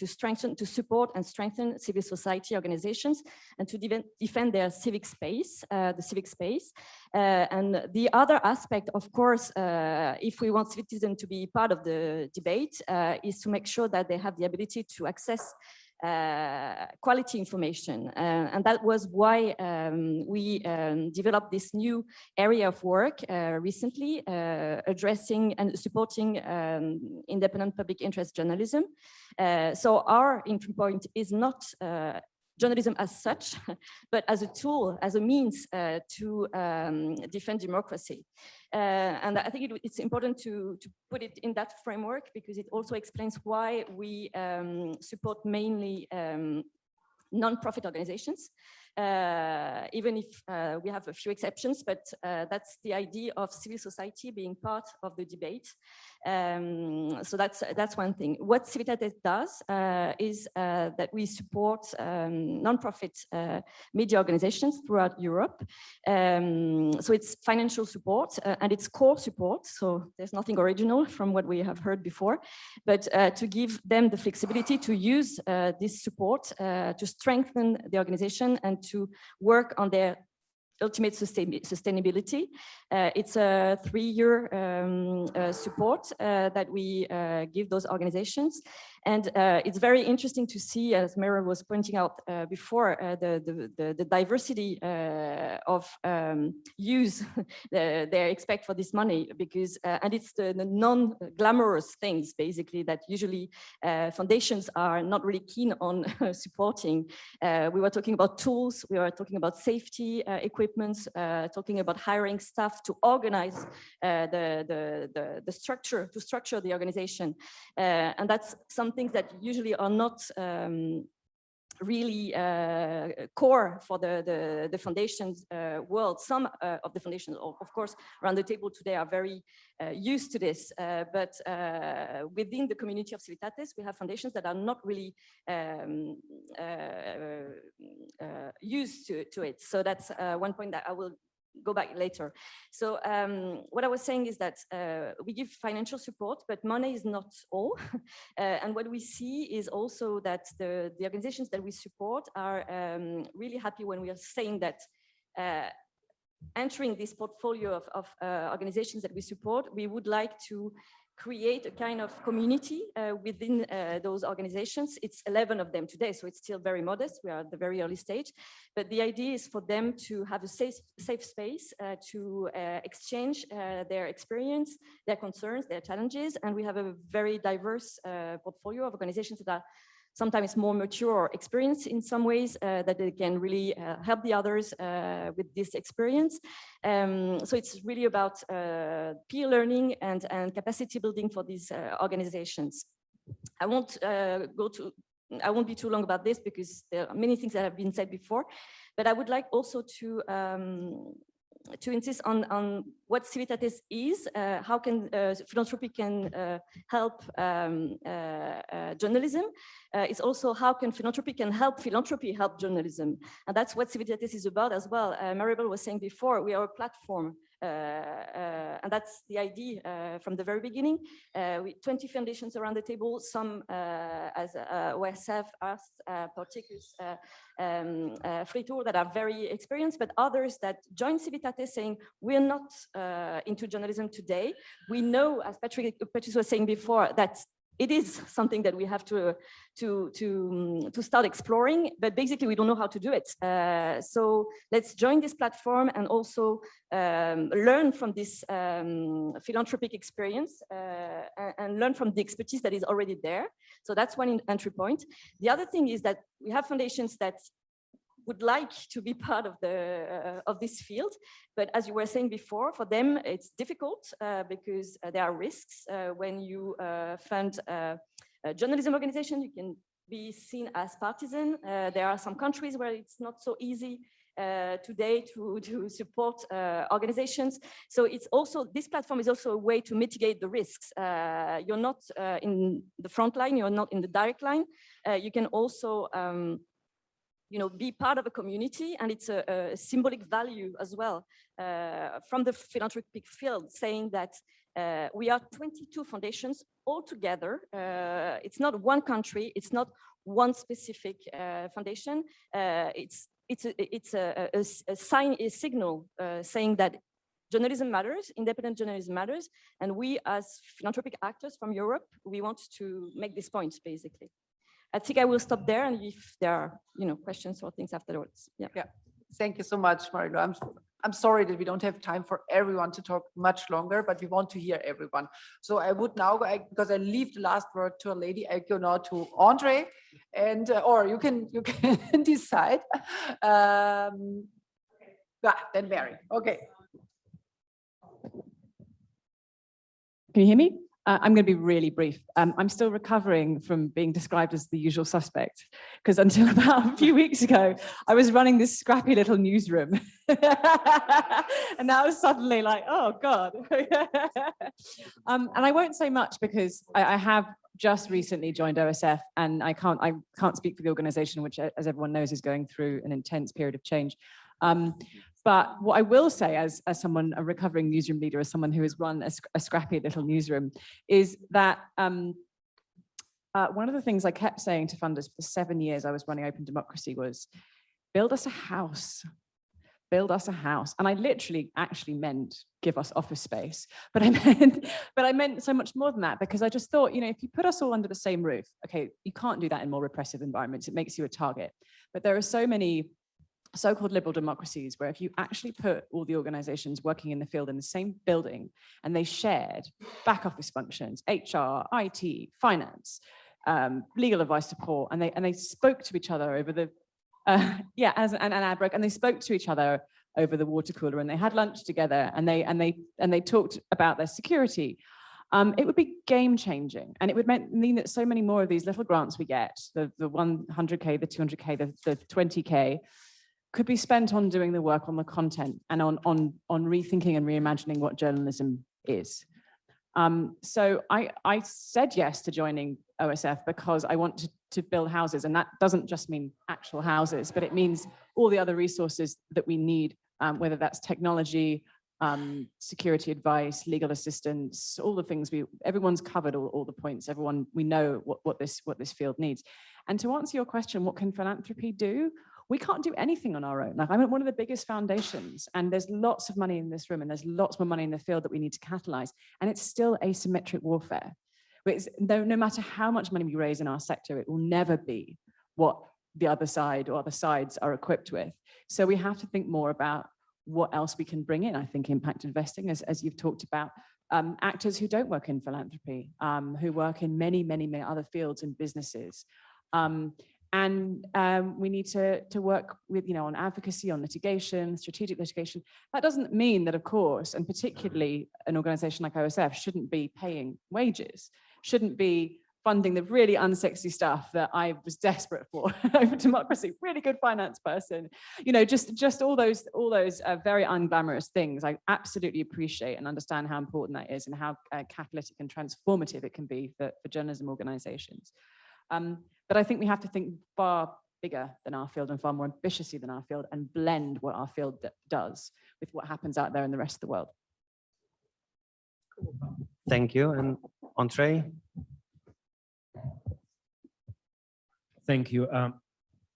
strengthen, to support and strengthen civil society organizations and to defend their civic space, the civic space. And the other aspect, of course, if we want citizens to be part of the debate, is to make sure that they have the ability to access quality information. And that was why we developed this new area of work recently, addressing and supporting independent public interest journalism. So our entry point is not journalism as such, but as a tool, as a means to defend democracy. And I think it's important to put it in that framework because it also explains why we support mainly non-profit organizations, even if we have a few exceptions, but that's the idea of civil society being part of the debate. So that's one thing. What Civitatis does is that we support non-profit media organizations throughout Europe. So it's financial support and it's core support. So there's nothing original from what we have heard before, but to give them the flexibility to use this support to strengthen the organization and to work on their ultimate sustainability. It's a 3-year support that we give those organizations. And it's very interesting to see, as Meryl was pointing out before, the diversity of use they expect for this money, because, and it's the non-glamorous things, basically, that usually foundations are not really keen on supporting. We were talking about tools, we were talking about safety equipment, talking about hiring staff to organize the structure, to structure the organization. And that's something that usually are not really core for the foundations world. Some of the foundations, of course, around the table today are very used to this, but within the community of Civitatis, we have foundations that are not really used to it. So that's one point that I will go back later. So what I was saying is that we give financial support, but money is not all. And what we see is also that the organizations that we support are really happy when we are saying that entering this portfolio of organizations that we support, we would like to create a kind of community within those organizations. It's 11 of them today, so it's still very modest. We are at the very early stage, but the idea is for them to have a safe space to exchange their experience, their concerns, their challenges, and we have a very diverse portfolio of organizations that are sometimes more mature or experienced in some ways, that they can really help the others with this experience. So it's really about peer learning and capacity building for these organizations. I won't be too long about this because there are many things that have been said before, but I would like also to insist on what Civitatis is, how can philanthropy can help journalism. It's also how can philanthropy help journalism. And that's what Civitatis is about as well. Maribel was saying before, we are a platform. And that's the idea from the very beginning. 20 foundations around the table, some as OSF, ERSTE, Porticus, Fritwood that are very experienced, but others that join Civitatis saying, we're not into journalism today. We know, as Patrice was saying before, that it is something that we have to start exploring, but basically we don't know how to do it. So let's join this platform and also learn from this philanthropic experience and learn from the expertise that is already there. So that's one entry point. The other thing is that we have foundations that would like to be part of this field, but as you were saying before, for them it's difficult because there are risks when you fund a journalism organization. You can be seen as partisan. There are some countries where it's not so easy today to support organizations. So it's also, this platform is also a way to mitigate the risks. You're not in the front line, you're not in the direct line. You can also be part of a community, and it's a symbolic value as well from the philanthropic field, saying that we are 22 foundations all together. It's not one country, it's not one specific foundation. It's a sign, a signal saying that journalism matters, independent journalism matters, and we as philanthropic actors from Europe, we want to make this point, basically. I think I will stop there, and if there are, questions or things afterwards. Yeah. Thank you so much, Marilo. I'm sorry that we don't have time for everyone to talk much longer, but we want to hear everyone. So I would now, because I leave the last word to a lady, I go now to Andre, and or you can decide. Then Mary. Okay. Can you hear me? I'm going to be really brief. I'm still recovering from being described as the usual suspect, because until about a few weeks ago, I was running this scrappy little newsroom. And now it's suddenly like, oh God. And I won't say much because I have just recently joined OSF, and I can't speak for the organization, which, as everyone knows, is going through an intense period of change. But what I will say as someone, a recovering newsroom leader, as someone who has run a scrappy little newsroom, is that one of the things I kept saying to funders for the 7 years I was running Open Democracy was, build us a house. Build us a house. And I literally actually meant give us office space. But I meant so much more than that, because I just thought, if you put us all under the same roof, okay, you can't do that in more repressive environments. It makes you a target. But there are so many so-called liberal democracies where if you actually put all the organizations working in the field in the same building, and they shared back office functions, HR, IT, finance, legal advice support, and they spoke to each other over the and AdBroke, and they spoke to each other over the water cooler, and they had lunch together, and they talked about their security. It would be game-changing, and it would mean that so many more of these little grants we get, the 100K, the 200K, the 20K, could be spent on doing the work on the content and on rethinking and reimagining what journalism is. So I said yes to joining OSF because I want to build houses, and that doesn't just mean actual houses, but it means all the other resources that we need, whether that's technology, security advice, legal assistance, all the things everyone's covered all the points. We know what this field needs. And to answer your question, what can philanthropy do? We can't do anything on our own. Like, I'm at one of the biggest foundations, and there's lots of money in this room, and there's lots more money in the field that we need to catalyze, and it's still asymmetric warfare. No matter how much money we raise in our sector, it will never be what the other side or other sides are equipped with. So we have to think more about what else we can bring in. I think impact investing, as you've talked about, actors who don't work in philanthropy, who work in many, many, many other fields and businesses. And we need to work with, on advocacy, on litigation, strategic litigation. That doesn't mean that, of course, and particularly an organization like OSF shouldn't be paying wages, shouldn't be funding the really unsexy stuff that I was desperate for. Open Democracy, really good finance person, just all those very unglamorous things. I absolutely appreciate and understand how important that is, and how catalytic and transformative it can be for journalism organizations. But I think we have to think far bigger than our field and far more ambitiously than our field, and blend what our field does with what happens out there in the rest of the world. Thank you. And Andre? Thank you. I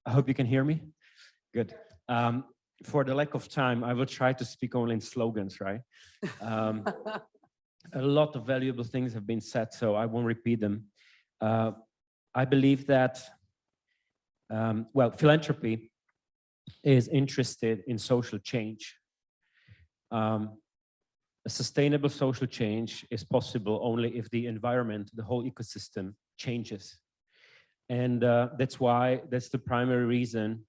hope you can hear me. Good. For the lack of time, I will try to speak only in slogans, right? A lot of valuable things have been said, so I won't repeat them. I believe that, philanthropy is interested in social change. A sustainable social change is possible only if the environment, the whole ecosystem changes. And that's the primary reason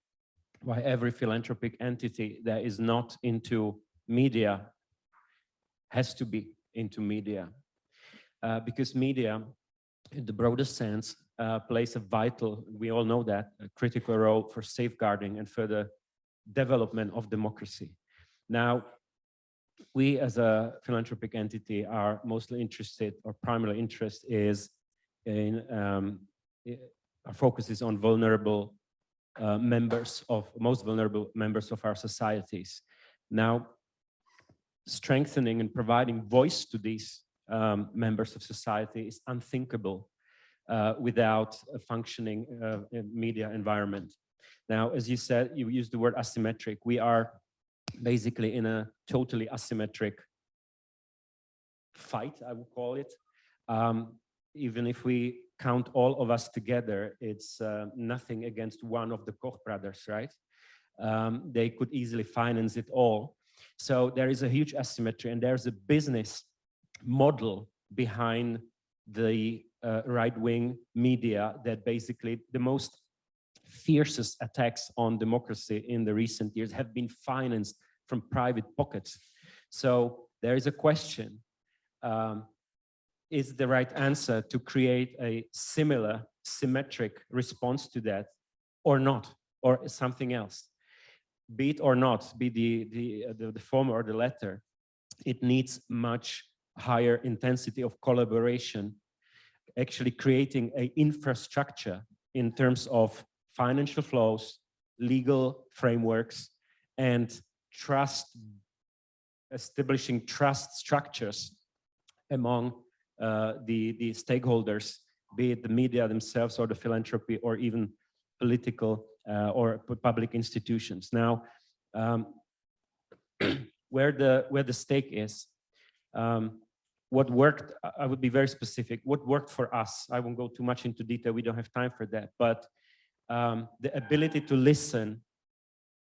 why every philanthropic entity that is not into media has to be into media. Because media, in the broadest sense, plays a vital, we all know that, a critical role for safeguarding and further development of democracy. Now, we as a philanthropic entity are mostly interested, or primary interest is in, our focus is on vulnerable most vulnerable members of our societies. Now, strengthening and providing voice to these members of society is unthinkable without a functioning media environment. Now, as you said, you used the word asymmetric. We are basically in a totally asymmetric fight, I would call it. Even if we count all of us together, it's nothing against one of the Koch brothers, right? They could easily finance it all. So there is a huge asymmetry, and there's a business model behind the right-wing media that basically the most fiercest attacks on democracy in the recent years have been financed from private pockets. So there is a question, is the right answer to create a similar, symmetric response to that, or not, or something else? Be it or not, be the former or the latter, it needs much higher intensity of collaboration, actually creating an infrastructure in terms of financial flows, legal frameworks, and establishing trust structures among the stakeholders, be it the media themselves or the philanthropy or even political or public institutions. Now, where the stake is, what worked, I would be very specific, what worked for us, I won't go too much into detail, we don't have time for that, but the ability to listen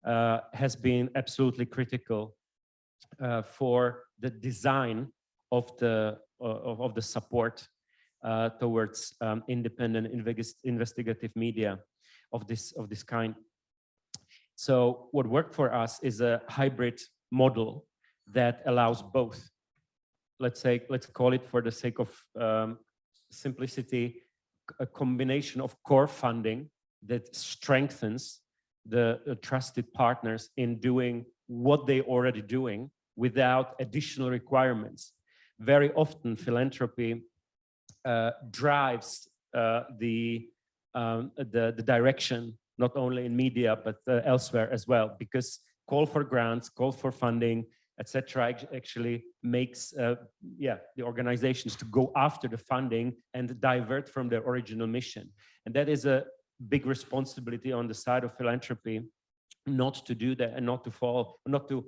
has been absolutely critical for the design of the support towards independent investigative media of this kind. So what worked for us is a hybrid model that allows both. Let's call it, for the sake of simplicity, a combination of core funding that strengthens the trusted partners in doing what they're already doing without additional requirements. Very often, philanthropy drives the direction, not only in media, but elsewhere as well, because call for grants, call for funding, etc., actually makes the organizations to go after the funding and divert from their original mission. And that is a big responsibility on the side of philanthropy, not to do that and not to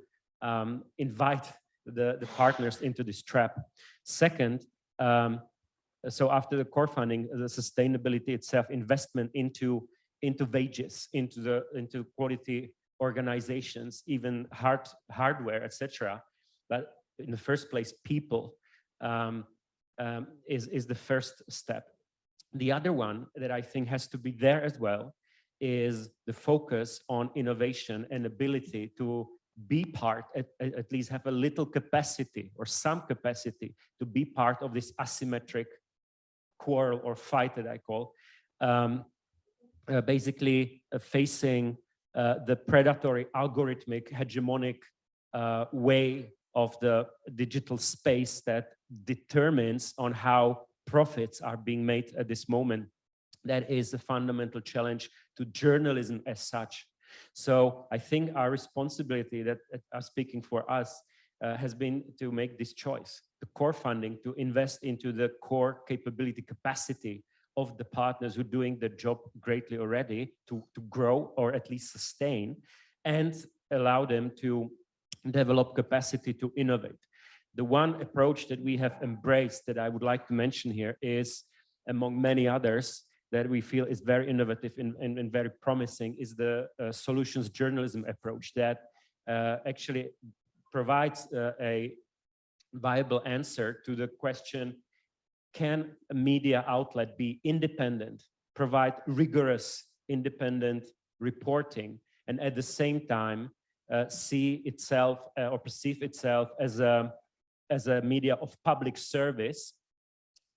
invite the partners into this trap. Second, so after the core funding, the sustainability itself, investment into wages, into quality organizations, even hardware, etc. But in the first place, people is the first step. The other one that I think has to be there as well is the focus on innovation and ability to be part, at least have a little capacity or some capacity to be part of this asymmetric quarrel or fight that I call, basically facing the predatory, algorithmic, hegemonic way of the digital space that determines on how profits are being made at this moment. That is a fundamental challenge to journalism as such. So I think our responsibility, that speaking for us, has been to make this choice, the core funding, to invest into the core capability, capacity of the partners who are doing the job greatly already, to grow or at least sustain, and allow them to develop capacity to innovate. The one approach that we have embraced that I would like to mention here is, among many others, that we feel is very innovative and very promising, is the solutions journalism approach that actually provides a viable answer to the question, can a media outlet be independent, provide rigorous independent reporting, and at the same time see itself or perceive itself as a media of public service,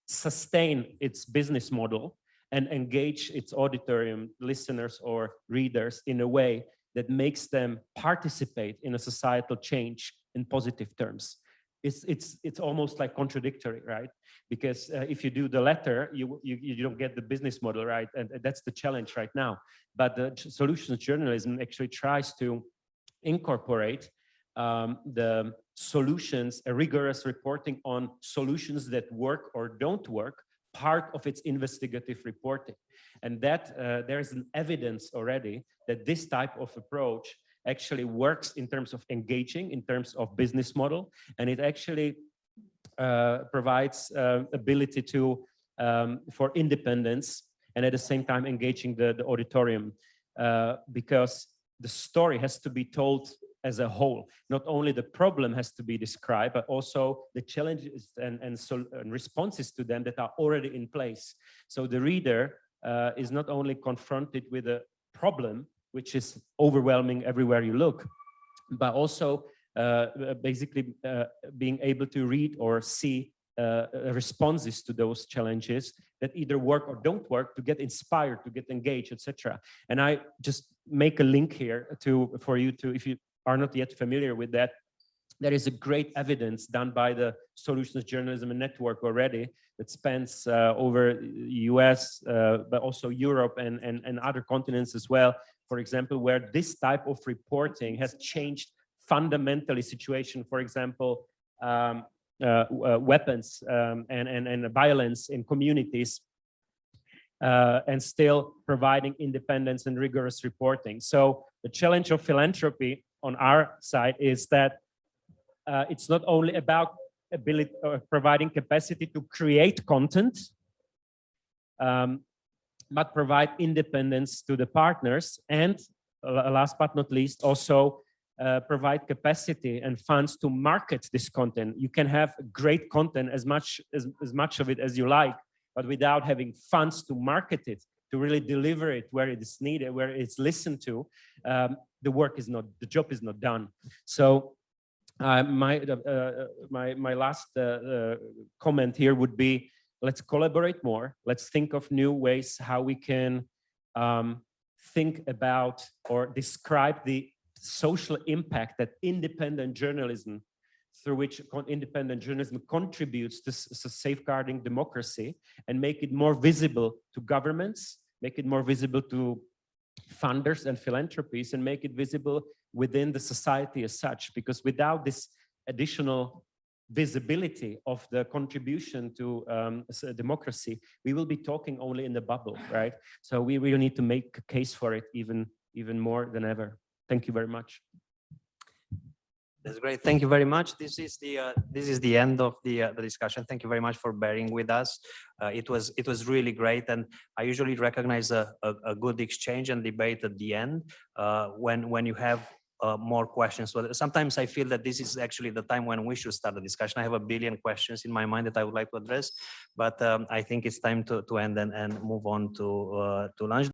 sustain its business model, and engage its auditorium listeners or readers in a way that makes them participate in a societal change in positive terms. It's almost like contradictory, right? Because if you do the latter, you don't get the business model, right? And that's the challenge right now. But the solutions journalism actually tries to incorporate the solutions, a rigorous reporting on solutions that work or don't work, part of its investigative reporting. And that there is an evidence already that this type of approach actually works in terms of engaging, in terms of business model, and it actually provides ability to for independence, and at the same time engaging the auditorium, because the story has to be told as a whole. Not only the problem has to be described, but also the challenges and responses to them that are already in place. So the reader is not only confronted with a problem, which is overwhelming everywhere you look, but also basically being able to read or see responses to those challenges that either work or don't work, to get inspired, to get engaged, etc. And I just make a link here for you to, if you are not yet familiar with that, there is a great evidence done by the Solutions Journalism Network already that spans over US, but also Europe and other continents as well, for example, where this type of reporting has changed fundamentally situation, for example, weapons and violence in communities, and still providing independence and rigorous reporting. So the challenge of philanthropy on our side is that it's not only about ability or providing capacity to create content, but provide independence to the partners, and last but not least, also provide capacity and funds to market this content. You can have great content, as much of it as you like, but without having funds to market it, to really deliver it where it is needed, where it's listened to, the job is not done. So my last comment here would be, let's collaborate more. Let's think of new ways how we can think about or describe the social impact that independent journalism, through which independent journalism contributes to safeguarding democracy, and make it more visible to governments, make it more visible to funders and philanthropies, and make it visible within the society as such. Because without this additional visibility of the contribution to democracy, we will be talking only in the bubble, right? So we really need to make a case for it even more than ever. Thank you very much. That's great. Thank you very much. This is the end of the discussion. Thank you very much for bearing with us. It was really great, and I usually recognize a good exchange and debate at the end when you have more questions. So sometimes I feel that this is actually the time when we should start the discussion. I have a billion questions in my mind that I would like to address, but I think it's time to end and move on to lunch.